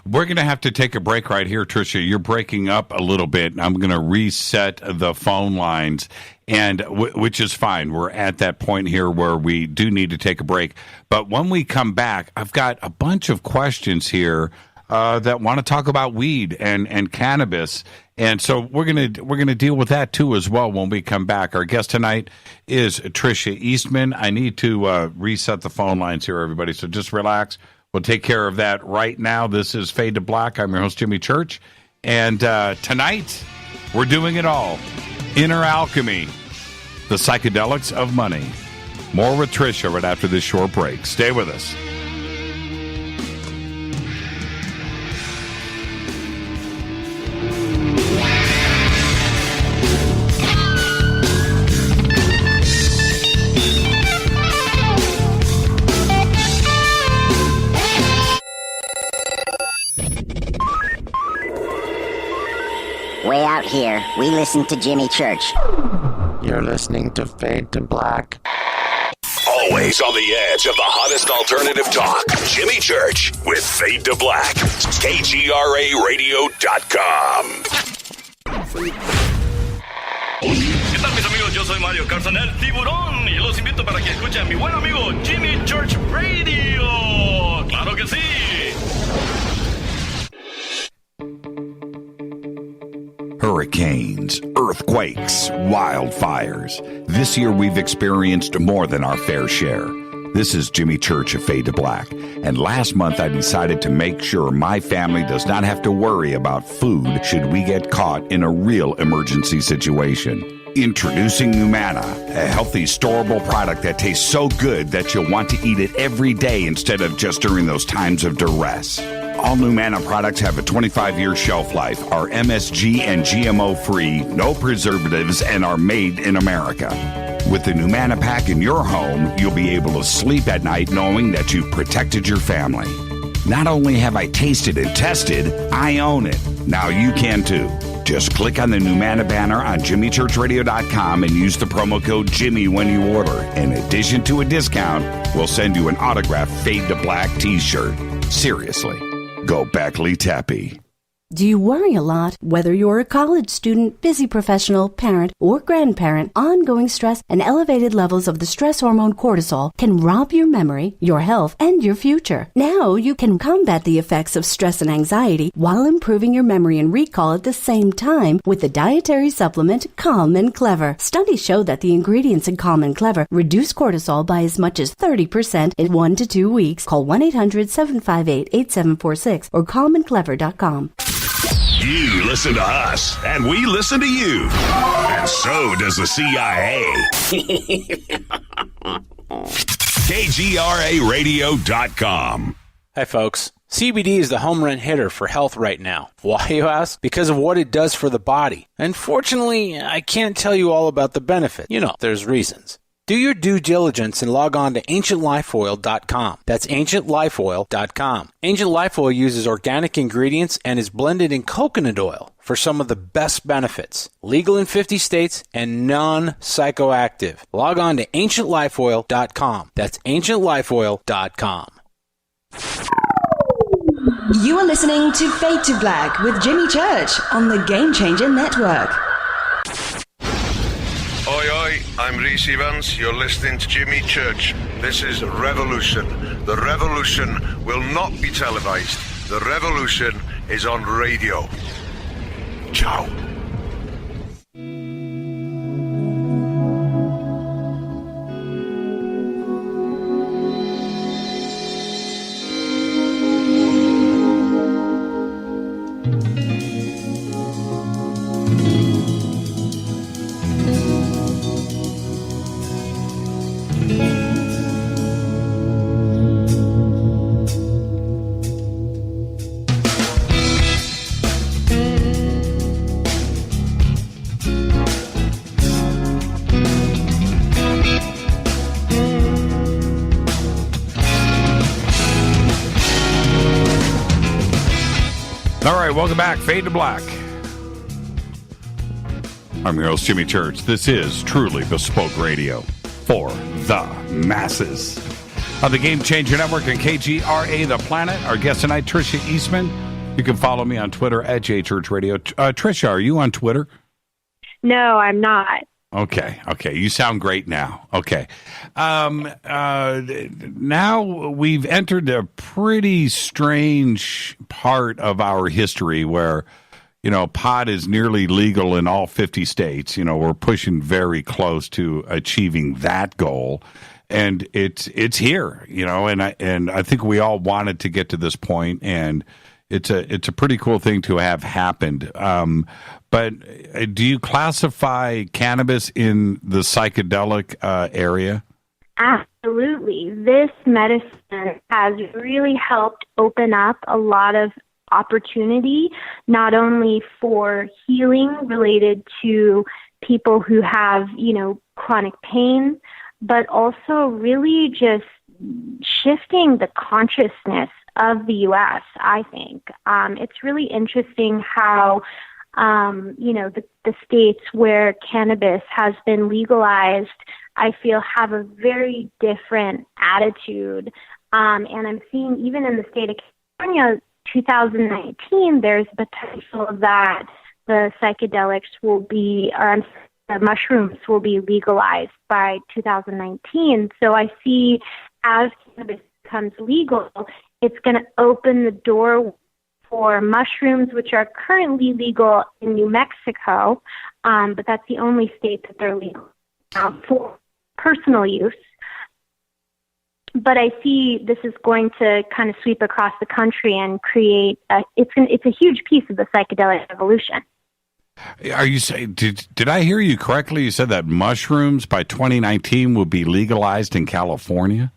G: We're going to have to take a break right here, Tricia. You're breaking up a little bit. I'm going to reset the phone lines, and which is fine. We're at that point here where we do need to take a break. But when we come back, I've got a bunch of questions here that want to talk about weed and cannabis. And so we're gonna deal with that too as well when we come back. Our guest tonight is Tricia Eastman. I need to reset the phone lines here, everybody. So just relax. We'll take care of that right now. This is Fade to Black. I'm your host, Jimmy Church. And tonight, we're doing it all. Inner Alchemy, the psychedelics of money. More with Tricia right after this short break. Stay with us.
R: Way out here, we listen to Jimmy Church.
S: You're listening to Fade to Black.
C: Always on the edge of the hottest alternative talk. Jimmy Church with Fade to Black. KGRARadio.com.
T: ¿Qué tal, mis amigos? Yo soy Mario Carson, el tiburón, y los invito para que escuchen a mi buen amigo Jimmy Church Radio. ¡Claro que sí!
C: Hurricanes, earthquakes, wildfires. This year we've experienced more than our fair share. This is Jimmy Church of Fade to Black, and last month I decided to make sure my family does not have to worry about food should we get caught in a real emergency situation. Introducing Numana, a healthy, storable product that tastes so good that you'll want to eat it every day instead of just during those times of duress. All Numana products have a 25-year shelf life, are MSG and GMO-free, no preservatives, and are made in America. With the Numana pack in your home, you'll be able to sleep at night knowing that you've protected your family. Not only have I tasted and tested, I own it. Now you can too. Just click on the Numana banner on JimmyChurchRadio.com and use the promo code Jimmy when you order. In addition to a discount, we'll send you an autographed Fade to Black t-shirt. Seriously. Go Beckley Tappy.
U: Do you worry a lot? Whether you're a college student, busy professional, parent, or grandparent, ongoing stress and elevated levels of the stress hormone cortisol can rob your memory, your health, and your future. Now you can combat the effects of stress and anxiety while improving your memory and recall at the same time with the dietary supplement Calm and Clever. Studies show that the ingredients in Calm and Clever reduce cortisol by as much as 30% in 1 to 2 weeks. Call 1-800-758-8746 or calmandclever.com.
C: You listen to us, and we listen to you. And so does the CIA. KGRARadio.com.
V: Hi, folks. CBD is the home run hitter for health right now. Why, you ask? Because of what it does for the body. Unfortunately, I can't tell you all about the benefit. There's reasons. Do your due diligence and log on to ancientlifeoil.com. That's ancientlifeoil.com. Ancient Life Oil uses organic ingredients and is blended in coconut oil for some of the best benefits. Legal in 50 states and non-psychoactive. Log on to ancientlifeoil.com. That's ancientlifeoil.com.
A: You are listening to Fade to Black with Jimmy Church on the Game Changer Network.
I: Oi, oi, I'm Reese Evans. You're listening to Jimmy Church. This is Revolution. The revolution will not be televised. The revolution is on radio. Ciao.
G: All right, welcome back. Fade to Black. I'm your host, Jimmy Church. This is truly bespoke radio for the masses. On the Game Changer Network and KGRA The Planet, our guest tonight, Tricia Eastman. You can follow me on Twitter at JChurchRadio. Tricia, are you on Twitter?
K: No, I'm not.
G: Okay. You sound great now. Okay. Now we've entered a pretty strange part of our history where, pot is nearly legal in all 50 states. We're pushing very close to achieving that goal. And it's here, and I think we all wanted to get to this point, and it's a pretty cool thing to have happened. But do you classify cannabis in the psychedelic area?
K: Absolutely. This medicine has really helped open up a lot of opportunity, not only for healing related to people who have, chronic pain, but also really just shifting the consciousness of the U.S., I think. It's really interesting how, the states where cannabis has been legalized, I feel, have a very different attitude. And I'm seeing even in the state of California, 2019, there's potential that the psychedelics will be, the mushrooms will be legalized by 2019. So I see as cannabis becomes legal, it's going to open the door for mushrooms, which are currently legal in New Mexico, but that's the only state that they're legal for personal use. But I see this is going to kind of sweep across the country and create it's a huge piece of the psychedelic revolution.
G: Are you saying, did I hear you correctly? You said that mushrooms by 2019 will be legalized in California?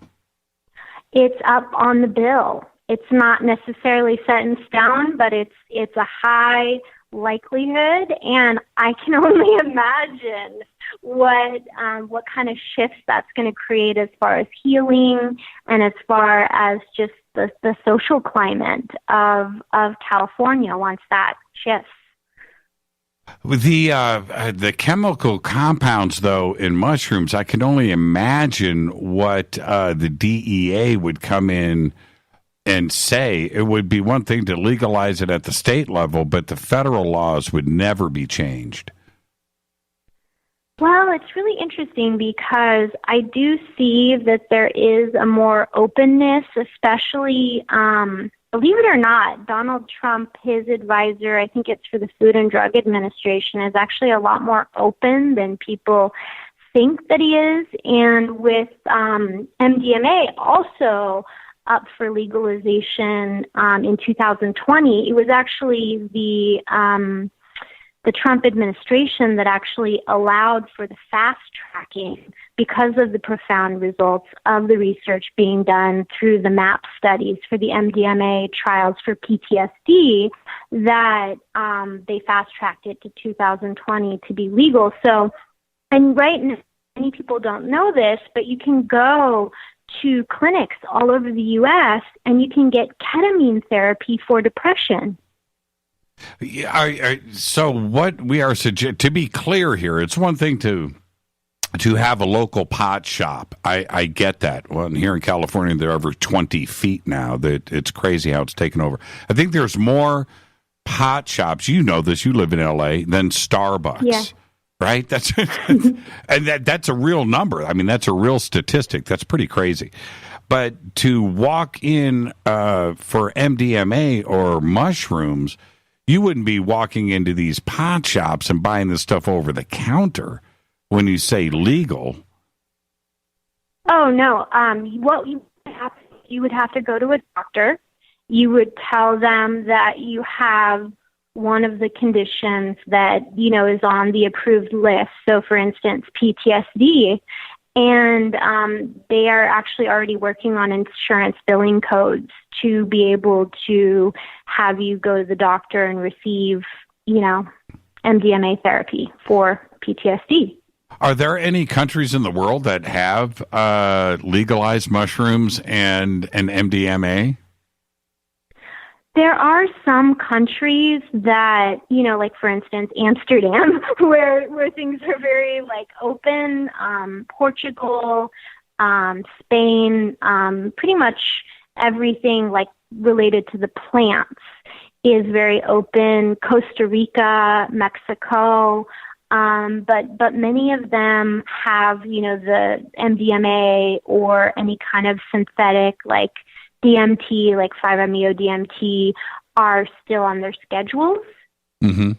K: It's up on the bill. It's not necessarily set in stone, but it's a high likelihood, and I can only imagine what kind of shifts that's going to create as far as healing and as far as just the social climate of California once that shifts.
G: With the chemical compounds, though, in mushrooms, I can only imagine what the DEA would come in and say. It would be one thing to legalize it at the state level, but the federal laws would never be changed.
K: Well, it's really interesting because I do see that there is a more openness, especially, believe it or not, Donald Trump, his advisor, I think it's for the Food and Drug Administration, is actually a lot more open than people think that he is. And with MDMA also up for legalization in 2020, it was actually the Trump administration that actually allowed for the fast tracking because of the profound results of the research being done through the MAP studies for the MDMA trials for PTSD, that they fast tracked it to 2020 to be legal. So, and right many people don't know this, but you can go to clinics all over the U.S. and you can get ketamine therapy for depression.
G: Yeah, so what we are to be clear here, it's one thing to have a local pot shop. I get that. Well, here in California, they're over 20 feet now. That it's crazy how it's taken over. I think there's more pot shops. You know this. You live in L.A. than Starbucks. Yeah. Right? That's and that's a real number. I mean, that's a real statistic. That's pretty crazy. But to walk in for MDMA or mushrooms, you wouldn't be walking into these pot shops and buying this stuff over the counter when you say legal.
K: Oh, no. What you would have to go to a doctor. You would tell them that you have one of the conditions that, is on the approved list. So, for instance, PTSD. And they are actually already working on insurance billing codes to be able to have you go to the doctor and receive, MDMA therapy for PTSD.
G: Are there any countries in the world that have legalized mushrooms and MDMA?
K: There are some countries that, like for instance, Amsterdam, where things are very open. Portugal, Spain, pretty much everything related to the plants is very open. Costa Rica, Mexico, but many of them have, the MDMA or any kind of synthetic DMT, 5-MeO-DMT, are still on their schedules.
G: Mm-hmm.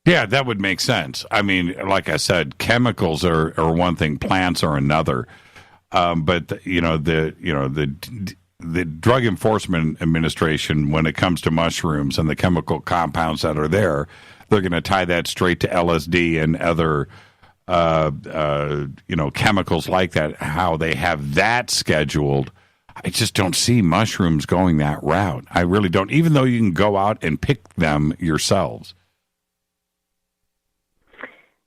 G: Yeah, that would make sense. I mean, like I said, chemicals are one thing, plants are another. But the Drug Enforcement Administration, when it comes to mushrooms and the chemical compounds that are there, they're going to tie that straight to LSD and other chemicals like that. How they have that scheduled. I just don't see mushrooms going that route. I really don't, even though you can go out and pick them yourselves.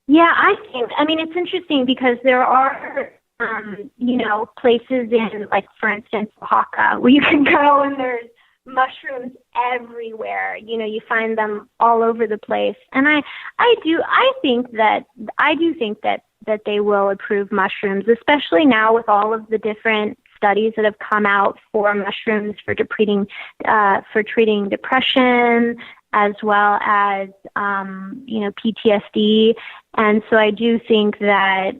K: Yeah, it's interesting because there are, places in, for instance, Oaxaca, where you can go and there's mushrooms everywhere. You find them all over the place. And I do think that they will approve mushrooms, especially now with all of the different studies that have come out for mushrooms for treating depression as well as PTSD. And so I do think that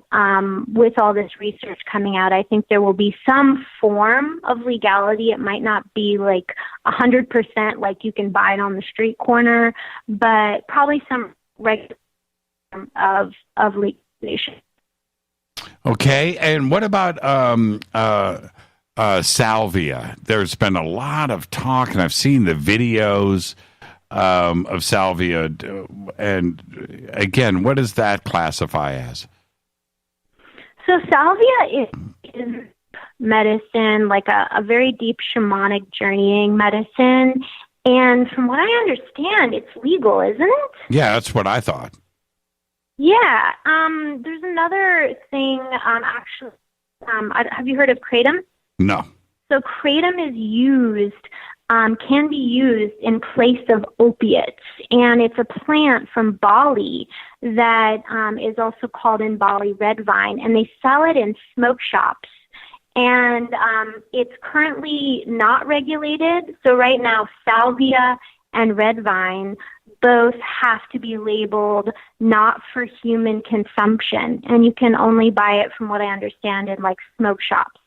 K: with all this research coming out, I think there will be some form of legality. It might not be 100% like you can buy it on the street corner, but probably some regular of legalization.
G: Okay, and what about salvia? There's been a lot of talk, and I've seen the videos of salvia. And again, what does that classify as?
K: So salvia is medicine, a very deep shamanic journeying medicine. And from what I understand, it's legal, isn't it?
G: Yeah, that's what I thought.
K: Yeah. There's another thing, actually. Have you heard of kratom?
G: No.
K: So kratom is can be used in place of opiates. And it's a plant from Bali that is also called in Bali red vine. And they sell it in smoke shops. And it's currently not regulated. So right now, salvia and red vine both have to be labeled not for human consumption. And you can only buy it, from what I understand, in smoke shops.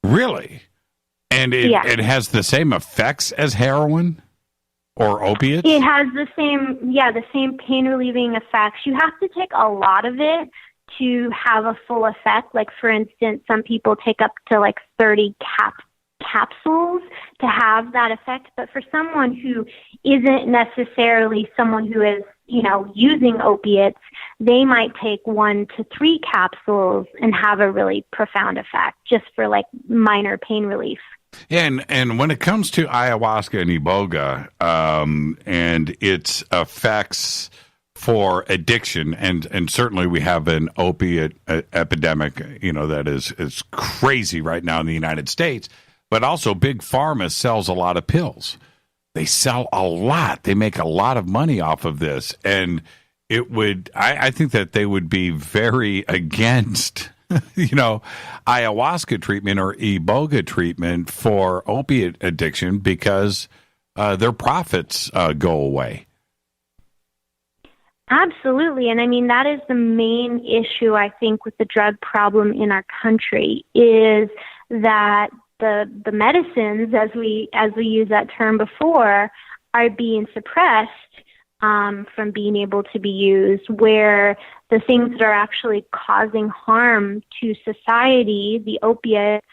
G: Really? And it has the same effects as heroin or opiates?
K: It has the same pain relieving effects. You have to take a lot of it to have a full effect. For instance, some people take up to 30 capsules to have that effect. But for someone who isn't necessarily someone who is, using opiates, they might take 1 to 3 capsules and have a really profound effect just for minor pain relief.
G: Yeah, and when it comes to ayahuasca and Iboga and its effects for addiction, and certainly we have an opiate epidemic, that is crazy right now in the United States, but also Big Pharma sells a lot of pills. They sell a lot. They make a lot of money off of this, and I think that they would be very against ayahuasca treatment or Iboga treatment for opiate addiction because their profits go away.
K: Absolutely. And I mean, that is the main issue, I think, with the drug problem in our country is that the medicines, as we used that term before, are being suppressed from being able to be used, where the things that are actually causing harm to society, the opiates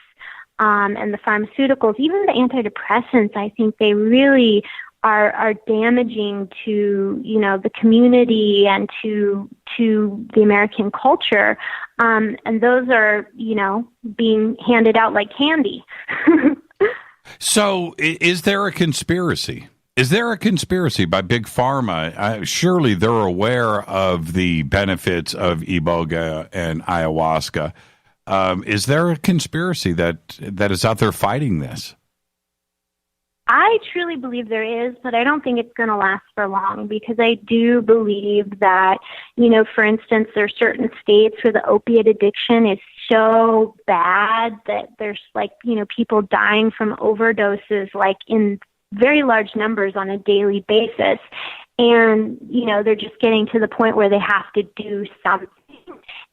K: and the pharmaceuticals, even the antidepressants, I think they really are damaging to, the community and to the American culture. And those are, being handed out like candy.
G: So is there a conspiracy? Is there a conspiracy by Big Pharma? Surely they're aware of the benefits of Iboga and ayahuasca. Is there a conspiracy that is out there fighting this?
K: I truly believe there is, but I don't think it's going to last for long because I do believe that, for instance, there are certain states where the opiate addiction is so bad that there's people dying from overdoses in very large numbers on a daily basis. And, they're just getting to the point where they have to do something.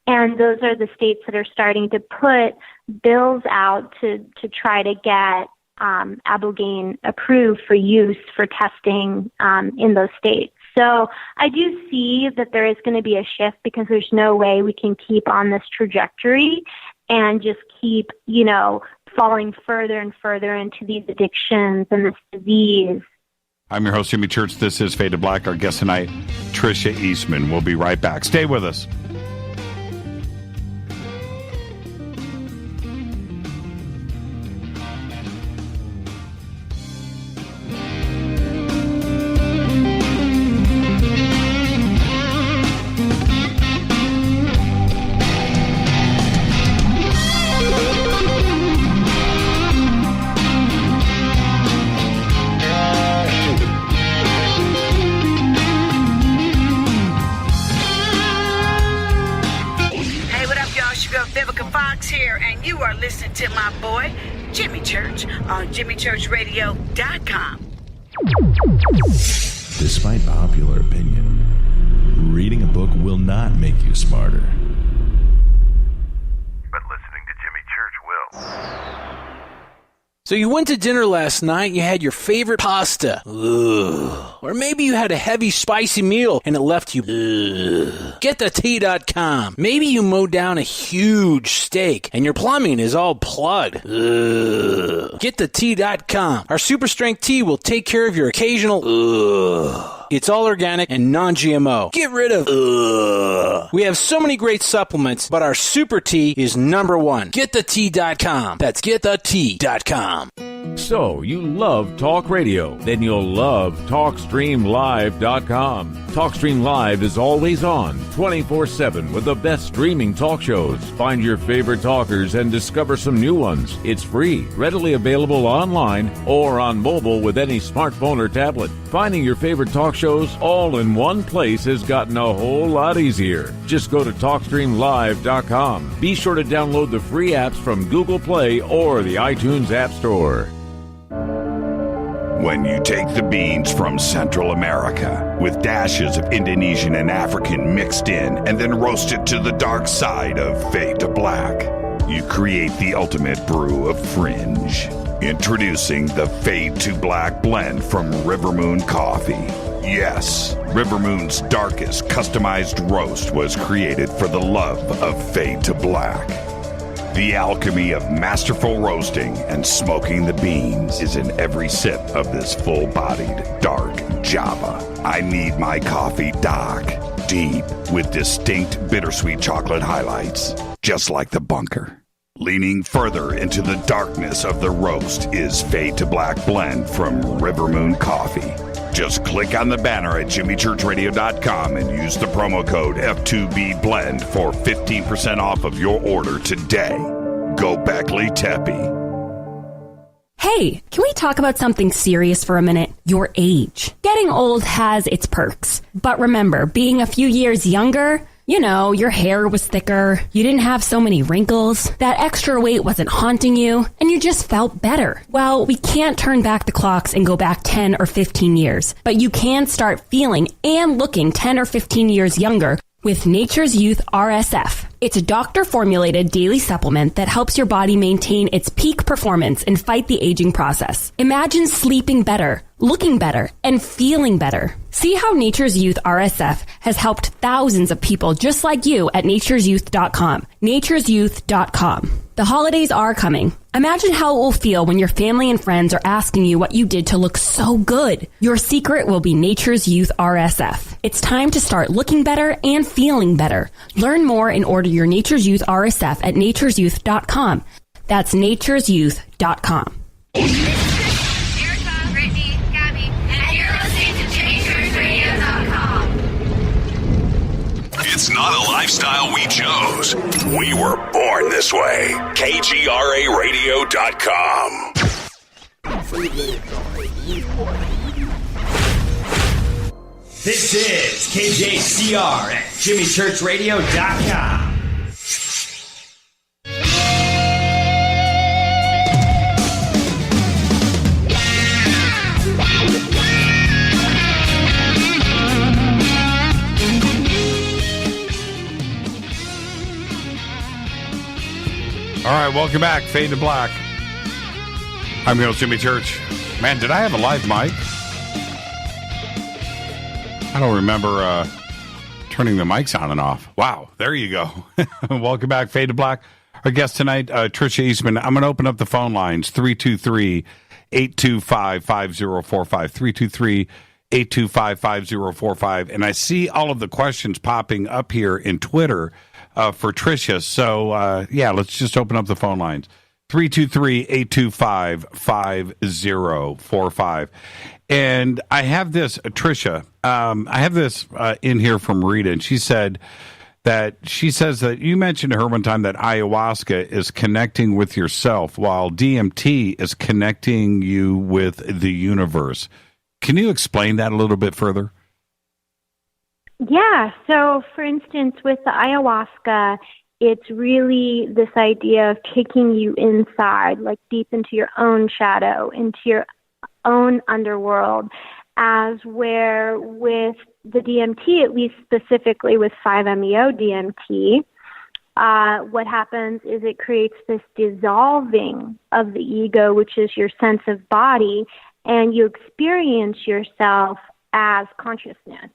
K: And those are the states that are starting to put bills out to try to get Ibogaine approved for use for testing in those states. So I do see that there is going to be a shift because there's no way we can keep on this trajectory and just keep, falling further and further into these addictions and this disease.
G: I'm your host, Jimmy Church. This is Fade to Black. Our guest tonight, Tricia Eastman. We'll be right back. Stay with us.
M: To my boy, Jimmy Church, on JimmyChurchRadio.com.
B: Despite popular opinion, reading a book will not make you smarter.
I: But listening to Jimmy Church will.
V: So you went to dinner last night, you had your favorite pasta. Ugh. Or maybe you had a heavy, spicy meal and it left you. Ugh. GetTheT.com. Maybe you mowed down a huge steak and your plumbing is all plugged. Ugh. GetTheT.com. Our super strength tea will take care of your occasional. Ugh. It's all organic and non-GMO. Get rid of ugh. We have so many great supplements, but our super tea is number one. GetTheT.com. That's GetTheT.com.
E: So, you love talk radio? Then you'll love TalkStreamLive.com. TalkStream Live is always on, 24/7, with the best streaming talk shows. Find your favorite talkers and discover some new ones. It's free, readily available online or on mobile with any smartphone or tablet. Finding your favorite talk shows all in one place has gotten a whole lot easier. Just go to TalkStreamLive.com. Be sure to download the free apps from Google Play or the iTunes App Store.
C: When you take the beans from Central America with dashes of Indonesian and African mixed in and then roasted to the dark side of Fade to Black, you create the ultimate brew of fringe. Introducing the Fade to Black blend from River Moon Coffee. Yes, River Moon's darkest customized roast was created for the love of Fade to Black. The alchemy of masterful roasting and smoking the beans is in every sip of this full-bodied, dark Java. I need my coffee dark, deep, with distinct bittersweet chocolate highlights, just like the bunker. Leaning further into the darkness of the roast is Fade to Black blend from River Moon Coffee. Just click on the banner at jimmychurchradio.com and use the promo code F2BBLEND for 15% off of your order today. Gobekli Tepe.
D: Hey, can we talk about something serious for a minute? Your age. Getting old has its perks. But remember, being a few years younger, you know, your hair was thicker, you didn't have so many wrinkles, that extra weight wasn't haunting you, and you just felt better. Well, we can't turn back the clocks and go back 10 or 15 years, but you can start feeling and looking 10 or 15 years younger with Nature's Youth RSF. It's a doctor-formulated daily supplement that helps your body maintain its peak performance and fight the aging process. Imagine sleeping better, looking better, and feeling better. See how Nature's Youth RSF has helped thousands of people just like you at nature'syouth.com. nature'syouth.com. The holidays are coming. Imagine how it will feel when your family and friends are asking you what you did to look so good. Your secret will be Nature's Youth RSF. It's time to start looking better and feeling better. Learn more and order your Nature's Youth RSF at nature'syouth.com. That's nature'syouth.com.
C: It's not a lifestyle we chose. We were born this way. KGRARadio.com.
F: This is KJCR at JimmyChurchRadio.com.
G: All right, welcome back. Fade to Black. I'm your host, Jimmy Church. Man, did I have a live mic? I don't remember turning the mics on and off. Wow, there you go. Welcome back, Fade to Black. Our guest tonight, Tricia Eastman. I'm going to open up the phone lines, 323-825-5045, 323-825-5045. And I see all of the questions popping up here in Twitter for Tricia. So, yeah, let's just open up the phone lines. 323-825-5045. And I have this, Tricia, I have this in here from Rita, and she says that you mentioned to her one time that ayahuasca is connecting with yourself while DMT is connecting you with the universe. Can you explain that a little bit further?
K: Yeah. So, for instance, with the ayahuasca, it's really this idea of taking you inside, like deep into your own shadow, into your own underworld, as where with the DMT, at least specifically with 5-MeO-DMT, what happens is it creates this dissolving of the ego, which is your sense of body, and you experience yourself as consciousness.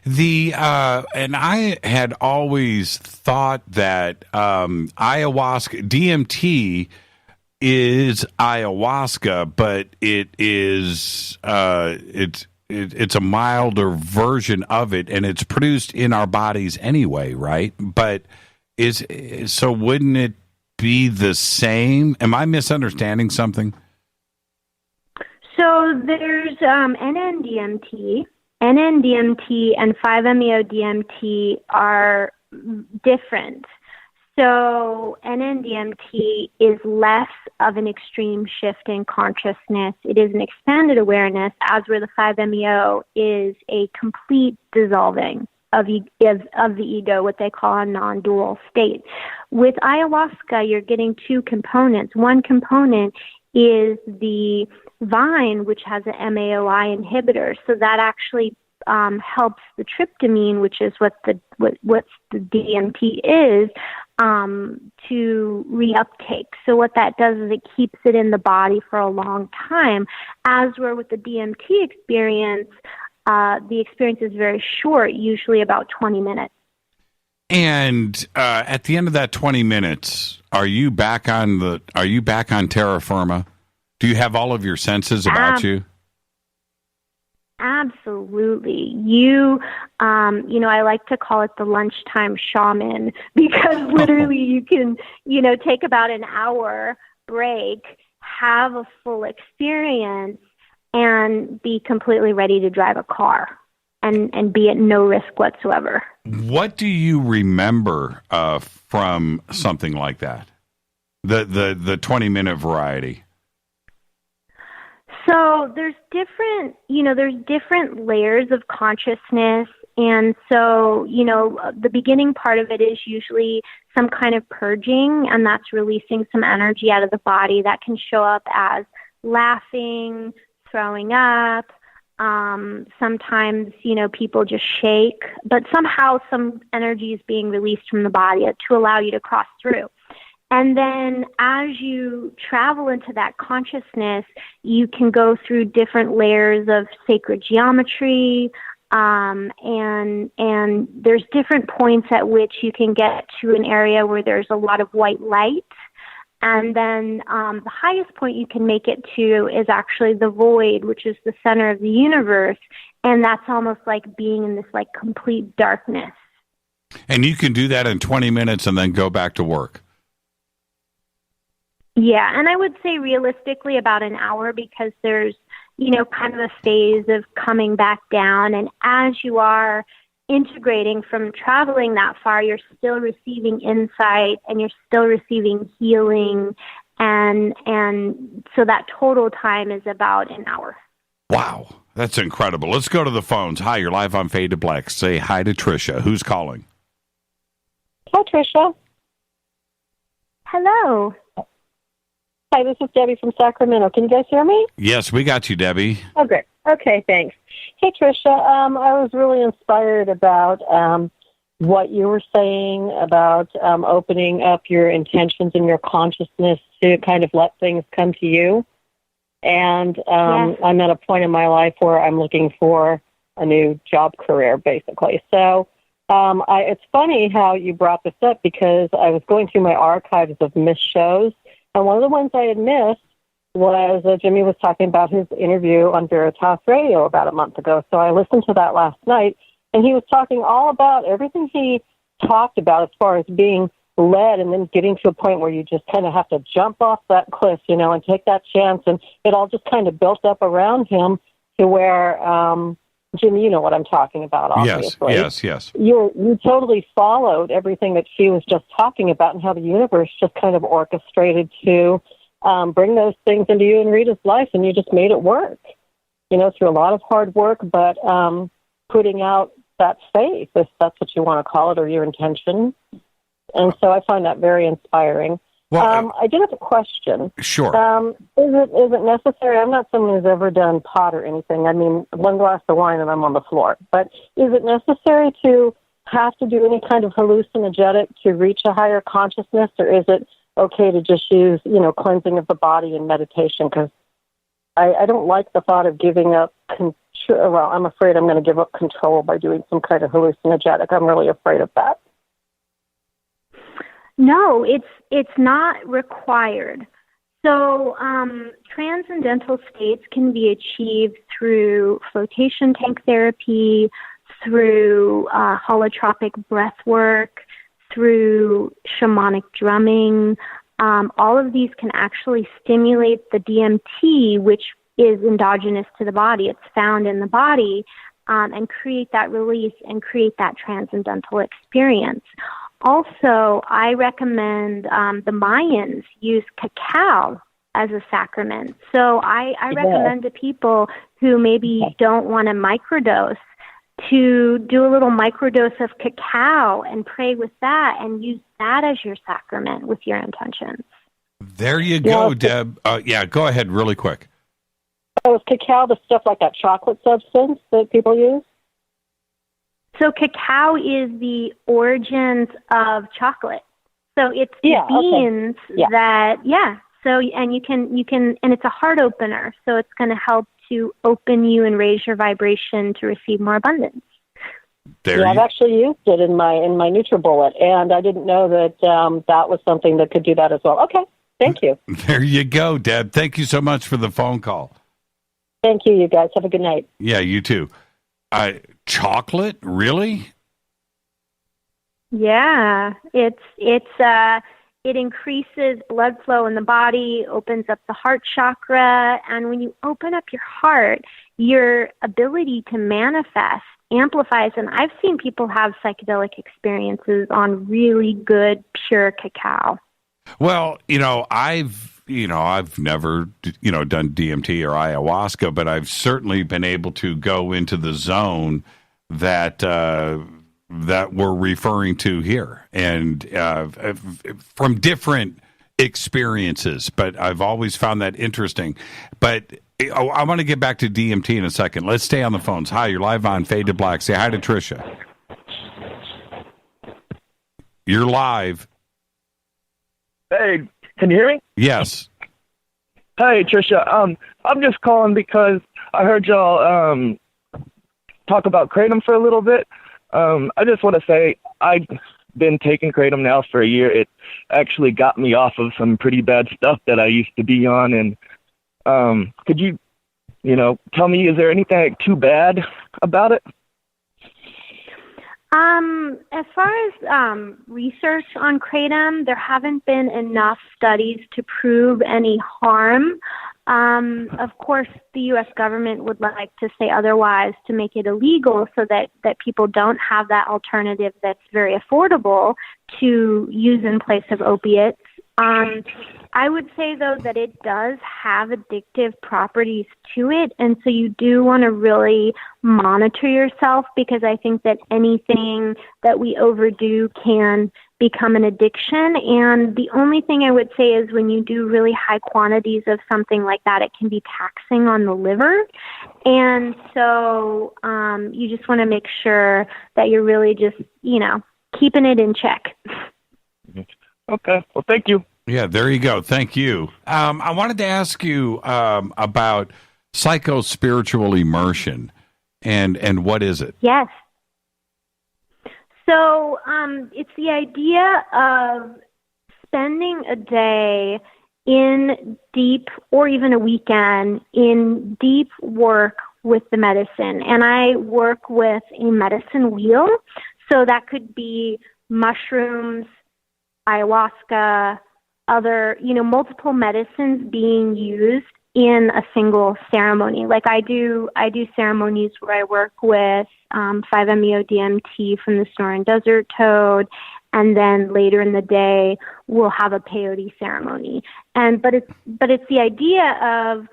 G: And I had always thought that ayahuasca, DMT is ayahuasca, but it is it's a milder version of it, and it's produced in our bodies anyway, right? But so wouldn't it be the same? Am I misunderstanding something?
K: So there's NN-DMT. NN-DMT and 5-MeO-DMT are different. So NN-DMT is less of an extreme shift in consciousness. It is an expanded awareness, as where the 5-MeO is a complete dissolving of the ego, what they call a non-dual state. With ayahuasca, you're getting two components. One component is the vine, which has an MAOI inhibitor. So that actually helps the tryptamine, which is what the DMT is, to reuptake. So what that does is it keeps it in the body for a long time. As where with the DMT experience, the experience is very short, usually about 20 minutes.
G: And at the end of that 20 minutes, are you back on terra firma? Do you have all of your senses about you?
K: Absolutely. I like to call it the lunchtime shaman, because literally you can, take about an hour break, have a full experience, and be completely ready to drive a car and be at no risk whatsoever.
G: What do you remember from something like that? The 20-minute variety.
K: So there's different layers of consciousness. And so, the beginning part of it is usually some kind of purging, and that's releasing some energy out of the body that can show up as laughing, throwing up. Sometimes, people just shake, but somehow some energy is being released from the body to allow you to cross through. And then as you travel into that consciousness, you can go through different layers of sacred geometry, and there's different points at which you can get to an area where there's a lot of white light. And then the highest point you can make it to is actually the void, which is the center of the universe. And that's almost like being in this like complete darkness.
G: And you can do that in 20 minutes and then go back to work.
K: Yeah, and I would say realistically about an hour, because there's, kind of a phase of coming back down. And as you are integrating from traveling that far, you're still receiving insight and you're still receiving healing. And so that total time is about an hour.
G: Wow, that's incredible. Let's go to the phones. Hi, you're live on Fade to Black. Say hi to Tricia. Who's calling?
H: Hi, Tricia.
K: Hello.
H: Hi, this is Debbie from Sacramento. Can you guys hear me?
G: Yes, we got you, Debbie.
H: Oh, great. Okay, thanks. Hey, Tricia, I was really inspired about what you were saying about opening up your intentions and your consciousness to kind of let things come to you. And
K: Yes.
H: I'm at a point in my life where I'm looking for a new job career, basically. So it's funny how you brought this up, because I was going through my archives of missed shows. And one of the ones I had missed was Jimmy was talking about his interview on Veritas Radio about a month ago. So I listened to that last night, and he was talking all about everything he talked about as far as being led and then getting to a point where you just kind of have to jump off that cliff, and take that chance. And it all just kind of built up around him to where, Jimmy, you know what I'm talking about, obviously.
G: Yes.
H: You totally followed everything that she was just talking about, and how the universe just kind of orchestrated to bring those things into you and Rita's life, and you just made it work, through a lot of hard work, but putting out that faith, if that's what you want to call it, or your intention. And so I find that very inspiring.
G: Well,
H: I did have a question.
G: Sure.
H: Is it necessary? I'm not someone who's ever done pot or anything. I mean, one glass of wine and I'm on the floor. But is it necessary to have to do any kind of hallucinogenic to reach a higher consciousness, or is it okay to just use, cleansing of the body and meditation? Because I don't like the thought of giving up control. Well, I'm afraid I'm going to give up control by doing some kind of hallucinogenic. I'm really afraid of that.
K: No, it's not required. So transcendental states can be achieved through flotation tank therapy, through holotropic breath work, through shamanic drumming. All of these can actually stimulate the DMT, which is endogenous to the body. It's found in the body, and create that release and create that transcendental experience. Also, I recommend the Mayans use cacao as a sacrament. So I recommend to people who maybe don't want to microdose to do a little microdose of cacao and pray with that and use that as your sacrament with your intentions.
G: There you go, Deb. Go ahead really quick.
H: So is cacao the stuff like that chocolate substance that people use?
K: So cacao is the origins of chocolate. So it's the beans that, So, and you can, and it's a heart opener. So it's going to help to open you and raise your vibration to receive more abundance.
H: I've actually used it in my NutriBullet, and I didn't know that that was something that could do that as well. Okay, thank you.
G: There you go, Deb. Thank you so much for the phone call.
H: Thank you, you guys. Have a good night.
G: Yeah, you too. Chocolate, really?
K: Yeah, it's it increases blood flow in the body, opens up the heart chakra, and when you open up your heart, your ability to manifest amplifies. And I've seen people have psychedelic experiences on really good, pure cacao.
G: Well, I've never, done DMT or ayahuasca, but I've certainly been able to go into the zone that we're referring to here, and from different experiences. But I've always found that interesting. But I want to get back to DMT in a second. Let's stay on the phones. Hi, you're live on Fade to Black. Say hi to Tricia. You're live.
L: Hey, can you hear me?
G: Yes.
L: Hey, Tricia. I'm just calling because I heard y'all talk about kratom for a little bit. I just want to say I've been taking kratom now for a year. It actually got me off of some pretty bad stuff that I used to be on. And could you, tell me, is there anything too bad about it?
K: As far as research on kratom, there haven't been enough studies to prove any harm. Of course, the U.S. government would like to say otherwise to make it illegal so that people don't have that alternative that's very affordable to use in place of opiates. I would say, though, that it does have addictive properties to it, and so you do want to really monitor yourself, because I think that anything that we overdo can become an addiction. And the only thing I would say is when you do really high quantities of something like that, it can be taxing on the liver. And so you just want to make sure that you're really just, keeping it in check.
L: Okay. Well, thank you.
G: Yeah, there you go. Thank you. I wanted to ask you about psycho-spiritual immersion, and what is it?
K: Yes. So it's the idea of spending a day in deep, or even a weekend, in deep work with the medicine. And I work with a medicine wheel. So that could be mushrooms, ayahuasca, other, multiple medicines being used in a single ceremony. Like I do ceremonies where I work with 5-MeO-DMT from the Sonoran Desert Toad, and then later in the day we'll have a peyote ceremony. But it's the idea of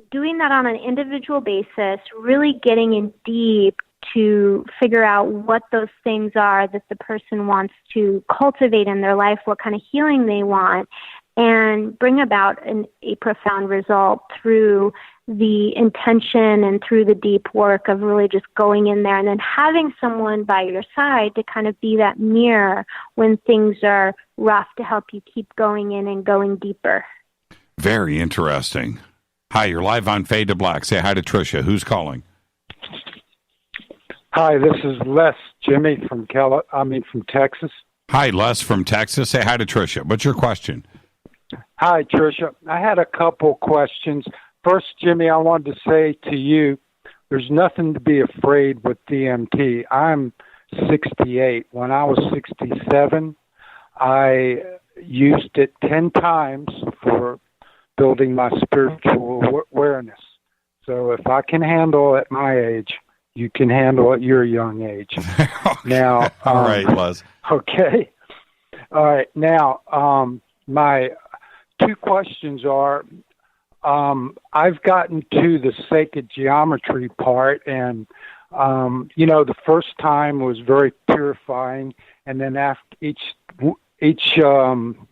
K: doing that on an individual basis, really getting in deep to figure out what those things are that the person wants to cultivate in their life, what kind of healing they want, and bring about a profound result through the intention and through the deep work of really just going in there, and then having someone by your side to kind of be that mirror when things are rough, to help you keep going in and going deeper.
G: Very interesting. Hi, you're live on Fade to Black. Say hi to Tricia. Who's calling?
N: Hi, this is Les, Jimmy from Texas.
G: Hi, Les from Texas. Say hi to Tricia. What's your question?
N: Hi, Tricia. I had a couple questions. First, Jimmy, I wanted to say to you, there's nothing to be afraid with DMT. I'm 68. When I was 67, I used it 10 times for building my spiritual awareness. So if I can handle at my age, you can handle at your young age. Now,
G: all right, Les.
N: Okay. All right. Now, my two questions are, I've gotten to the sacred geometry part, and, the first time was very purifying, and then after each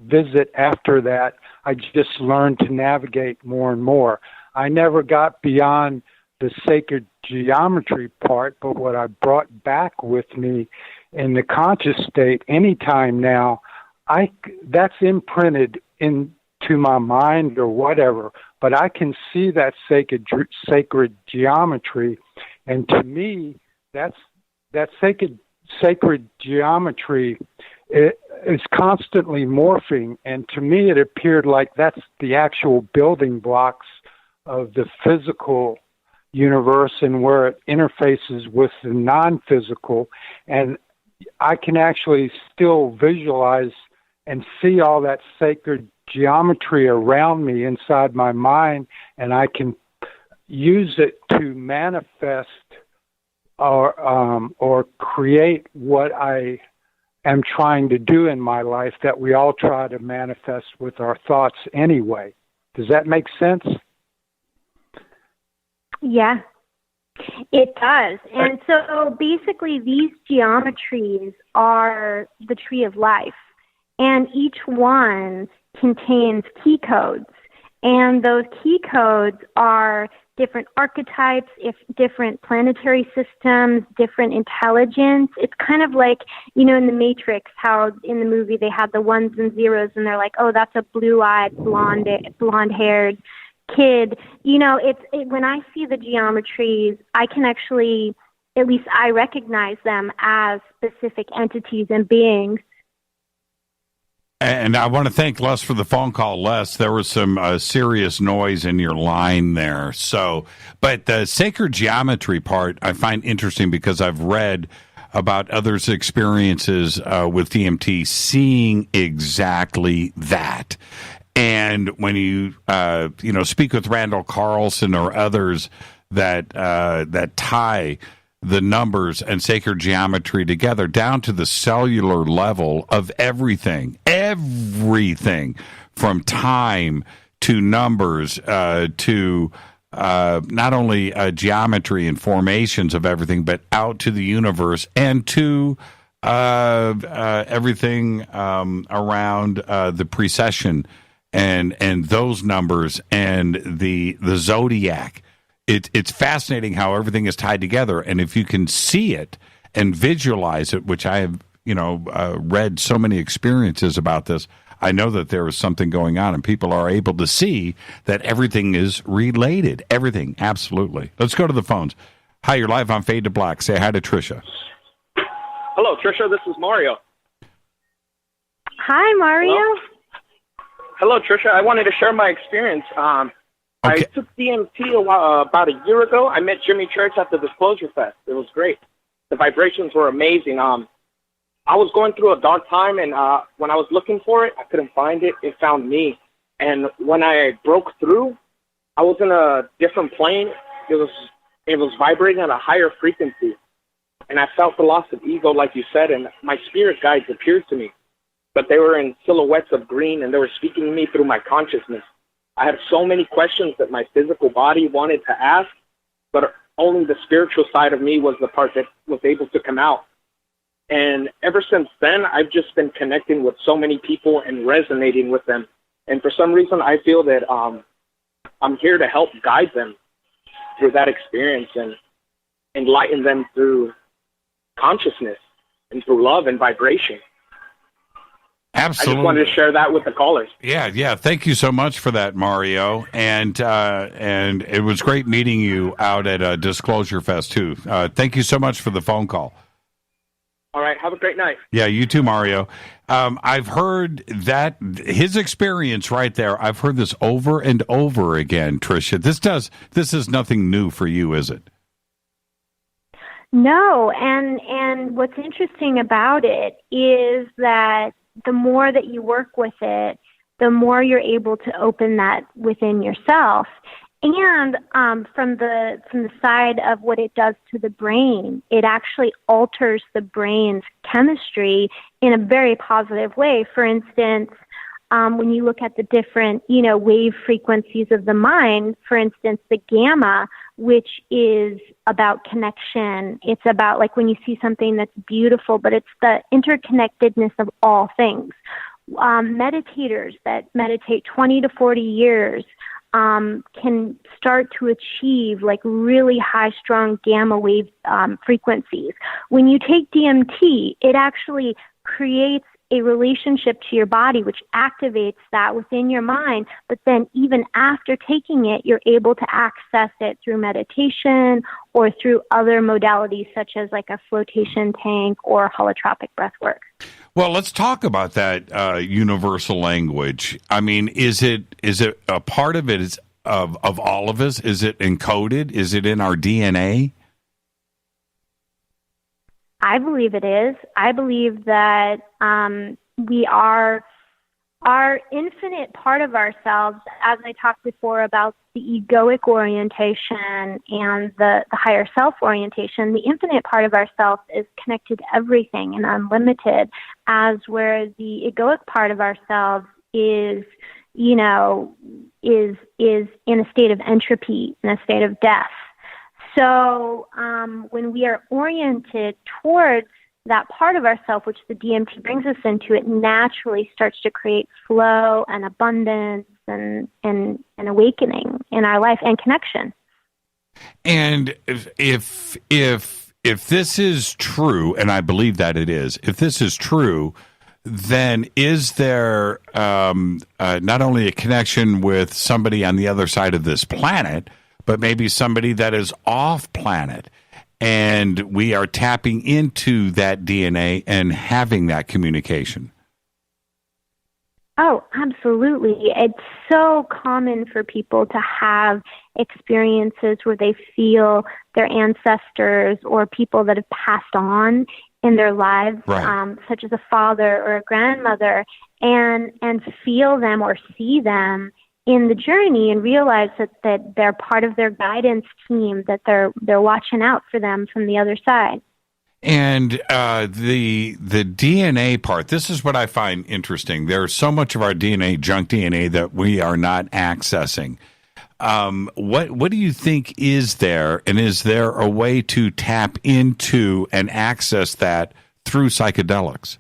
N: visit after that, I just learned to navigate more and more. I never got beyond the sacred geometry part, but what I brought back with me in the conscious state anytime now, that's imprinted into my mind or whatever, but I can see that sacred geometry, and to me, that sacred geometry is constantly morphing, and to me it appeared like that's the actual building blocks of the physical universe and where it interfaces with the non-physical, and I can actually still visualize and see all that sacred geometry around me inside my mind, and I can use it to manifest or create what I am trying to do in my life that we all try to manifest with our thoughts anyway. Does that make sense?
K: Yeah, it does. And so basically these geometries are the tree of life, and each one contains key codes. And those key codes are different archetypes, different planetary systems, different intelligence. It's kind of like, in the Matrix, how in the movie they had the ones and zeros, and they're like, oh, that's a blue-eyed, blonde-haired kid. When I see the geometries, I can actually, at least I recognize them as specific entities and beings.
G: And I want to thank Les for the phone call. Les, there was some serious noise in your line there. But the sacred geometry part I find interesting because I've read about others' experiences with DMT seeing exactly that. And when you speak with Randall Carlson or others that tie the numbers and sacred geometry together down to the cellular level of everything from time to numbers to not only geometry and formations of everything, but out to the universe and to everything around the precession and those numbers and the zodiac. It's fascinating how everything is tied together, and if you can see it and visualize it, which I have, read so many experiences about this, I know that there is something going on, and people are able to see that everything is related. Everything, absolutely. Let's go to the phones. Hi, you're live on Fade to Black. Say hi to Tricia.
J: Hello, Tricia. This is Mario.
K: Hi, Mario.
J: Hello, Tricia. I wanted to share my experience.
G: Okay.
J: I took DMT about a year ago. I met Jimmy Church at the Disclosure Fest. It was great. The vibrations were amazing. I was going through a dark time, and when I was looking for it, I couldn't find it. It found me. And when I broke through, I was in a different plane. It was vibrating at a higher frequency. And I felt the loss of ego, like you said, and my spirit guides appeared to me. But they were in silhouettes of green, and they were speaking to me through my consciousness. I had so many questions that my physical body wanted to ask, but only the spiritual side of me was the part that was able to come out. And ever since then, I've just been connecting with so many people and resonating with them. And for some reason, I feel that I'm here to help guide them through that experience and enlighten them through consciousness and through love and vibration.
G: Absolutely.
J: I just wanted to share that with the callers.
G: Yeah. Thank you so much for that, Mario. And it was great meeting you out at Disclosure Fest, too. Thank you so much for the phone call.
J: All right. Have a great night.
G: Yeah, you too, Mario. I've heard that his experience right there. I've heard this over and over again, Tricia. This is nothing new for you, is it?
K: No. And what's interesting about it is that the more that you work with it, the more you're able to open that within yourself. And from the side of what it does to the brain, it actually alters the brain's chemistry in a very positive way. For instance, when you look at the different, wave frequencies of the mind, for instance, the gamma, which is about connection. It's about like when you see something that's beautiful, but it's the interconnectedness of all things. Meditators that meditate 20 to 40 years can start to achieve like really high, strong gamma wave frequencies. When you take DMT, it actually creates a relationship to your body, which activates that within your mind. But then even after taking it, you're able to access it through meditation or through other modalities, such as like a flotation tank or holotropic breath work.
G: Well, let's talk about that universal language. I mean, is it a part of it of all of us? Is it encoded? Is it in our DNA? I
K: believe it is. I believe that we are Our infinite part of ourselves, as I talked before about the egoic orientation and the higher self orientation, the infinite part of ourself is connected to everything and unlimited, as where the egoic part of ourselves is, is in a state of entropy, in a state of death. So when we are oriented towards that part of ourself, which the DMT brings us into, it naturally starts to create flow and abundance and awakening in our life and connection.
G: And if this is true, and I believe that it is, if this is true, then is there not only a connection with somebody on the other side of this planet, but maybe somebody that is off planet? And we are tapping into that DNA and having that communication.
K: Oh, absolutely. It's so common for people to have experiences where they feel their ancestors or people that have passed on in their lives, right, such as a father or a grandmother, and feel them or see them in the journey and realize that they're part of their guidance team, that they're watching out for them from the other side.
G: And the DNA part, this is what I find interesting. There's so much of our DNA, junk DNA, that we are not accessing. What do you think is there, and is there a way to tap into and access that through psychedelics?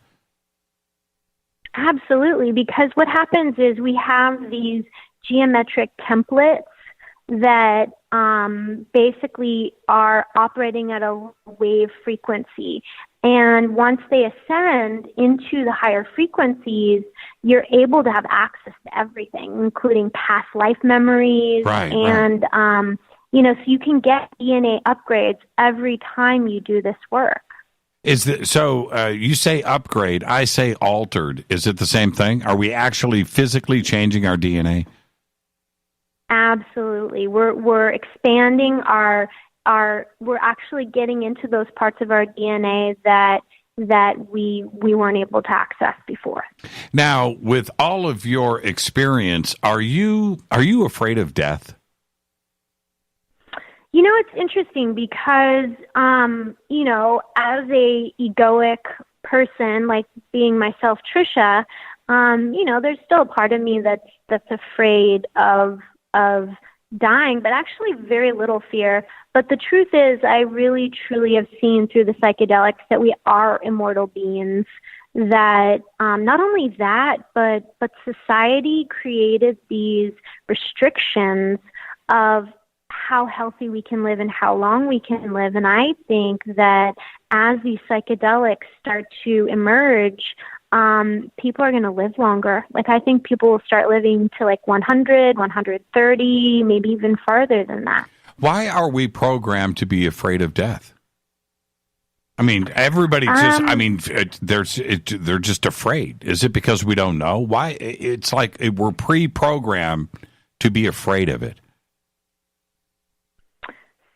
K: Absolutely, because what happens is we have these geometric templates that basically are operating at a wave frequency. And once they ascend into the higher frequencies, you're able to have access to everything, including past life memories.
G: Right,
K: and, so you can get DNA upgrades every time you do this work.
G: So you say upgrade, I say altered. Is it the same thing? Are we actually physically changing our DNA?
K: Absolutely. We're expanding we're actually getting into those parts of our DNA that we weren't able to access before.
G: Now, with all of your experience, are you afraid of death?
K: It's interesting because as a egoic person, like being myself, Tricia, there's still a part of me that's afraid of dying, but actually very little fear. But the truth is, I really, truly have seen through the psychedelics that we are immortal beings, that not only that, but society created these restrictions of how healthy we can live and how long we can live. And I think that as these psychedelics start to emerge, people are going to live longer. Like, I think people will start living to like 100, 130, maybe even farther than that.
G: Why are we programmed to be afraid of death? I mean, everybody they're just afraid. Is it because we don't know? Why? It's like we're pre-programmed to be afraid of it.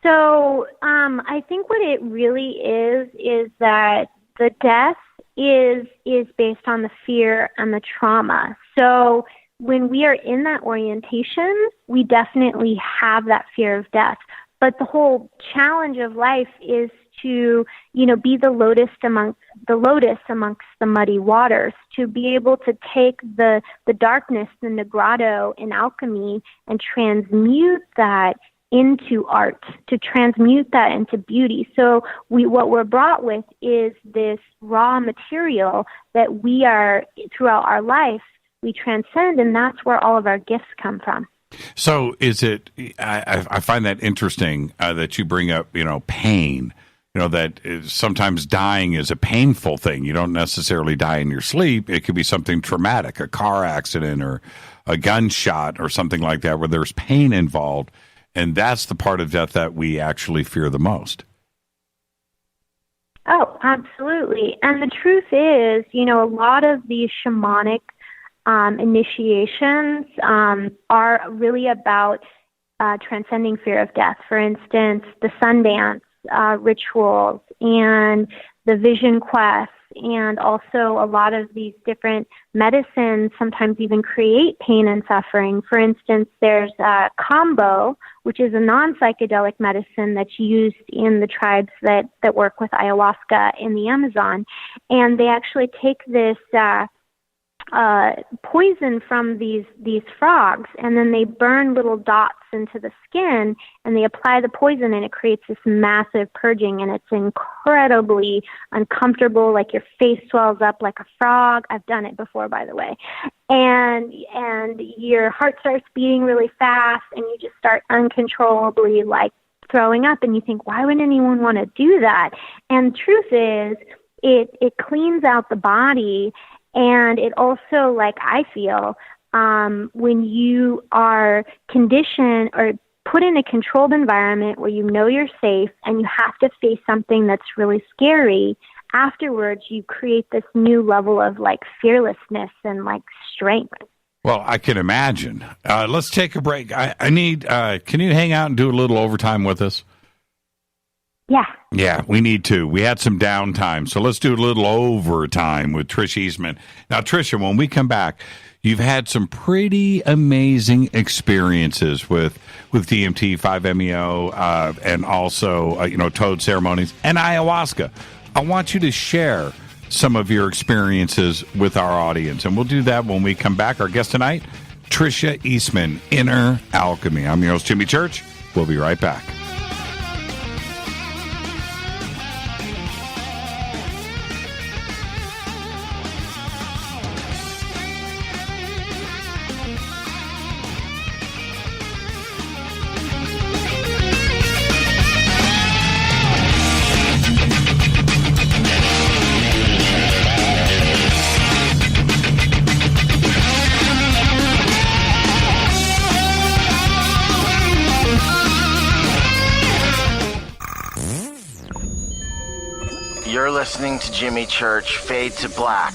K: So I think what it really is that the death is based on the fear and the trauma. So when we are in that orientation, we definitely have that fear of death. But the whole challenge of life is to, be the lotus amongst the muddy waters, to be able to take the darkness in the grotto in alchemy and transmute that into art, to transmute that into beauty. So what we're brought with is this raw material that we are, throughout our life, we transcend, and that's where all of our gifts come from.
G: So is it, I find that interesting that you bring up, pain, that sometimes dying is a painful thing. You don't necessarily die in your sleep. It could be something traumatic, a car accident or a gunshot or something like that, where there's pain involved. And that's the part of death that we actually fear the most.
K: Oh, absolutely. And the truth is, a lot of these shamanic initiations are really about transcending fear of death. For instance, the Sundance rituals and the vision quests and also a lot of these different medicines sometimes even create pain and suffering. For instance, there's Kambo, which is a non-psychedelic medicine that's used in the tribes that work with ayahuasca in the Amazon. And they actually take this poison from these frogs, and then they burn little dots into the skin, and they apply the poison, and it creates this massive purging, and it's incredibly uncomfortable. Like your face swells up like a frog. I've done it before, by the way. And your heart starts beating really fast, and you just start uncontrollably like throwing up, and you think, why would anyone want to do that? And the truth is, it cleans out the body. And it also, like I feel, when you are conditioned or put in a controlled environment where you know you're safe and you have to face something that's really scary, afterwards you create this new level of like fearlessness and like strength.
G: Well, I can imagine. Let's take a break. I need, can you hang out and do a little overtime with us?
K: Yeah.
G: Yeah, we need to. We had some downtime, so let's do a little overtime with Tricia Eastman. Now, Tricia, when we come back, you've had some pretty amazing experiences with DMT, 5-MeO, and also, Toad ceremonies and ayahuasca. I want you to share some of your experiences with our audience, and we'll do that when we come back. Our guest tonight, Tricia Eastman, Inner Alchemy. I'm your host, Jimmy Church. We'll be right back.
O: You're listening to Jimmy Church, Fade to Black.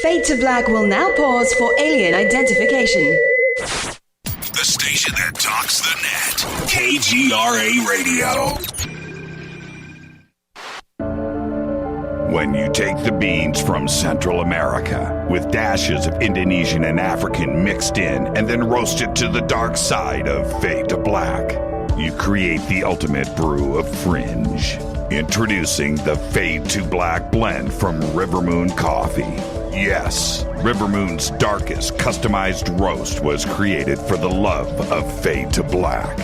A: Fade to Black will now pause for alien identification.
C: The station that talks the net. KGRA Radio. When you take the beans from Central America with dashes of Indonesian and African mixed in and then roast it to the dark side of Fade to Black, you create the ultimate brew of fringe. Introducing the Fade to Black blend from River Moon Coffee. Yes, River Moon's darkest customized roast was created for the love of Fade to Black.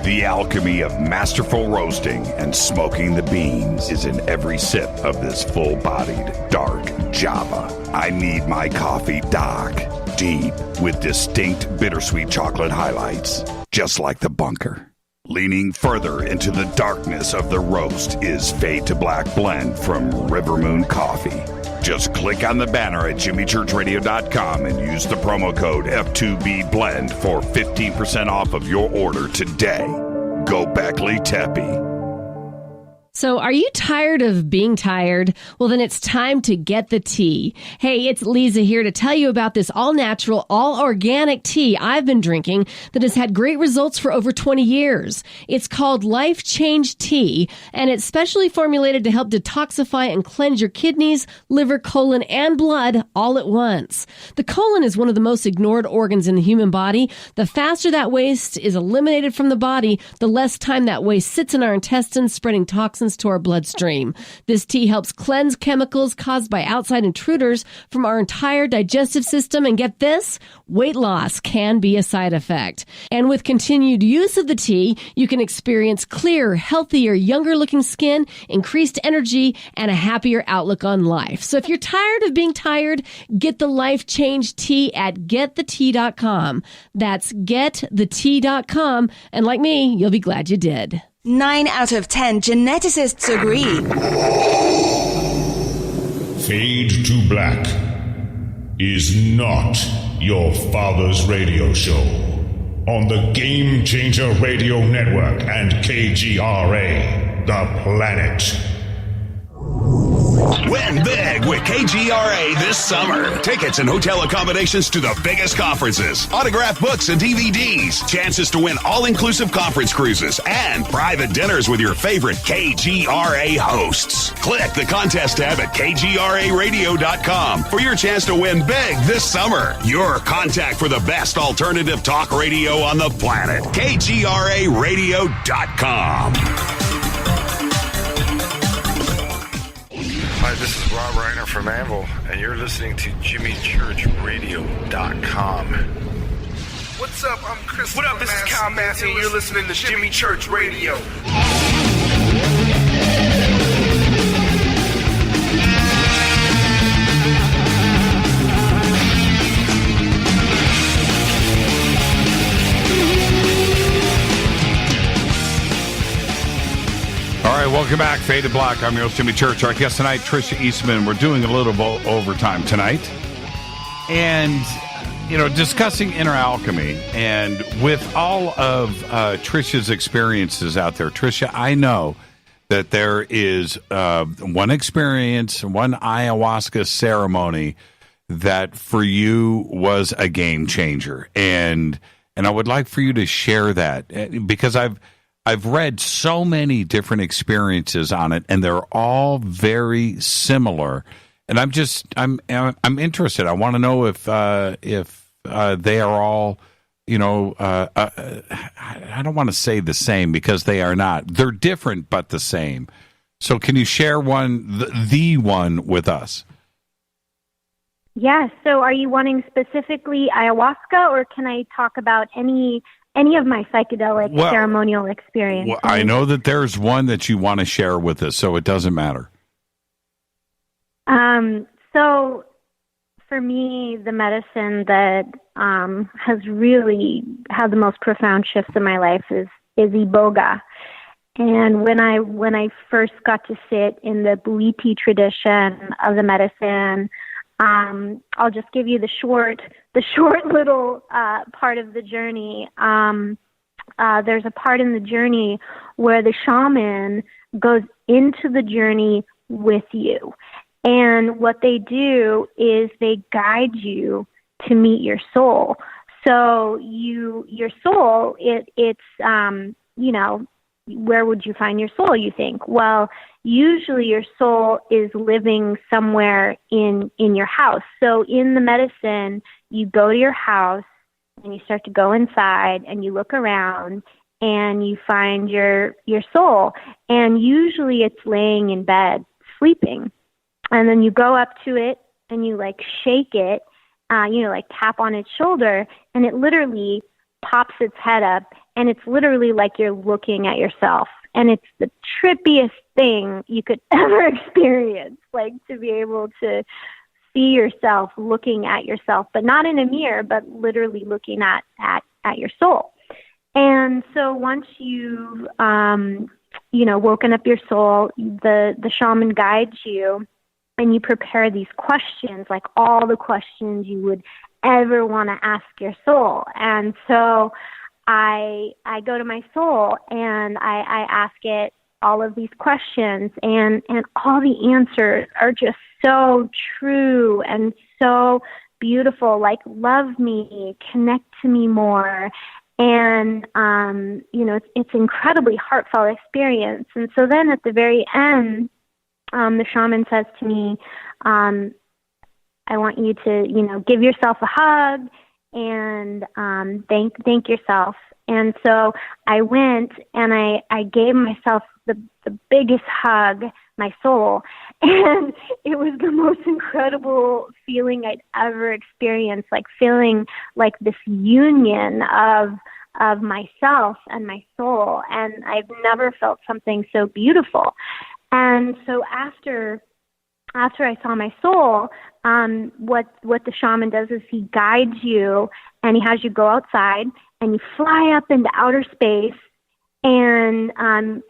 C: The alchemy of masterful roasting and smoking the beans is in every sip of this full-bodied, dark Java. I need my coffee dark, deep, with distinct bittersweet chocolate highlights, just like the bunker. Leaning further into the darkness of the roast is Fade to Black blend from River Moon Coffee. Just click on the banner at jimmychurchradio.com and use the promo code F2BBLEND for 15% off of your order today. Go Beckley Teppy.
P: So are you tired of being tired? Well, then it's time to get the tea. Hey, it's Lisa here to tell you about this all-natural, all-organic tea I've been drinking that has had great results for over 20 years. It's called Life Change Tea, and it's specially formulated to help detoxify and cleanse your kidneys, liver, colon, and blood all at once. The colon is one of the most ignored organs in the human body. The faster that waste is eliminated from the body, the less time that waste sits in our intestines, spreading toxins to our bloodstream. This tea helps cleanse chemicals caused by outside intruders from our entire digestive system. And get this, weight loss can be a side effect. And with continued use of the tea, you can experience clearer, healthier, younger looking skin, increased energy, and a happier outlook on life. So if you're tired of being tired, get the Life Change Tea at getthetea.com. That's getthetea.com. And like me, you'll be glad you did.
A: 9 out of 10 geneticists agree.
W: Fade to Black is not your father's radio show on the Game Changer Radio Network and KGRA, the planet.
C: Win big with KGRA this summer. Tickets and hotel accommodations to the biggest conferences, autographed books and DVDs, chances to win all-inclusive conference cruises, and private dinners with your favorite KGRA hosts. Click the contest tab at kgraradio.com for your chance to win big this summer. Your contact for the best alternative talk radio on the planet. kgraradio.com.
I: Hi, this is Rob Reiner from Anvil, and you're listening to JimmyChurchRadio.com.
Q: What's up? I'm Chris. What up? This is Kyle Massey, and you're listening to Jimmy Church Radio.
G: All right, welcome back. Faded Black. I'm your host, Jimmy Church. Our guest tonight, Tricia Eastman. We're doing a little overtime tonight. And, discussing inner alchemy. And with all of Tricia's experiences out there, Tricia, I know that there is one experience, one ayahuasca ceremony that for you was a game changer. And I would like for you to share that because I've read so many different experiences on it, and they're all very similar. And I'm interested. I want to know if they are all, I don't want to say the same because they are not. They're different but the same. So can you share the one with us?
K: Yeah. So are you wanting specifically ayahuasca, or can I talk about any of my psychedelic ceremonial experiences?
G: Well, I know that there's one that you want to share with us, so it doesn't matter.
K: So for me, the medicine that has really had the most profound shifts in my life is Iboga. And when I first got to sit in the Buiti tradition of the medicine, I'll just give you the short little part of the journey. There's a part in the journey where the shaman goes into the journey with you. And what they do is they guide you to meet your soul. So your soul, it's where would you find your soul, you think? Well, usually your soul is living somewhere in your house. So in the medicine, you go to your house and you start to go inside and you look around and you find your soul. And usually it's laying in bed, sleeping. And then you go up to it and you shake it, tap on its shoulder, and it literally pops its head up, and it's literally like you're looking at yourself. And it's the trippiest thing you could ever experience, to be able to see yourself looking at yourself, but not in a mirror, but literally looking at your soul. And so once you've, woken up your soul, the shaman guides you, and you prepare these questions, like all the questions you would ever want to ask your soul. And so I go to my soul and I ask it all of these questions, and all the answers are just so true and so beautiful, like love me, connect to me more. And, it's incredibly heartfelt experience. And so then at the very end, the shaman says to me, I want you to, give yourself a hug and thank yourself. And so I went and I gave myself the biggest hug, my soul, and it was the most incredible feeling I'd ever experienced, feeling like this union of myself and my soul. And I've never felt something so beautiful. And so after I saw my soul, what the shaman does is he guides you and he has you go outside and you fly up into outer space, and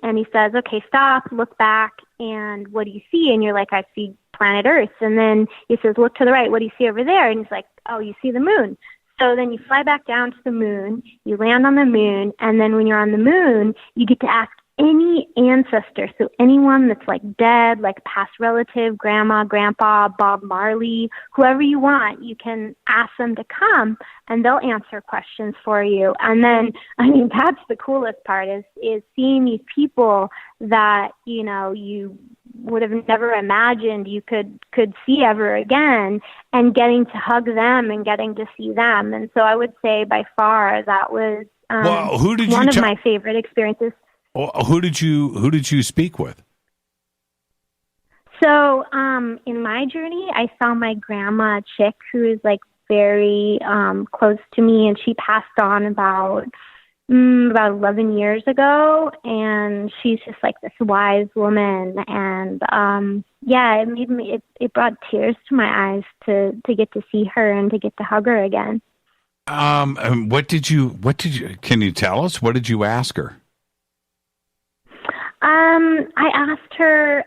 K: he says, okay, stop, look back, and what do you see? And you're like, I see planet Earth. And then he says, look to the right, what do you see over there? And he's like, oh, you see the moon. So then you fly back down to the moon, you land on the moon, and then when you're on the moon, you get to ask any ancestor, so anyone that's like dead, like past relative, grandma, grandpa, Bob Marley, whoever you want, you can ask them to come and they'll answer questions for you. And then, I mean, that's the coolest part is seeing these people that, you know, you would have never imagined you could see ever again, and getting to hug them and getting to see them. And so I would say by far that was one of my favorite experiences.
G: Well, who did you speak with?
K: So, in my journey, I saw my grandma Chick, who is like very close to me, and she passed on about 11 years ago, and she's just like this wise woman, and it made me. It brought tears to my eyes to get to see her and to get to hug her again.
G: And what did you? Can you tell us? What did you ask her?
K: I asked her,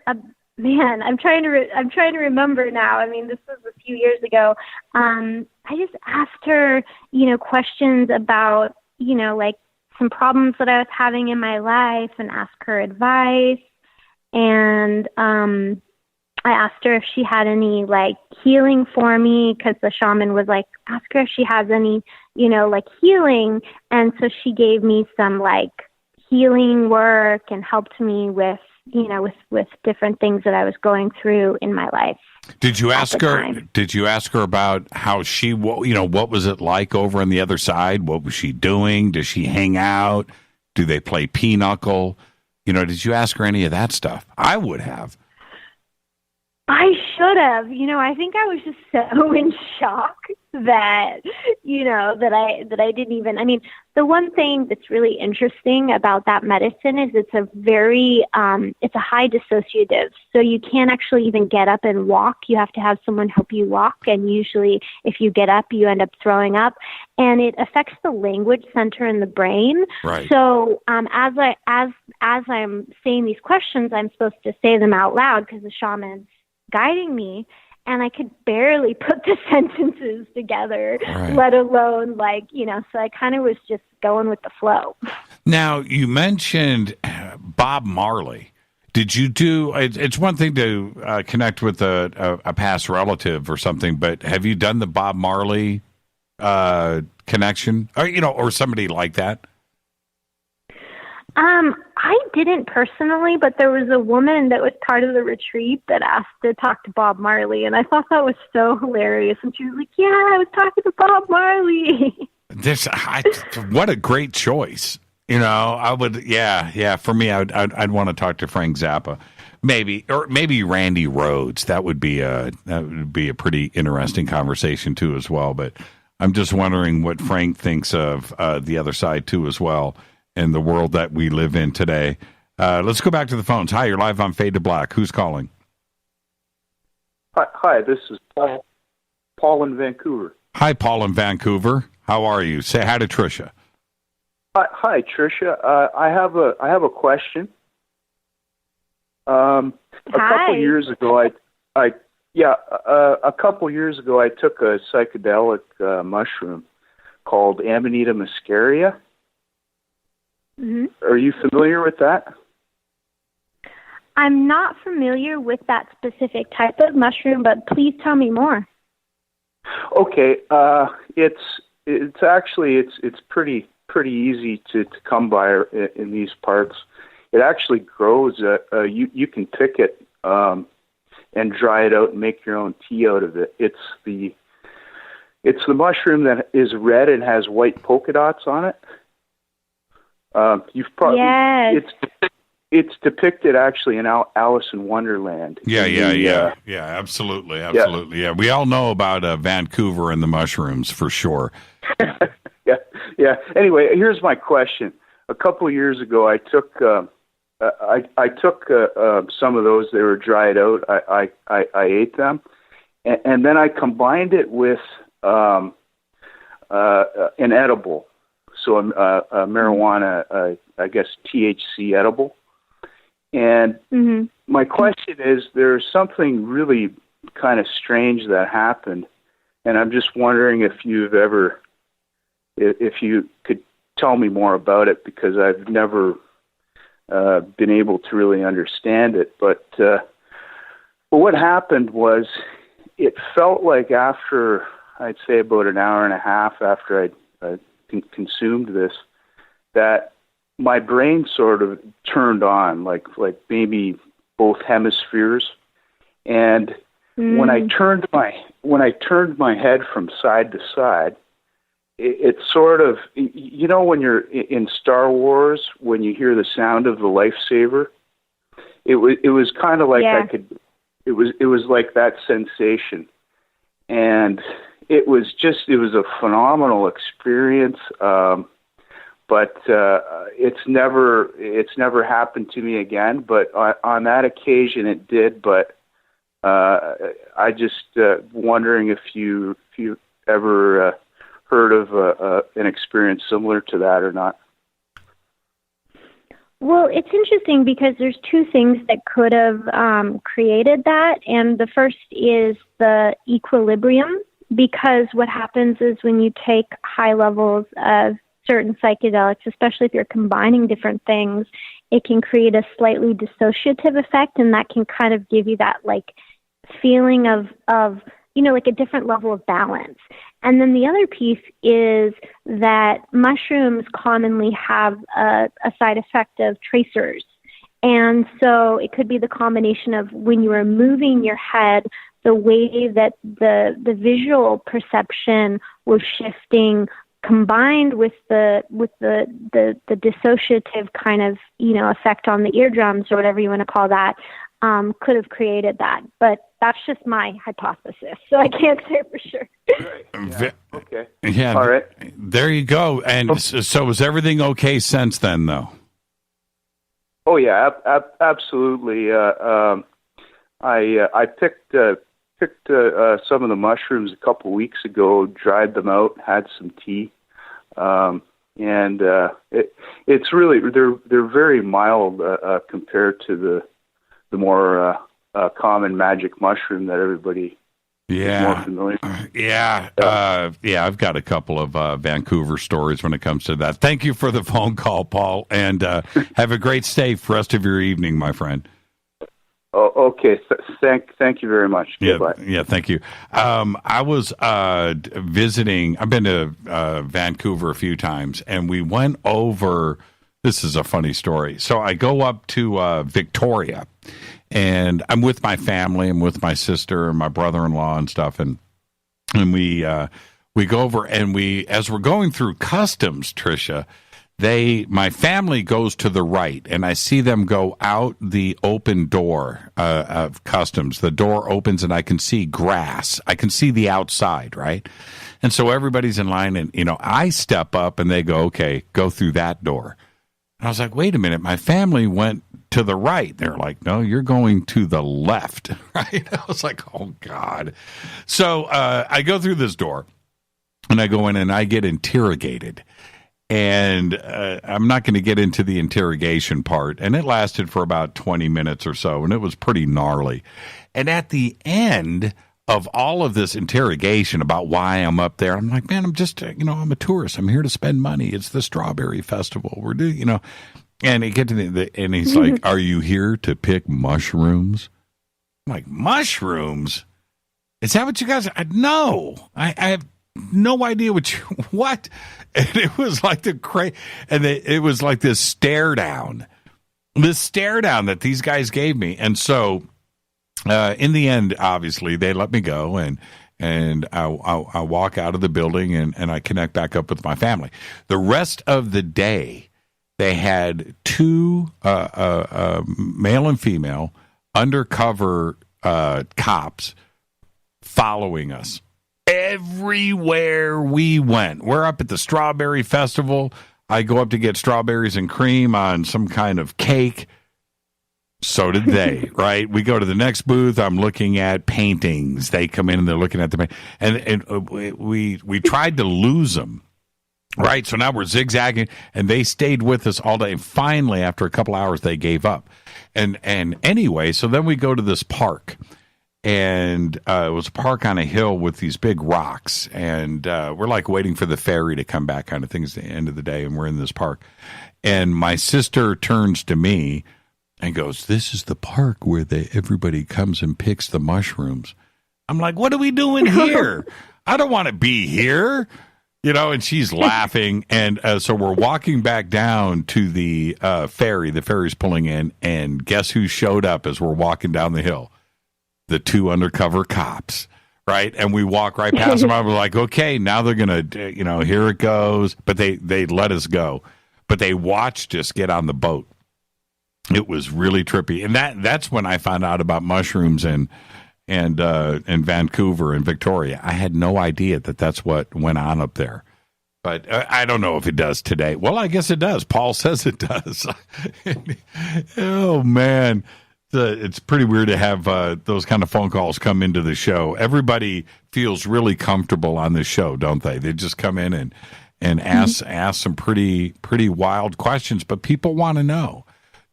K: man, I'm trying to remember now. I mean, this was a few years ago. I just asked her, you know, questions about, you know, like some problems that I was having in my life, and asked her advice. And I asked her if she had any like healing for me, because the shaman was like, ask her if she has any, you know, like healing. And so she gave me some like healing work and helped me with, you know, with different things that I was going through in my life.
G: Did you ask her about how she, you know, what was it like over on the other side? What was she doing? Does she hang out? Do they play pinochle? You know, did you ask her any of that stuff? I would have.
K: I should have. You know, I think I was just so in shock that, you know, that I didn't even, I mean, the one thing that's really interesting about that medicine is it's a very, it's a high dissociative. So you can't actually even get up and walk. You have to have someone help you walk. And usually if you get up, you end up throwing up. And it affects the language center in the brain.
G: Right.
K: So as I'm saying these questions, I'm supposed to say them out loud because the shaman's guiding me, and I could barely put the sentences together, let alone like, you know, so I kind of was just going with the flow.
G: Now, you mentioned Bob Marley. Did you do, it's one thing to connect with a past relative or something, but have you done the Bob Marley connection, or, you know, or somebody like that?
K: I didn't personally, but there was a woman that was part of the retreat that asked to talk to Bob Marley, and I thought that was so hilarious. And she was like, "Yeah, I was talking to Bob Marley."
G: What a great choice! You know, I would, yeah. For me, I'd want to talk to Frank Zappa, maybe Randy Rhoads. That would be a pretty interesting conversation too, as well. But I'm just wondering what Frank thinks of the other side too, as well. In the world that we live in today. Let's go back to the phones. Hi, you're live on Fade to Black. Who's calling?
R: Hi, this is Paul in Vancouver.
G: Hi, Paul in Vancouver. How are you? Say hi to Tricia.
R: Hi, Tricia. I have a question. A couple years ago, I took a psychedelic mushroom called Amanita muscaria.
K: Mm-hmm.
R: Are you familiar with that?
K: I'm not familiar with that specific type of mushroom, but please tell me more.
R: Okay, it's pretty easy to come by in these parts. It actually grows. You can pick it and dry it out and make your own tea out of it. It's the mushroom that is red and has white polka dots on it. You've probably it's depicted actually in Alice in Wonderland.
G: Yeah, absolutely. Yeah, we all know about Vancouver and the mushrooms for sure.
R: yeah. Anyway, here's my question. A couple of years ago, I took I took some of those. They were dried out. I ate them, and then I combined it with an edible. So a marijuana, I guess THC edible. And my question is, there's something really kind of strange that happened, and I'm just wondering if you could tell me more about it, because I've never been able to really understand it. But what happened was, it felt like after, I'd say about an hour and a half after I'd consumed this, that my brain sort of turned on, like maybe both hemispheres. And when I turned my head from side to side, it sort of, you know, when you're in Star Wars, when you hear the sound of the lightsaber, it was kind of like it was like that sensation. And it was a phenomenal experience. But it's never happened to me again. But on that occasion, it did. But I just wondering if you ever heard of an experience similar to that or not.
K: Well, it's interesting because there's two things that could have created that. And the first is the equilibrium, because what happens is when you take high levels of certain psychedelics, especially if you're combining different things, it can create a slightly dissociative effect, and that can kind of give you that like feeling of you know, like a different level of balance. And then the other piece is that mushrooms commonly have a side effect of tracers. And so it could be the combination of when you are moving your head, the way that the visual perception was shifting, combined with the dissociative kind of, you know, effect on the eardrums or whatever you want to call that, could have created that. But that's just my hypothesis, so I can't say for sure.
R: Okay.
G: Yeah.
R: All right.
G: There you go. And so was everything okay since then, though?
R: Oh yeah, absolutely. I picked some of the mushrooms a couple weeks ago, dried them out, had some tea, and it's really they're very mild compared to the more common magic mushroom that everybody is more familiar with.
G: Yeah. I've got a couple of Vancouver stories when it comes to that. Thank you for the phone call, Paul, and have a great stay for the rest of your evening, my friend.
R: Oh, okay. Thank you very much. Goodbye.
G: Yeah, thank you. I was visiting. I've been to Vancouver a few times, and we went over. This is a funny story. So I go up to Victoria, and I'm with my family. I'm with my sister and my brother-in-law and stuff, and we go over, and as we're going through customs, Tricia, my family goes to the right, and I see them go out the open door of customs. The door opens, and I can see grass. I can see the outside, right? And so everybody's in line, and, you know, I step up, and they go, okay, go through that door. And I was like, wait a minute, my family went to the right. They're like, no, you're going to the left, right? I was like, oh, God. So I go through this door, and I go in, and I get interrogated. And I'm not going to get into the interrogation part. And it lasted for about 20 minutes or so, and it was pretty gnarly. And at the end of all of this interrogation about why I'm up there, I'm like, man, I'm just, I'm a tourist. I'm here to spend money. It's the Strawberry Festival. We're doing, and he get to and he's like, are you here to pick mushrooms? I'm like, mushrooms? Is that what you guys? No, I have no idea what. And it was like it was like this stare down that these guys gave me. And so, in the end, obviously they let me go, and I walk out of the building, and I connect back up with my family. The rest of the day, they had two, male and female, undercover cops following us. Everywhere we went. We're up at the Strawberry Festival. I go up to get strawberries and cream on some kind of cake. So did they, right? We go to the next booth. I'm looking at paintings. They come in and they're looking at the and we tried to lose them, right? So now we're zigzagging, and they stayed with us all day. And finally, after a couple hours, they gave up. And anyway, so then we go to this park. And it was a park on a hill with these big rocks. And we're like waiting for the ferry to come back kind of thing. It's the end of the day, and we're in this park. And my sister turns to me and goes, "This is the park where everybody comes and picks the mushrooms." I'm like, "What are we doing here? I don't want to be here." And she's laughing. And so we're walking back down to the ferry. The ferry's pulling in. And guess who showed up as we're walking down the hill? The two undercover cops, right? And we walk right past them. I was like, okay, now they're going to, here it goes. But they let us go. But they watched us get on the boat. It was really trippy. And that's when I found out about mushrooms in Vancouver and Victoria. I had no idea that that's what went on up there. But I don't know if it does today. Well, I guess it does. Paul says it does. Oh, man. It's pretty weird to have those kind of phone calls come into the show. Everybody feels really comfortable on this show, don't they? They just come in and ask some pretty wild questions, but people want to know.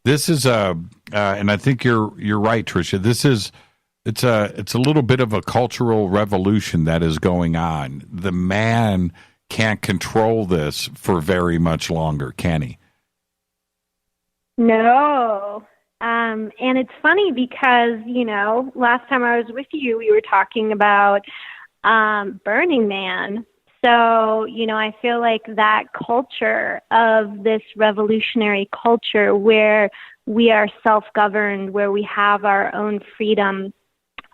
G: This is and I think you're right, Tricia. It's a little bit of a cultural revolution that is going on. The man can't control this for very much longer, can he?
K: No. And it's funny because, last time I was with you, we were talking about Burning Man. So, I feel like that culture of this revolutionary culture where we are self-governed, where we have our own freedom,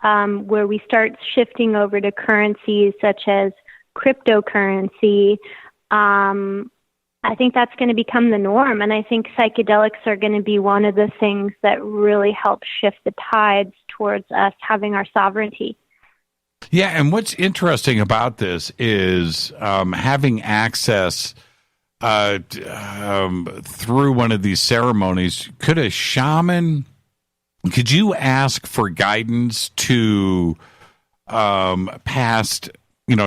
K: where we start shifting over to currencies such as cryptocurrency, I think that's going to become the norm. And I think psychedelics are going to be one of the things that really help shift the tides towards us having our sovereignty.
G: Yeah, and what's interesting about this is having access through one of these ceremonies. Could you ask for guidance to past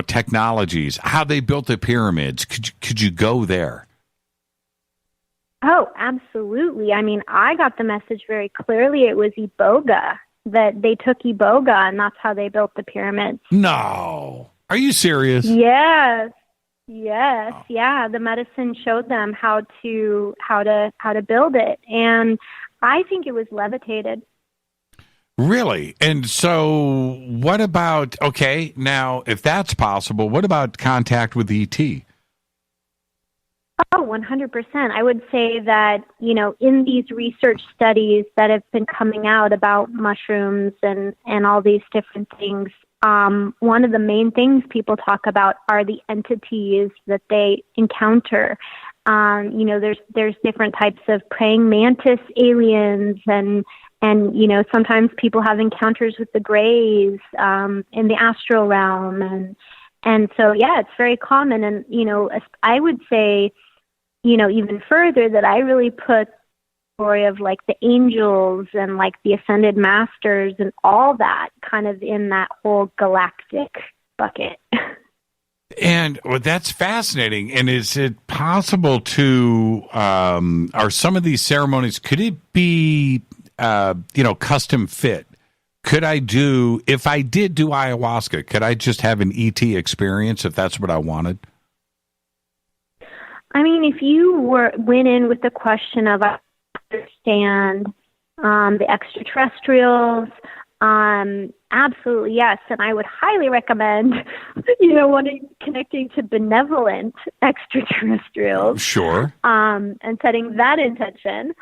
G: technologies, how they built the pyramids? Could you go there?
K: Oh, absolutely. I mean, I got the message very clearly. It was Iboga, that they took Iboga, and that's how they built the pyramids.
G: No. Are you serious?
K: Yes. Yeah. The medicine showed them how to build it, and I think it was levitated.
G: Really? And so what about, okay, now, if that's possible, what about contact with ET?
K: Oh, 100%. I would say that, in these research studies that have been coming out about mushrooms and all these different things, one of the main things people talk about are the entities that they encounter. There's different types of praying mantis aliens and sometimes people have encounters with the Greys in the astral realm. And so, yeah, it's very common. And, I would say, even further that I really put the story of like the angels and like the ascended masters and all that kind of in that whole galactic bucket.
G: And that's fascinating. And is it possible to, are some of these ceremonies, could it be, custom fit? Could I if I did do ayahuasca, could I just have an ET experience if that's what I wanted?
K: I mean, if you went in with the question of I understand the extraterrestrials, absolutely yes, and I would highly recommend, connecting to benevolent extraterrestrials.
G: Sure.
K: And setting that intention.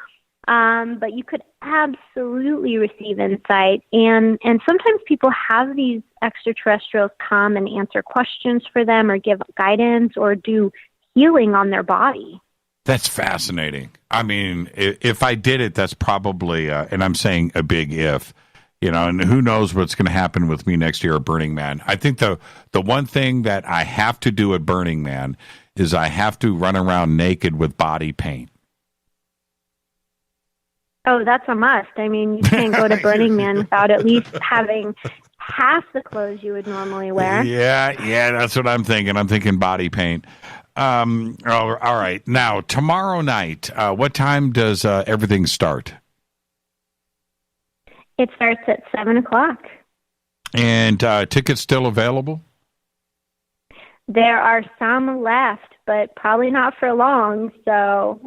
K: But you could absolutely receive insight, and sometimes people have these extraterrestrials come and answer questions for them, or give guidance, or do healing on their body.
G: That's fascinating. I mean, if I did it, that's probably, and I'm saying a big if, and who knows what's going to happen with me next year at Burning Man. I think the one thing that I have to do at Burning Man is I have to run around naked with body paint.
K: Oh, that's a must. I mean, you can't go to Burning Man without at least having half the clothes you would normally wear.
G: Yeah, that's what I'm thinking. I'm thinking body paint. All right. Now, tomorrow night, what time does everything start?
K: It starts at 7:00.
G: And tickets still available?
K: There are some left, but probably not for long. So,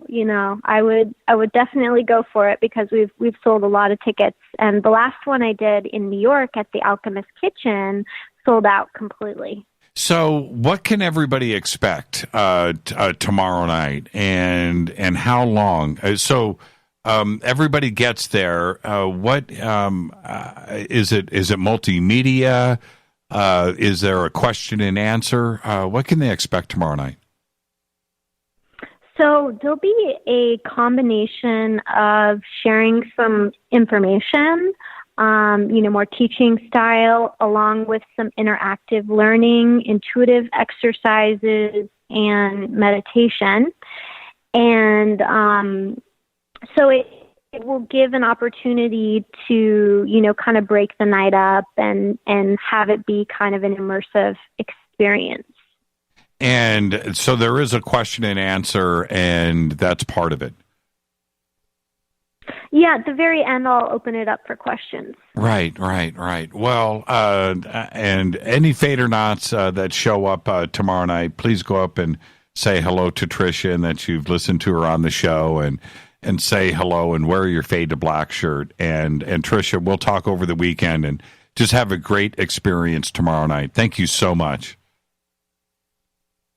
K: I would definitely go for it because we've sold a lot of tickets. And the last one I did in New York at the Alchemist Kitchen sold out completely.
G: So what can everybody expect tomorrow night, and how long? Everybody gets there. What is it? Is it multimedia? Is there a question and answer? What can they expect tomorrow night?
K: So there'll be a combination of sharing some information, more teaching style, along with some interactive learning, intuitive exercises, and meditation. And so it will give an opportunity to, kind of break the night up and have it be kind of an immersive experience.
G: And so there is a question and answer, and that's part of it.
K: Yeah, at the very end, I'll open it up for questions.
G: Right. Well, and any Fadernauts that show up tomorrow night, please go up and say hello to Tricia and that you've listened to her on the show, and say hello and wear your Fade to Black shirt. And Tricia, we'll talk over the weekend and just have a great experience tomorrow night. Thank you so much.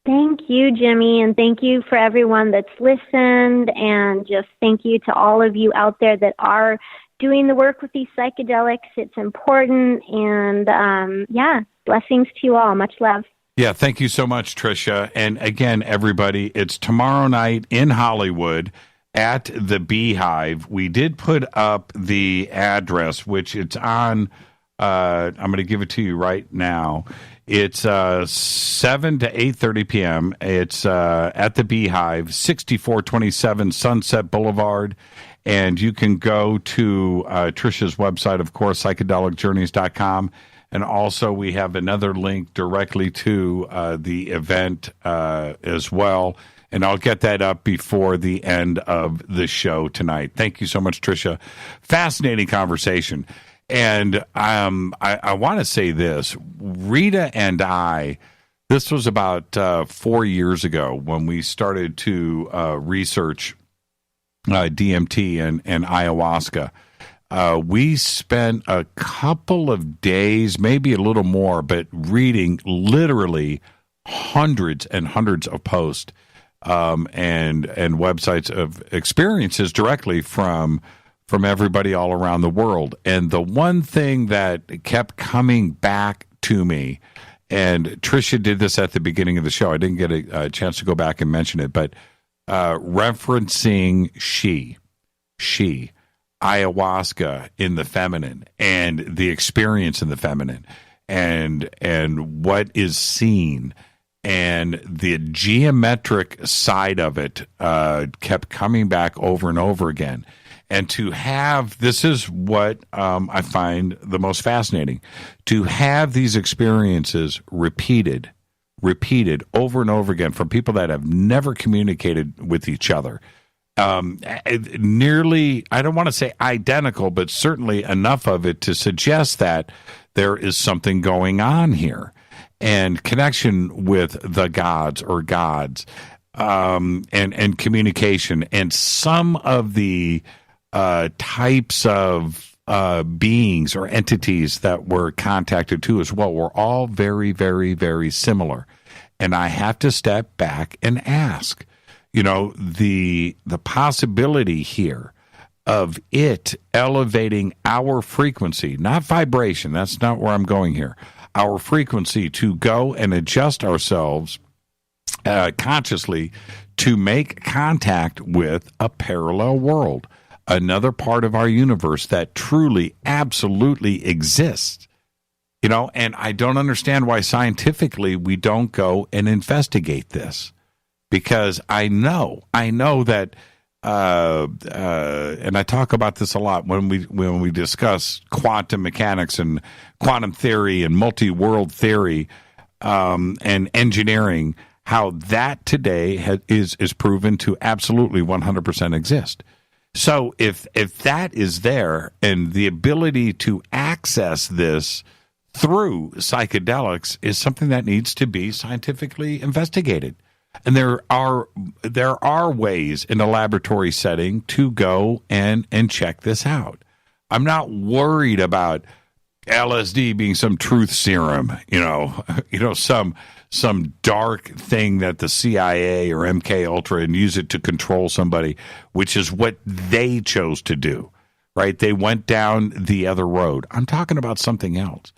K: Thank you, Jimmy, and thank you for everyone that's listened, and just thank you to all of you out there that are doing the work with these psychedelics. It's important, and blessings to you all. Much love.
G: Yeah, thank you so much, Tricia. And again, everybody, it's tomorrow night in Hollywood at the Beehive. We did put up the address, which it's on. I'm going to give it to you right now. It's 7 to 8:30 p.m. It's at the Beehive, 6427 Sunset Boulevard. And you can go to Tricia's website, of course, psychedelicjourneys.com. And also we have another link directly to the event as well. And I'll get that up before the end of the show tonight. Thank you so much, Tricia. Fascinating conversation. And I want to say this. Rita and I, this was about 4 years ago when we started to research DMT and ayahuasca. We spent a couple of days, maybe a little more, but reading literally hundreds and hundreds of posts and websites of experiences directly from everybody all around the world. And the one thing that kept coming back to me, and Tricia did this at the beginning of the show, I didn't get a chance to go back and mention it, but referencing she, ayahuasca in the feminine, and the experience in the feminine, and what is seen, and the geometric side of it kept coming back over and over again. And to have, this is what I find the most fascinating, to have these experiences repeated over and over again from people that have never communicated with each other. Nearly, I don't want to say identical, but certainly enough of it to suggest that there is something going on here, and connection with the gods or gods, and communication, and some of the types of beings or entities that were contacted to as well were all very, very, very similar. And I have to step back and ask, the possibility here of it elevating our frequency, not vibration, that's not where I'm going here, our frequency to go and adjust ourselves consciously to make contact with a parallel world, another part of our universe that truly, absolutely exists. And I don't understand why scientifically we don't go and investigate this, because I know that, and I talk about this a lot when we discuss quantum mechanics and quantum theory and multi-world theory and engineering, how that today is proven to absolutely 100% exist. So if that is there, and the ability to access this through psychedelics is something that needs to be scientifically investigated. And there are ways in a laboratory setting to go and check this out. I'm not worried about LSD being some truth serum, some dark thing that the CIA or MK Ultra and use it to control somebody, which is what they chose to do, right? They went down the other road. I'm talking about something else.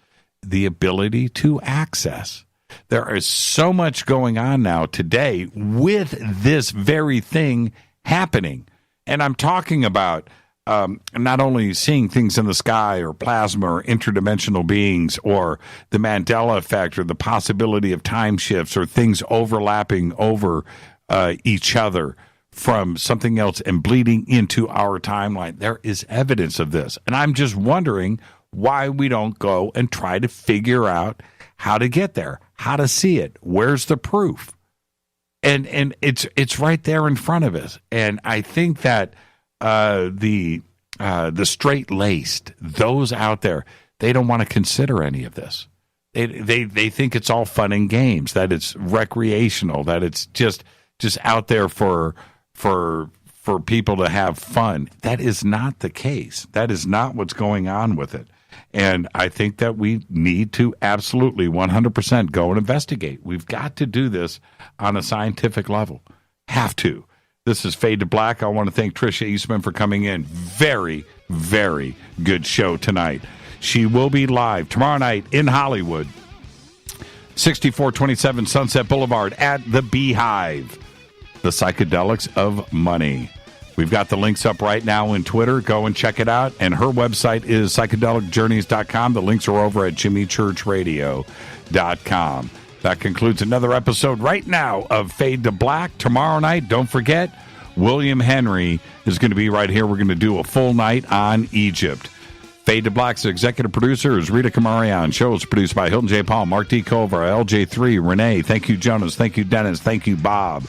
G: The ability to access. There is so much going on now today with this very thing happening. And I'm talking about not only seeing things in the sky or plasma or interdimensional beings or the Mandela effect or the possibility of time shifts or things overlapping over each other from something else and bleeding into our timeline. There is evidence of this. And I'm just wondering why we don't go and try to figure out how to get there, how to see it. Where's the proof? And it's right there in front of us. And I think that the straight-laced, those out there, they don't want to consider any of this. They think it's all fun and games, that it's recreational, that it's just out there for people to have fun. That is not the case. That is not what's going on with it. And I think that we need to absolutely 100% go and investigate. We've got to do this on a scientific level. Have to. This is Fade to Black. I want to thank Tricia Eastman for coming in. Very, very good show tonight. She will be live tomorrow night in Hollywood, 6427 Sunset Boulevard at the Beehive, the Psychedelics of Money. We've got the links up right now in Twitter. Go and check it out. And her website is psychedelicjourneys.com. The links are over at jimmychurchradio.com. That concludes another episode right now of Fade to Black. Tomorrow night, don't forget, William Henry is going to be right here. We're going to do a full night on Egypt. Fade to Black's executive producer is Rita Kamarian. Show is produced by Hilton J. Paul, Mark D. Cover, LJ3, Renee. Thank you, Jonas. Thank you, Dennis. Thank you, Bob.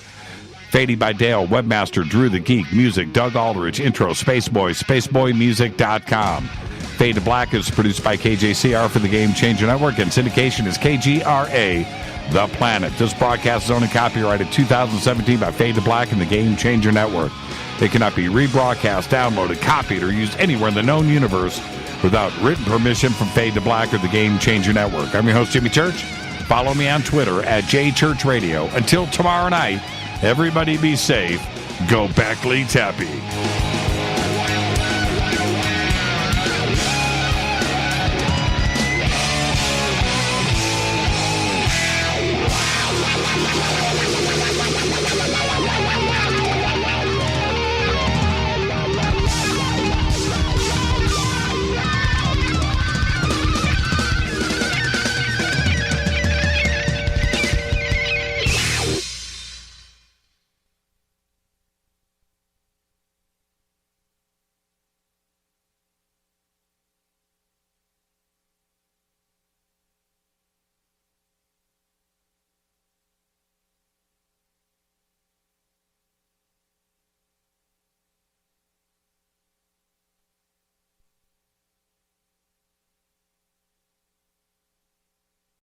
G: Fadey by Dale, Webmaster, Drew the Geek, Music, Doug Aldrich, Intro, Spaceboy, SpaceboyMusic.com. Fade to Black is produced by KJCR for the Game Changer Network, and syndication is KGRA, The Planet. This broadcast is only copyrighted 2017 by Fade to Black and the Game Changer Network. It cannot be rebroadcast, downloaded, copied, or used anywhere in the known universe without written permission from Fade to Black or the Game Changer Network. I'm your host, Jimmy Church. Follow me on Twitter at JChurchRadio. Until tomorrow night, everybody be safe. Go Beckley Tappy.